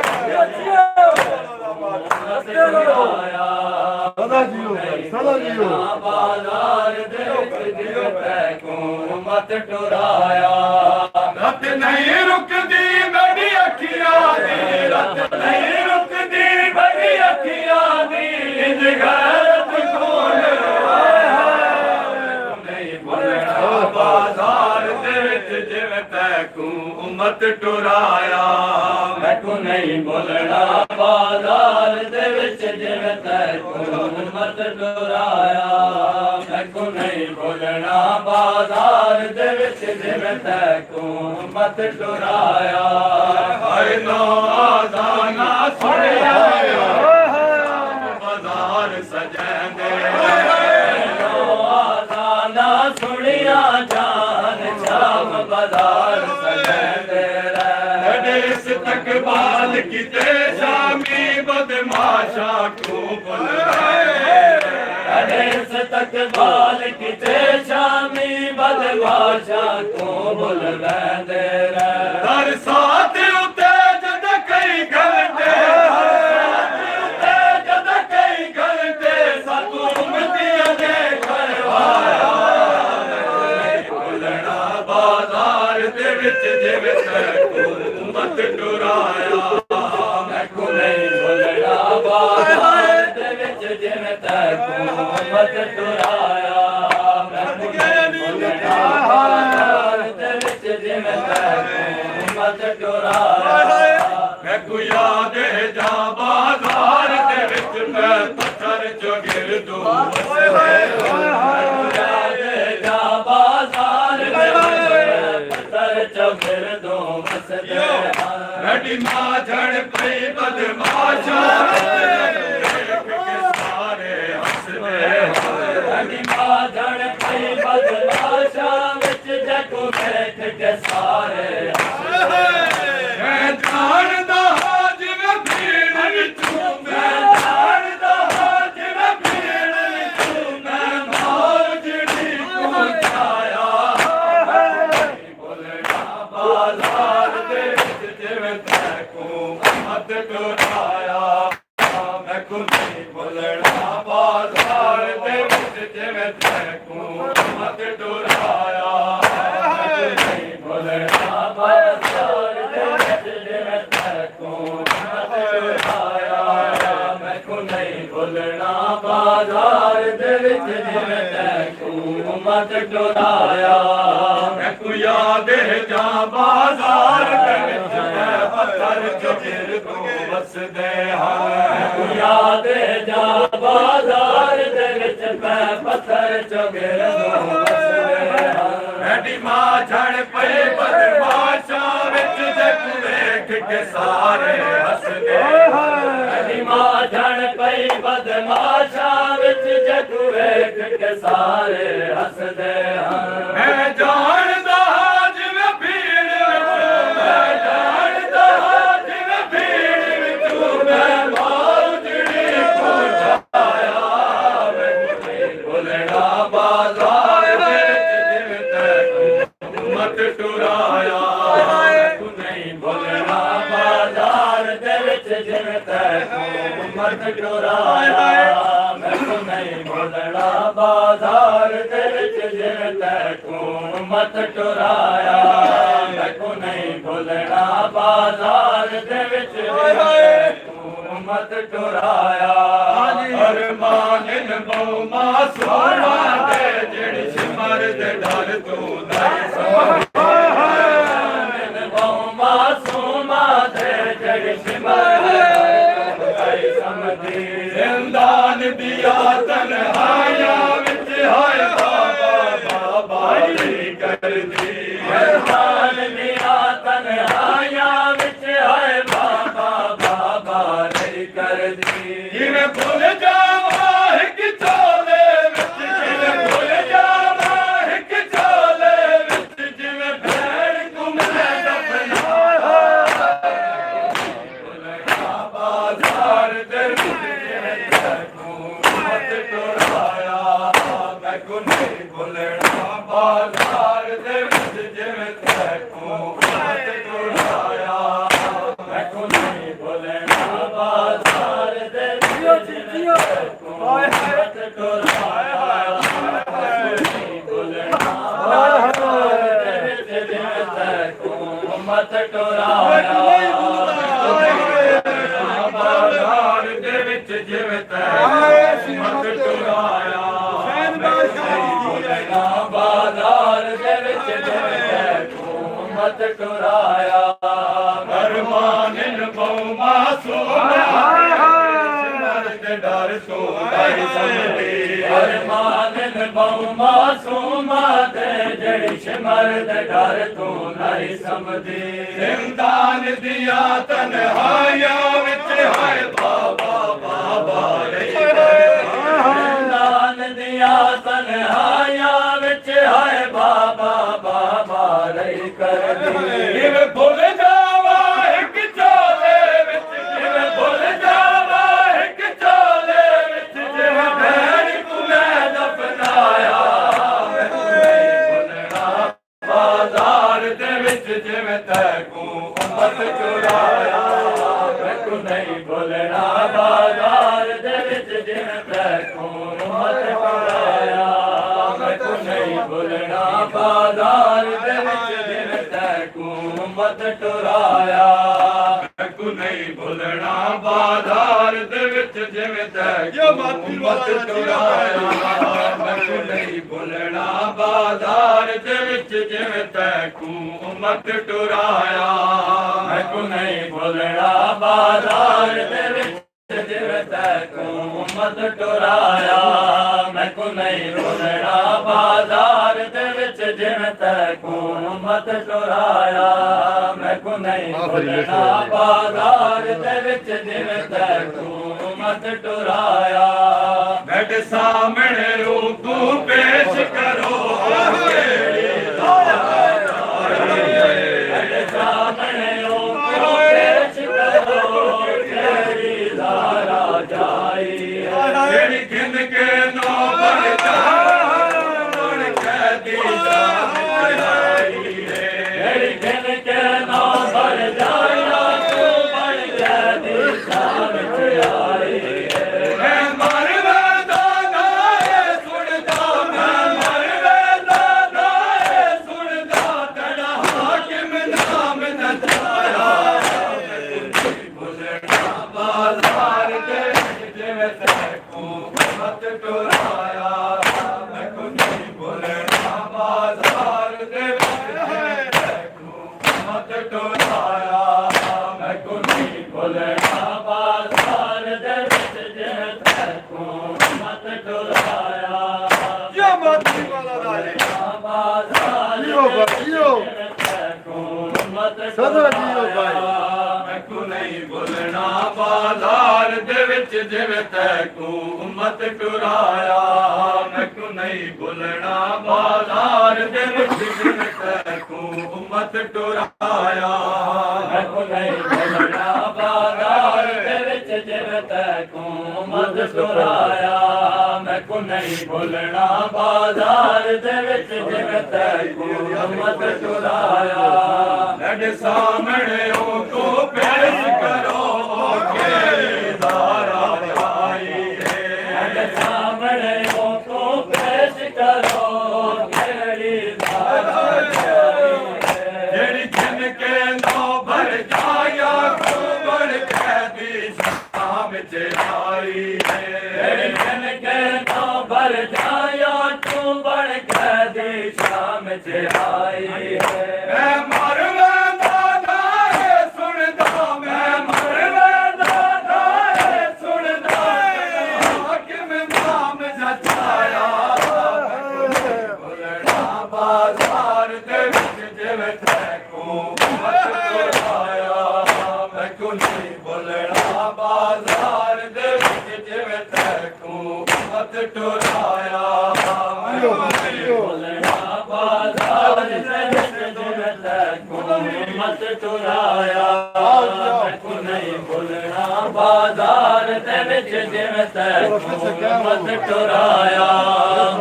C: ਸਦਾ ਜੀਓ ਸਦਾ ਜੀਓ
B: ਬਾਜ਼ਾਰ ਦੇ ਵਿੱਚ ਜਿਵੇਂ ਤੈਨੂੰ ਉਮਤ ਟੁਰਾਇਆ ਰਤ ਨਹੀਂ ਰੁਕਦੀ ਮੇਰੀ ਅੱਖੀਆਂ ਦੀ ਰਤ ਨਹੀਂ ਰੁਕਦੀ ਮੇਰੀ ਅੱਖੀਆਂ ਦੀ ਇੰਜ ਗੈਰਤ ਕੋਨ ਰੋਏ ਨਹੀਂ ਭੁੱਲਣਾ ਬਾਜ਼ਾਰ ਦੇ ਵਿੱਚ ਜਿਵੇਂ ਤੈਨੂੰ ਉਮਤ ਟੁਰਾਇਆ ਮੈਂ ਕੋ ਨਹੀਂ ਭੁੱਲਣਾ ਬਾਜ਼ਾਰ ਮਤ ਟੁਰਾਇਆ ਹਾਏ ਨੌਜ਼ਾਨਾ ਸੁਣਿਆ ਬਾਜ਼ਾਰ ਸਜੈਂਦੇ ਨੌਜ਼ਾਨਾ ਸੁਣਿਆ ਜਾਨ ਸ਼ਾਮ ਬਾਜ਼ਾਰ ਸਜੈਂਦੇ ਇਸ ਤਕਬਾਲ ਕੀਤੇ ਸ਼ਾਮੀ ਬਦਮਾਸ਼ਾ ਕੋ ਇਸ ਤਕਬਾਲ ਕੀਤੇ ਸ਼ਾਮੀ ਬਦਮਾਸ਼ਾ ਕੋ ਬੁਲਵੈਂਦੇ ਦਰ ਸਾਥ ਉਤੇ ਜਦ ਕਈ ਘੰਟੇ ਜਦ ਕਈ ਘੰਟੇ ਸਤੂ ਉਮਤੀਆਂ ਦੇ ਕਰਵਾਇਆ ਬੁਲਣਾ ਬਾਜ਼ਾਰ ਦੇ ਵਿੱਚ ਜਿਵੇਂ ਮਤ ਟੁਰਾਇਆ ਮੈਂ ਕੋ ਨਹੀਂ ਭੁੱਲਣਾ ਬਾਜ਼ਾਰ ਦੇ ਵਿੱਚ ਜਿਵੇਂ ਤੈਨੂੰ ਮਤ ਟੁਰਾਇਆ ਮੈਂ ਕੋ ਨਹੀਂ ਭੁੱਲਣਾ ਬਾਜ਼ਾਰ ਦੇ ਵਿੱਚ ਜਿਵੇਂ ਤੈਨੂੰ ਮਤ ਟੁਰਾਇਆ ਮੈਂ ਕੋ ਯਾਦ ਹੈ ਜਾ ਬਾਜ਼ਾਰ ਦੇ ਵਿੱਚ ਮੈਂ ਪੱਥਰ ਚੋਂ ਗਿਰ ਦੂੰ ਯਾਦ ਹੈ ਜਾ ਬਾਜ਼ਾਰ ਦੇ ਵਿੱਚ ਪੱਥਰ ਚੋਂ ਗਿਰ ਦੂੰ ਰੜੀ ਮਾਂ ਝੜ ਪਈ ਬਦਮਾਸ਼ਾ ਵੇਖ ਕੇ ਸਾਰੇ ਹੱਸਦੇ ਰੜੀ ਮਾਂ ਝੜ ਪਈ ਬਦਮਾਸ਼ਾ ਵਿੱਚ ਜਗ ਵੇਖ ਕੇ ਸਾਰੇ ਹੱਸਦੇ ਮੈਂ ਜਾਣਦਾ ਹਾਂ ਜਿਵੇਂ ਭੀੜ ਵਿੱਚੋਂ ਮੈਂ ਜਾਣਦਾ ਹਾਂ ਜਿਵੇਂ ਭੀੜ ਵਿੱਚੋਂ ਮੈਂ ਮੌਜੜੀ ਪਹੁੰਚਾਇਆ ਬੋਲਣਾ ਬਾਜ਼ਾਰ ਦੇ ਜਿਵੇਂ ਤੈਨੂੰ ਮਤ ਟੁਰਾਇਆ ਮੈਂ ਕੋ ਨਹੀਂ ਬੋਲਣਾ ਬਾਜ਼ਾਰ ਦੇ ਵਿੱਚ ਜਿਵੇਂ ਤੈਨੂੰ ਮਤ ਟੁਰਾਇਆ ਮੈਂ ਕੋ ਨਹੀਂ ਬੋਲਣਾ ਬਾਜ਼ਾਰ ਦੇ ਵਿੱਚ ਜਿਵੇਂ ਤੈਨੂੰ ਮਤ ਟੁਰਾਇਆ ਮੈਂ ਕੋ ਨਹੀਂ ਬੋਲਣਾ ਬਾਜ਼ਾਰ ਦੇ ਵਿੱਚ ਜਿਵੇਂ ਤੈਨੂੰ ਮਤ ਟੁਰਾਇਆ ਮੈਂ ਕੋ ਯਾਦ ਹੈ ਜਾ ਬਾਜ਼ਾਰ ਦੇ ਵਿੱਚ ਮੈਂ ਪੱਥਰ ਚੋਂ ਗਿਰ ਦੂੰ ਵਸਦੇ ਹਾਂ ਯਾਦ ਹੈ ਜਾ ਬਾਜ਼ਾਰ ਦੇ ਵਿੱਚ ਮੈਂ ਪੱਥਰ ਚੋਂ ਗਿਰ ਦੂੰ ਵਸਦੇ ਹਾਂ ਐਡੀ ਮਾਂ ਝੜ ਪਈ ਬਦਮਾਸ਼ਾਂ ਵਿੱਚ ਜਗ ਵੇਖ ਕੇ ਸਾਰੇ ਹੱਸਦੇ ਐਡੀ ਮਾਂ ਝੜ ਪਈ ਬਦਮਾਸ਼ਾਂ ਵਿੱਚ ਜਗ ਵੇਖ ਕੇ ਸਾਰੇ ਹੱਸਦੇ ਹਾਂ ਮੈਂ ਜਾਣਦਾ ਹਾਂ ਜਿਵੇਂ ਭੀੜ ਵਿੱਚ ਮੈਂ ਜਾਣਦਾ ਹਾਂ ਜਿਵੇਂ ਭੀੜ ਵਿੱਚੋਂ ਮੈਂ ਮੌਜੜੀ ਪਹੁੰਚਾਇਆ ਮੈਂ ਨਹੀਂ ਭੁੱਲਣਾ ਬਾਜ਼ਾਰ ਦੇ ਵਿੱਚ ਜਿਵੇਂ ਤੈਨੂੰ ਮਤ ਟੁਰਾਇਆ ਮੈਂ ਨਹੀਂ ਭੁੱਲਣਾ ਬਾਜ਼ਾਰ ਦੇ ਵਿੱਚ ਜਿਵੇਂ ਤੈਨੂੰ ਮਤ ਟੁਰਾਇਆ ਮੈਂ ਨਹੀਂ ਭੁੱਲਣਾ ਬਾਜ਼ਾਰ ਦੇ ਵਿੱਚ ਜਿਵੇਂ ਤੈਨੂੰ ਮਤ ਟੁਰਾਇਆ ਮੈਂ ਨਹੀਂ ਭੁੱਲਣਾ ਬਾਜ਼ਾਰ ਦੇ ਵਿੱਚ ਜਿਵੇਂ ਤੈਨੂੰ ਮਤ ਟੁਰਾਇਆ ਅਰਮਾਨ ਬਹੁ ਮਾਸੂਮਾ ਦੇ ਜਿਹੜੀ ਸਿਮਰ ਦੇ ਡਰ ਤੂੰ ਨਹੀਂ ਸਮਝਦਾ ਬਹੁ ਮਾਸੂਮਾ ਦੇ ਜਿਹੜੀ ਸਿਮਰ ਜ਼ਿੰਦਾਨ ਦੀਆਂ ਤਨਹਾਈਆਂ ਵਿੱਚ ਹਾਏ ਬਾਬਾ ਬਾਬਾ ਨਹੀਂ ਕਰਦੀ ਜ਼ਿੰਦਾਨ ਦੀਆਂ ਤਨਹਾਈਆਂ ਵਿੱਚ ਹਾਏ ਬਾਬਾ ਬਾਬਾ ਨਹੀਂ ਕਰਦੀ ਜਿਵੇਂ ਭੁੱਲ ਜਾਵਾਂ ਇੱਕ ਝੋਲੇ ਵਿੱਚ ਜਿਵੇਂ ਭੁੱਲ ਜਾਵਾਂ ਇੱਕ ਝੋਲੇ ਵਿੱਚ ਜਿਵੇਂ ਭੈਣ ਘੁੰਮੇ ਦਫਨਾ ਬਾਜ਼ਾਰ ਦੇ ਨਹੀਂ ਭੁੱਲਣਾ ਬਾਜ਼ਾਰ ਦੇ ਵਿੱਚ ਜਿਵੇਂ ਤੈਨੂੰ ਮਤ ਟੁਰਾਇਆ ਮੈਂ ਕੋ ਨਹੀਂ ਭੁੱਲਣਾ ਬਾਜ਼ਾਰ ਦੇ ਵਿੱਚ ਜਿਵੇਂ ਤੈਨੂੰ ਮਤ ਟੁਰਾਇਆ ਮੈਂ ਨਹੀਂ ਭੁੱਲਣਾ ਬਾਜ਼ਾਰ ਦੇ ਵਿੱਚ ਜਿਵੇਂ ਤੈਨੂੰ ਮਤ ਟੁਰਾਇਆ ਬਾਜ਼ਾਰ ਦੇ ਵਿੱਚ ਜਿਵੇਂ ਤੈਨੂੰ ਮਤ ਟੁਰਾਇਆ ਬਾਜ਼ਾਰ ਦੇ ਵਿੱਚ ਜਿਵੇਂ ਤੂੰ ਮਤ ਟੁਰਾਇਆ ਅਰਮਾਨ ਬਹੁ ਮਾਸੂਮ ਦੇ ਡਰ ਤੋਂ ਨਹੀਂ ਸਮਝਦੀ ਅਰਮਾਨ ਬਹੁ ਮਾਸੂਮ ਦੇ ਜਿਹੜੀ मर्द डर तू नहीं समझी इमदान दिया तन्हाइया विच हाय बाबा बाबा इमदान दिया तन्हाइया विच हाय बाबा बाबा रही कर दी भुल जावा एक चोले विच जिवें भुल जावा एक चोले विच जिवें भैण तू मैं दफनाया बाजार दे विच जिवें तैकू उम्मत चुराया मैनू नहीं भुलना बाजार दे विच जिवें तैकू उम्मत चुराया मैनू नहीं भुलना बाजार दे विच जिवें तैकू उम्मत चुराया मैनू नहीं भुलना बाजार दे विच जिवें तैकू उम्मत चुराया मैनू नहीं भुलना बाजार दे विच जिवें तैकू उम्मत टुराया मैनू नहीं भुलना बाजार दे विच जिवें तैकू उम्मत टुराया मैनू नहीं भुलना बाजार दे विच जिवें तैकू उम्मत टुराया मैनू नहीं भुलना बाजार दे विच जिवें तैकू उम्मत टुराया बैठ सामने रूपू पेश करो सामने रूपू पेश करो तेरी धारा जाई तेरी गिन के नो बढ़ बढ़ कैदी तेरी गिन के नो बढ़ जाया तू बढ़ कैदी शाम आई मैनू नहीं भुलना बाजार दे विच जिवें तैकू उम्मत टुराया मैनू नहीं भुलना बाजार दे विच जिवें तैकू उम्मत टुराया मैनू नहीं भुलना बाजार दे विच जिवें तैकू उम्मत टुराया मैनू नहीं भुलना बाजार दे विच जिवें तैकू उम्मत टुराया लड़ सामने ओ को पेश करो केरी धारा जाई लड़ सामने ओ को पेश करो केरी धारा जाई जेड़ी जिन के नो भर जाया तू बढ़ कैदी शाम च आई जेड़ी जिन के नो भर जाया तू बढ़ कैदी शाम च आई मैं मरवा टुराया मैनू नहीं भुलना बाजार दे विच जिवें तैकू उम्मत टुराया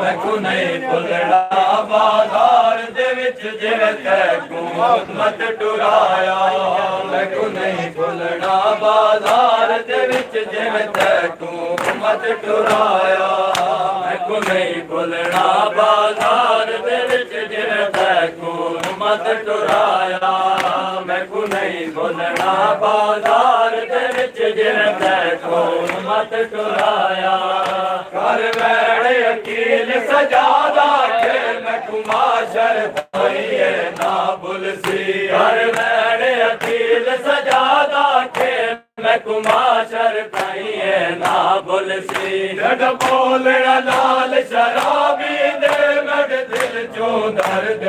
B: मैनू नहीं भुलना बाजार दे विच जिवें तैकू उम्मत टुराया मैनू नहीं भुलना बाजार दे विच जिवें तैकू उम्मत टुराया मैनू नहीं भुलना बाजार दे विच जिवें तैकू उम्मत टुराया मैनू नहीं भुलना बाजार दे विच जिवें तैकू उम्मत टुराया कर बैठे अकील सजादा के मैनू माशर ताईं ना भुलसी कर बैठे अकील सजादा के मैनू माशर ताईं ना भुलसी जद बोलना लाल शराबी दे मेरे दिल चों दर्द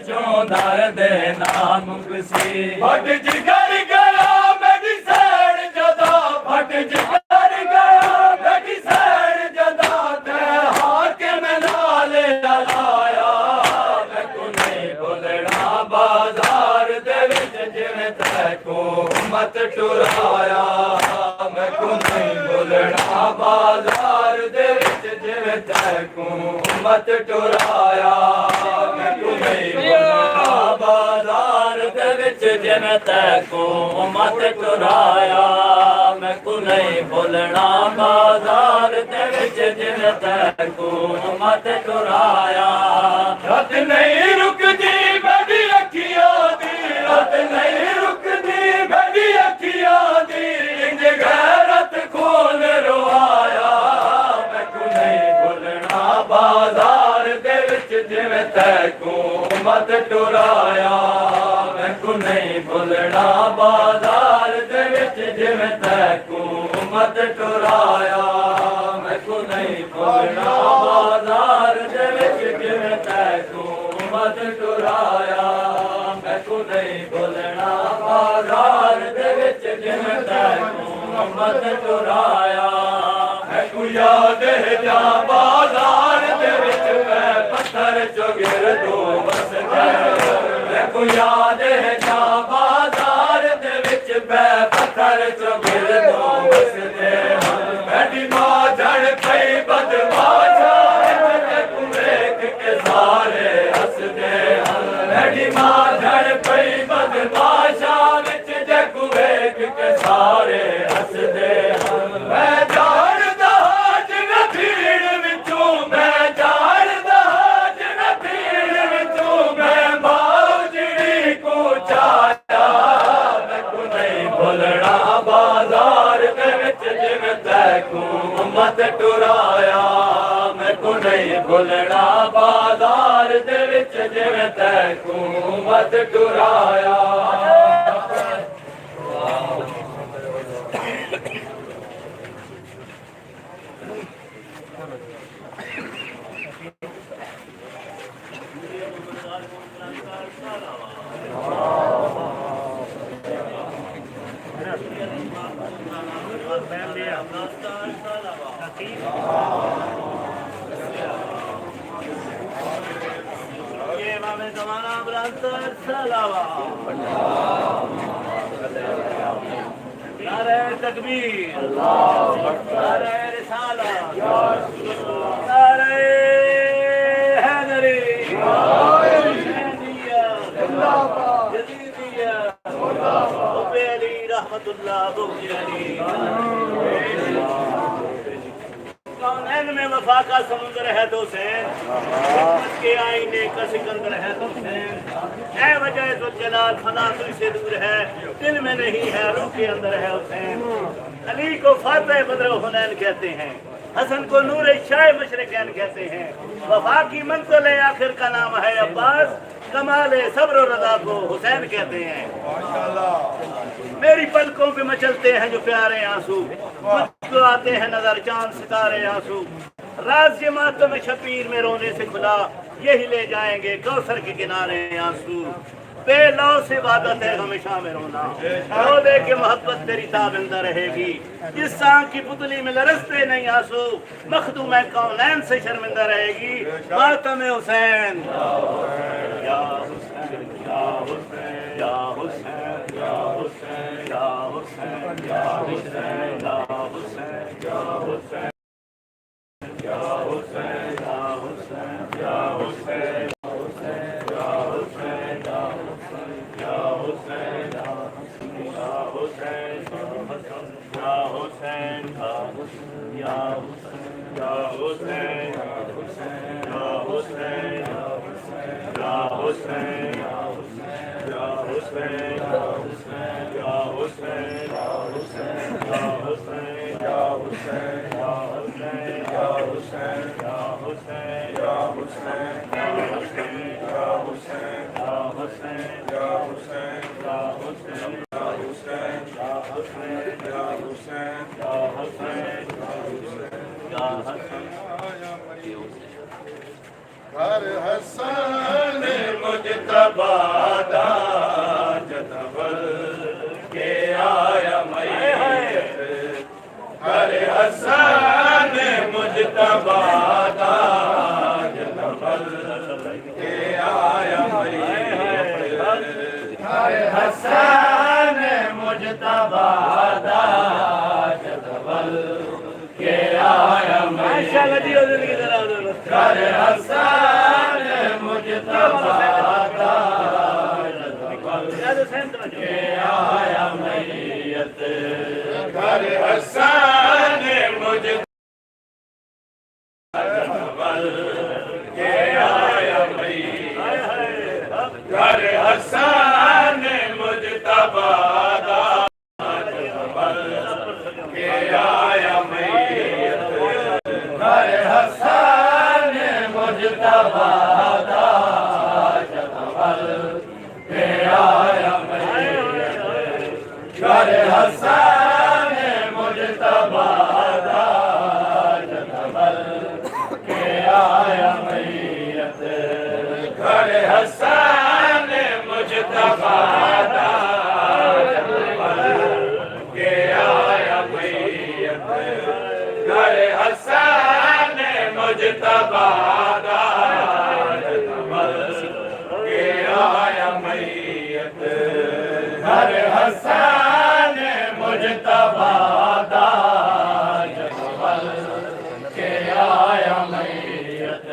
B: चों दर्द नाम कुसी फट जिगर गया मेरी सैर जदा फट जिगर गया मेरी सैर जदा ते हाकिम नाल लाया मैं को नहीं भुलना बाजार दे विच जिवें तैको मत टुराया मैं को नहीं भुलना बाजार दे विच जिवें तैको मत टुराया मैं को नहीं भुलना बाजार दे विच जिवें तैको मत टुराया मैं को नहीं भुलना बाजार दे विच जिवें तैको मत टुराया रात नहीं रुकदी मेरी अखियां दी रात नहीं रुकदी मेरी अखियां दी इंज गैरत खून रोआया मैं को नहीं भुलना बाजार दे विच जिवें तैको मत टुराया मैं को नहीं भुलना बाजार दे विच जिवें तैको मत टुराया मैं को नहीं भुलना बाजार दे विच जिवें तैको मत टुराया मैं को नहीं भुलना बाजार दे विच जिवें तैको मत टुराया मैं को याद है जा बाजार दे विच मैं पत्थर चो गिर दो बस मैं को याद है जा बाजार दे विच मैं पत्थर चो गिर दो बस दे मेरी मां झड़ पई बदमाशा तू देख के सारे हंसदे मेरी मां झड़ पई बदमाशा विच जग वेख के सारे हंसदे मैं जानदा जिन भीड़ विचों मैं जानदा जिन भीड़ विचों मैं मां जिहड़ी को चाया मैं को नहीं भुलना बाजार दे विच जिवें तैको मत टुराया मैं को नहीं भुलना बाजार दे विच जिवें तैको मत टुराया ये इमाम ज़माना बुलंद सलावा नारे तकबीर नारे रिसालत नारे हैदरी यजीदिया अली रहमतुल्लाह बुखरी कौनैन में वफा का समुंदर है तो हुसैन के आईने का सिकंदर है तो हुसैन ऐ वजह तो जलाल फना तुझसे दूर है दिल में नहीं है रूह के अंदर है हुसैन अली को फातह बदर हुनैन कहते हैं हसन को नूर शाह मशरकैन कहते हैं वफा की मंजिल आखिर का नाम है अब्बास कमाल सब्र और रज़ा को हुसैन कहते हैं मेरी पलकों पे मचलते हैं जो प्यारे आंसू मुझको आते हैं नजर चांद सितारे आंसू राज के मातम शबीर में रोने से खुला यही ले जाएंगे कौसर के किनारे आंसू बेलौस इबादत है हमेशा में रोना रो दे के मोहब्बत तेरी ताबिंदा रहेगी जिस सांग की पुतली में लरसते नहीं आंसू मखदूम कौनैन से शर्मिंदा रहेगी मातम हुसैन या हुसैन या हुसैन या हुसैन या हुसैन या हुसैन या हुसैन या हुसैन या हुसैन या हुसैन या हुसैन या हुसैन हर हसन मुझ मुजतबा दा जतवल के आया मैयत घर हसन मुजतबा दा जतवल के आया मैयत घर हसन मुजतबा दा जतवल के आया मैयत घर हसन मुजतबा दा जतवल के आया मैयत घर हसन मुजतबा जतवल के आया मैयत घर हसन मुजतबा दा जतवल के आया मैयत घर हसन मुजतबा दा जतवल के आया मैयत घर हसन मुजतबा दा जतवल के आया मैयत घर हसन मुजतबा दा जतवल के आया मैयत घर हसन मुजतबा दा जतवल के आया मैयत घर हसन मुजतबा दा जतवल के आया मैयत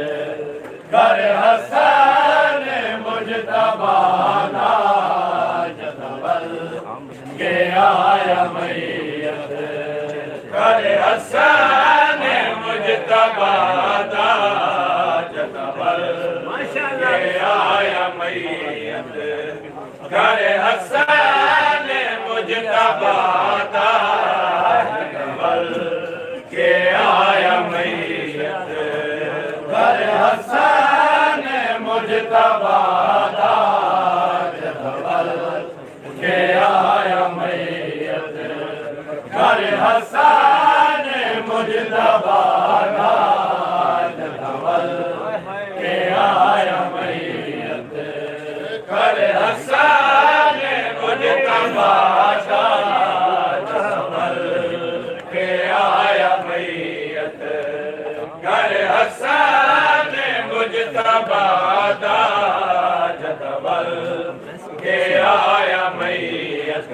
B: घर हसन मुजतबा दा जतवल के आया मैयत घर हसन मुजतबा दा जतवल के आया मैयत घर हसन मुजतबा दा जतवल के आया मैयत घर हसन मुजतबा दा जतवल के आया मैयत घर हसन मुजतबा दा जतवल के आया मैयत घर हसन मुजतबा दा जतवल के आया मैयत घर हसन मुजतबा दा जतवल के आया मैयत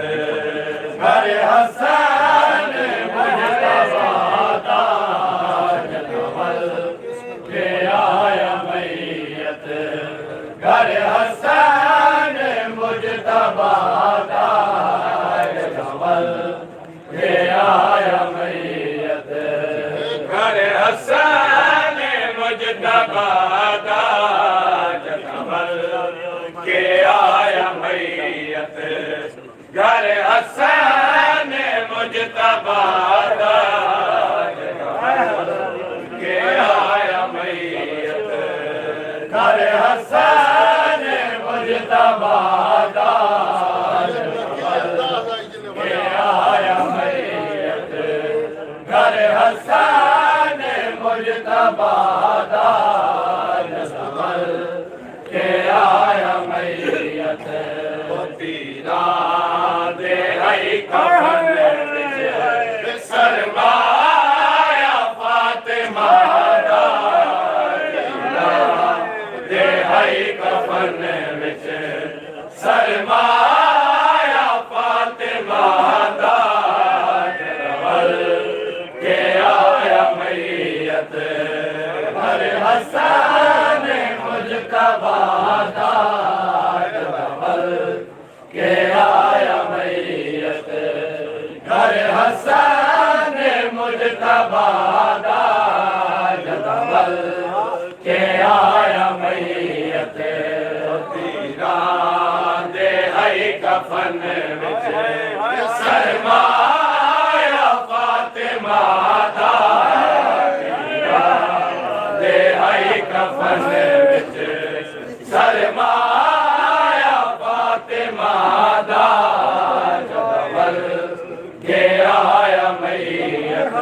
B: घर हसन मुजतबा दा जतवल के आया मैयत घर हसन मुजतबा दा जतवल के आया मैयत घर हसन मुजतबा दा जतवल के आया मैयत घर हसन मुजतबा दा जतवल के आया मैयत घर हसन मुजतबा दा जतवल के आया मैयत घर हसन मुजतबा दा जतवल के आया मैयत पीरा दे हई कफन विच सरमाया फातिमा दा पीरा दे हई कफन विच सरमाया फातिमा दा जतवल के आया मैयत घर हसन मुजतबा दा जतवल के आया मैयत घर हसन मुजतबा दा जतवल के आया मैयत पीरा दे हई कफन विच सरमाया फातिमा दा पीरा दे हई कफन विच सरमाया फातिमा दा जतवल के आया मैयत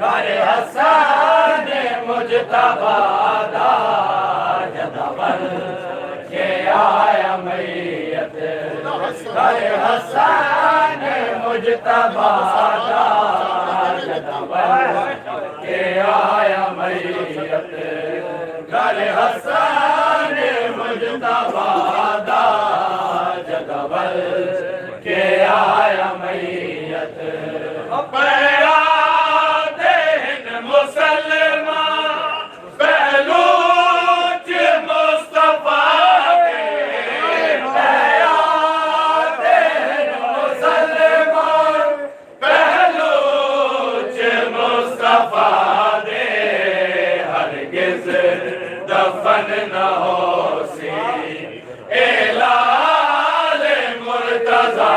B: घर हसन मुजतबा दा जतवल के अरे हसन मुजतबा के आया मैयत घर हसन मुजतबा जगबल के आया मैयत पैरा देन मुसलमान पहलूच मुस्तफा के पैरा देन मुसलमान पहलूच मुस्तफा दे हरगिज दफन न हो सी एलाल मुर्तज़ा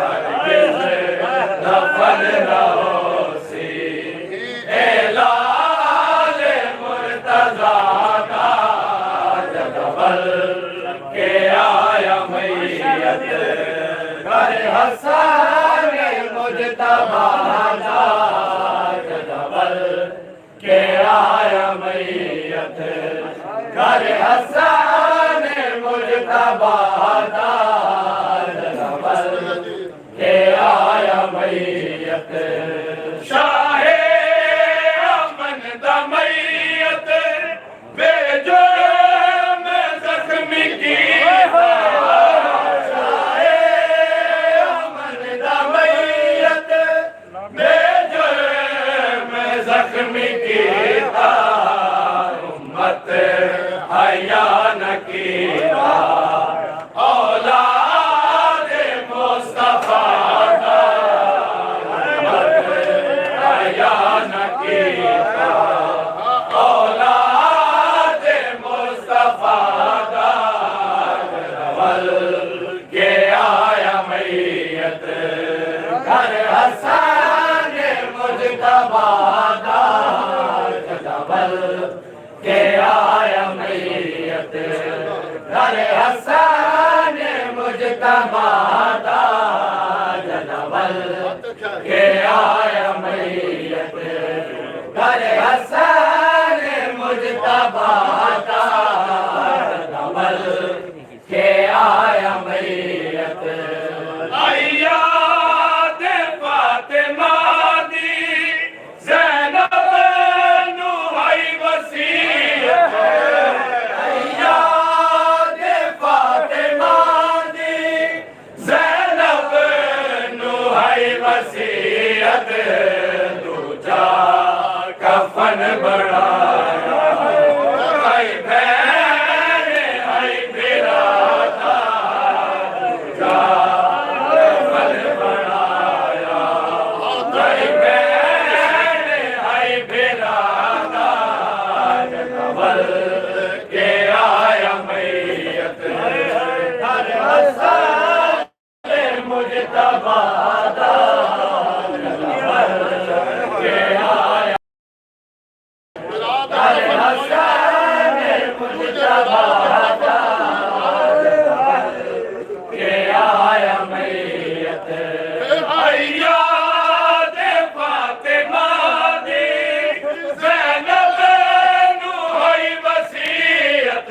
B: हरगिज दफन न हो सी एलाल मुर्तज़ा जगबल के आया मैयत घर हसन मुजतबा जगबल के आया मैयत घर हसन मुजतबा जगबल के आया मैयत शाहे अमन दमैयत बेजुर्म जख्मी की शाहे अमन दमैयत बेजुर्म जख्मी की उम्मत हया न की औलाद मुस्तफा हया न की औलाद मुस्तफा जगबल के आया मैयत घर हसन मुजतबा जगबल के आया मैयत घर हसन मुजतबा जगबल के आया मैयत घर हसन मुजतबा जगबल के आया मैयत अय्याद फातिमा दी ज़ैनब नू आई वसीयत अय्याद फातिमा दी ज़ैनब नू आई वसीयत दूजा कफन बढ़ाया आई भैन आई बिरादा दूजा कफन बढ़ाया आई भैन आई बिरादा जगबल के आया मैयत घर हसन मुजतबा जगबल के आया घर हसन मुजतबा जगबल के आया मैयत अय्याद फातिमा दी ज़ैनब नू आई वसीयत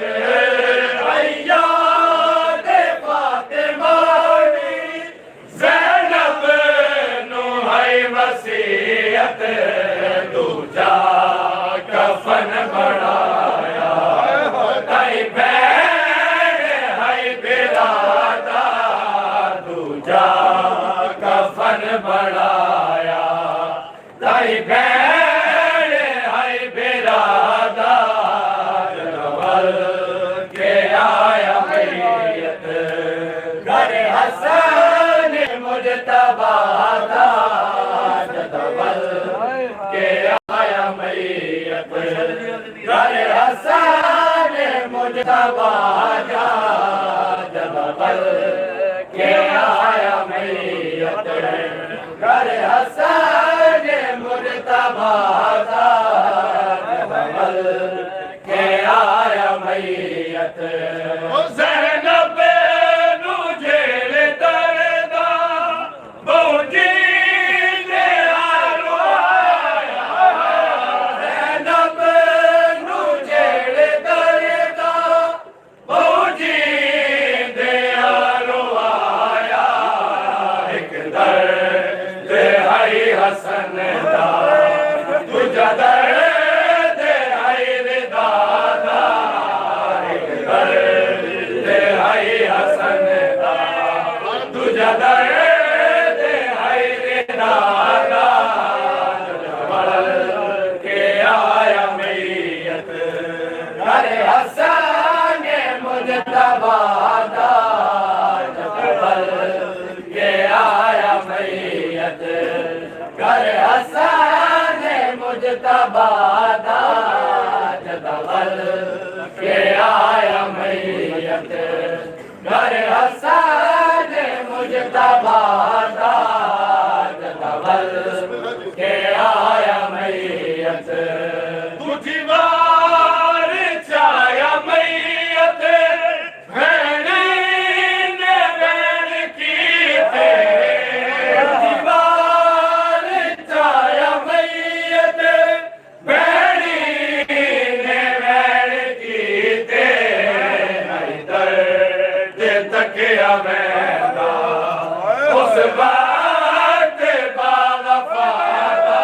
B: अय्याद फातिमा दी ज़ैनब नू आई वसीयत दूजा कफन बढ़ाया आई भैन आई बिरादा दूजा कफन बढ़ाया आई भैन आई बिरादा जगबल के आया मैयत घर हसन मुजतबा जगबल के आया मैयत घर हसन मुजतबा जगबल के आया मैयत घर हसन मुजतबा जगबल के आया मैयत ज़ैनब नू जेल दरदा बहुजी ने आरवाया ज़ैनब नू जेल दरदा बहुजी दे मुजतबा जबल के आया मैयत घर हसन मुजतबा जबल के आया मैयत घर हसन मुजतबा जबल के आया मैयत दूजी बार चाया मैयत भैनी ने बैन की थे दूजी बार चाया मैयत भैनी ने बैन की थे नहीं दर्द तकिया मैदा उस बात बावफादा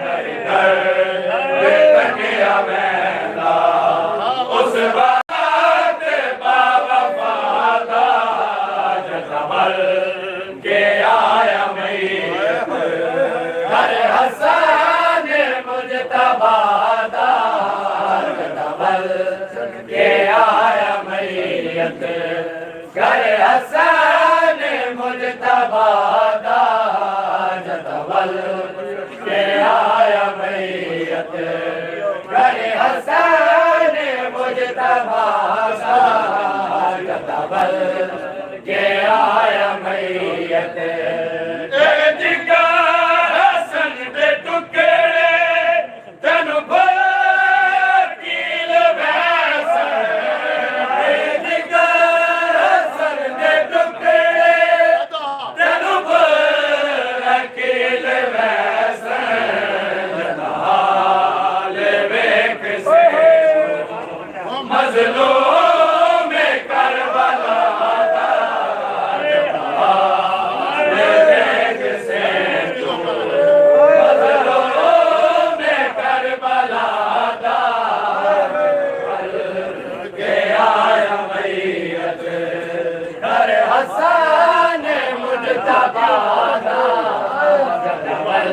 B: नहीं दर्द तकिया मैदा उस बात बावफादा जबल के आया मैयत घर हसन मुजतबा जबल के आया मैयत घर हसन मुजतबा जबल के आया मैयत घर हसन मुजतबा जबल के आया मैयत जिगर हसन दे टुकड़े तन कील वैस जिगर हसन दे टुकड़े तन कील वैस हाल वेख से मजलूम में करबला वेख से मजलूम में करबला के आया मैयत घर हसन मुजतबा जबल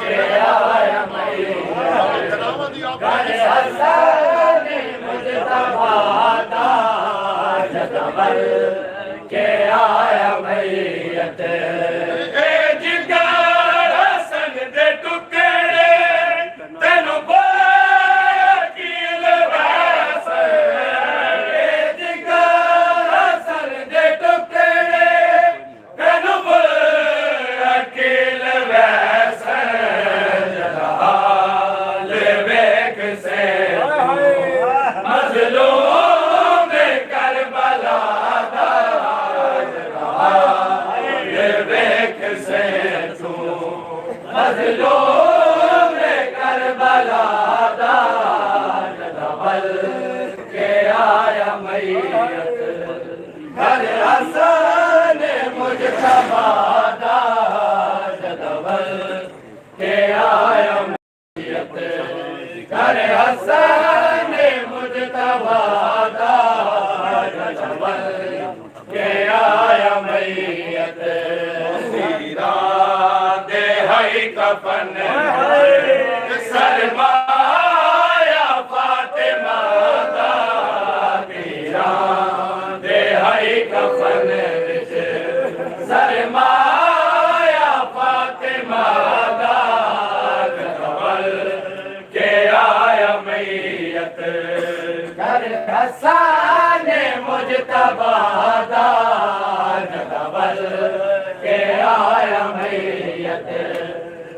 B: के आया मैयत घर हसन मुजतबा जबल के आया मैयत जिगर हसन दे टुकड़े तेनु कील वैस जिगर हसन दे टुकड़े तेनु कील वैस हाल वेख से मजलूम करबला वेख से तू मजलूम करबला जबल के आया मैयत घर हसन मुजतबा जबल के आया मैयत घर हसन मुजतबा जबल के आया मैयत सीरा दे हई कफन सरमाया फातिमा दा सीरा दे हई कफन सरमाया फातिमा दा जबल के आया मैयत घर हसन मुजतबा जबल के आया मैयत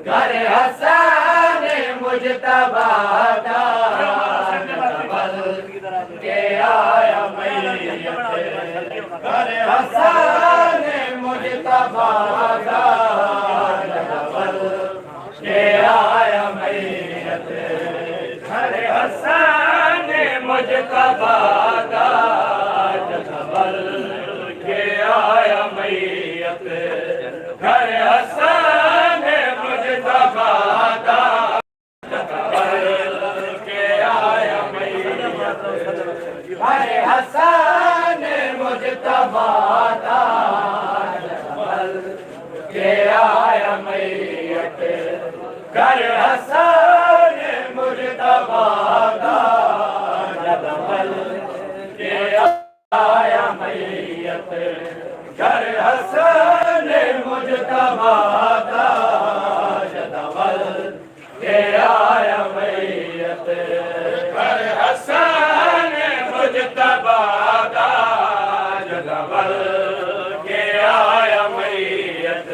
B: घर हसन मुजतबा जबल के आया मैयत घर हसन मुजतबा जबल के आया मैयत घर हसन मुजतबा जबल के आया मैयत घर हसन मुजतबा जबल के आया मैयत घर हसन मुजतबा जबल के आया मैयत घर हसन मुजतबा जबल के گر حسن مجتبا تاج دول کے آیا میت گر حسن مجتبا تاج دول کے آیا میت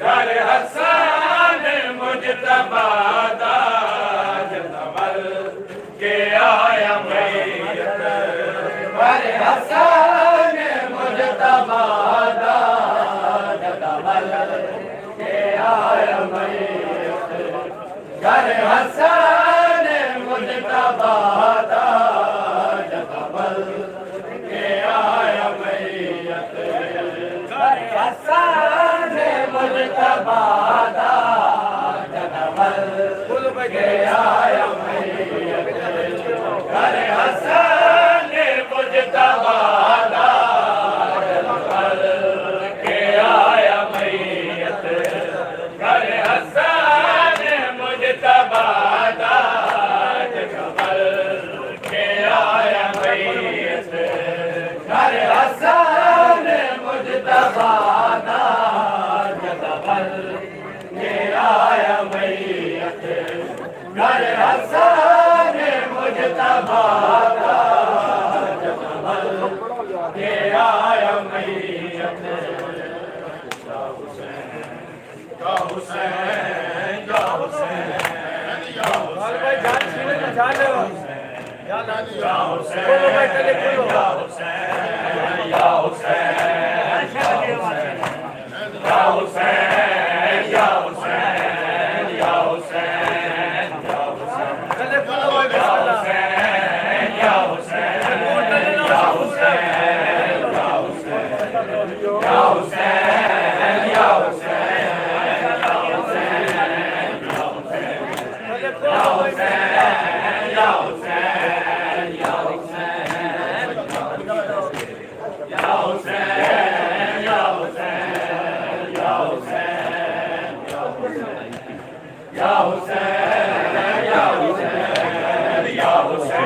B: گر حسن مجتبا تاج دول کے آیا میت گر حسن مجتبا تاج دول کے آیا میت گر حسن مجتبا تاج دول کے آیا میت گر حسن مجتبا تاج دول کے آیا میت گر حسن مجتبا تاج دول کے آیا میت گر حسن مجتبا تاج دول کے آیا میت گر حسن مجتبا تاج دول کے آیا میت گر حسن مجتبا تاج دول کے آیا میت یا حسین یا حسین یا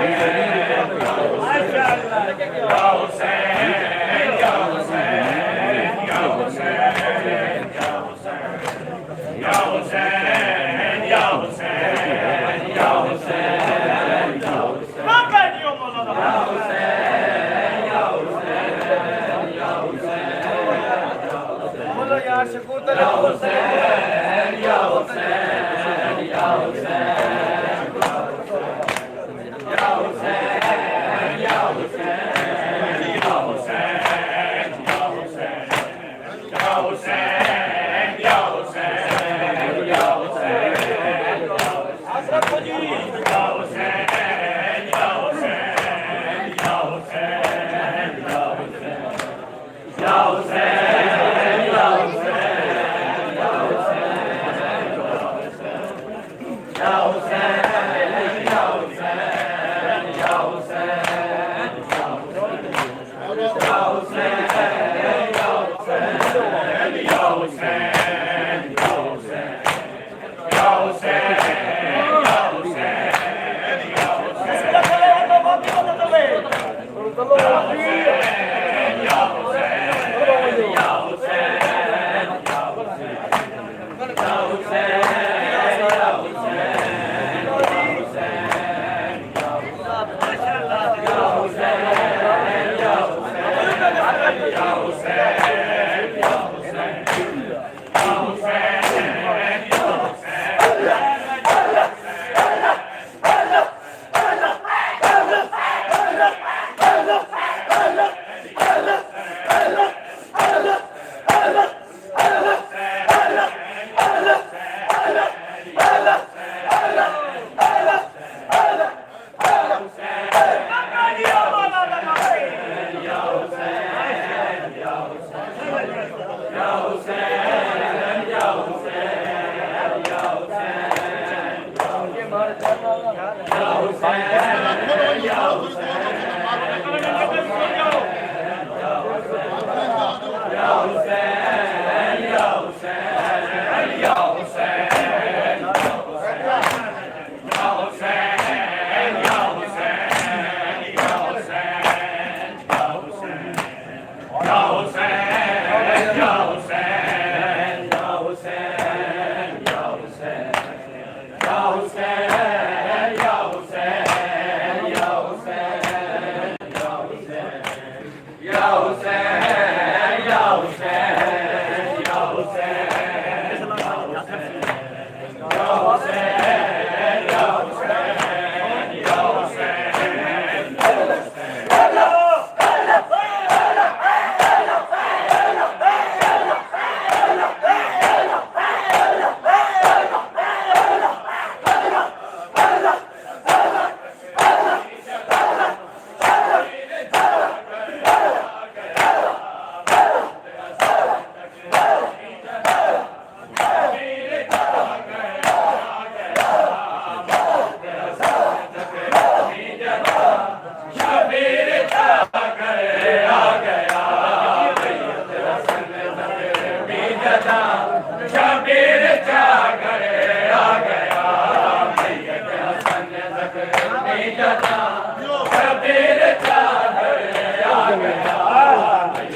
B: कभी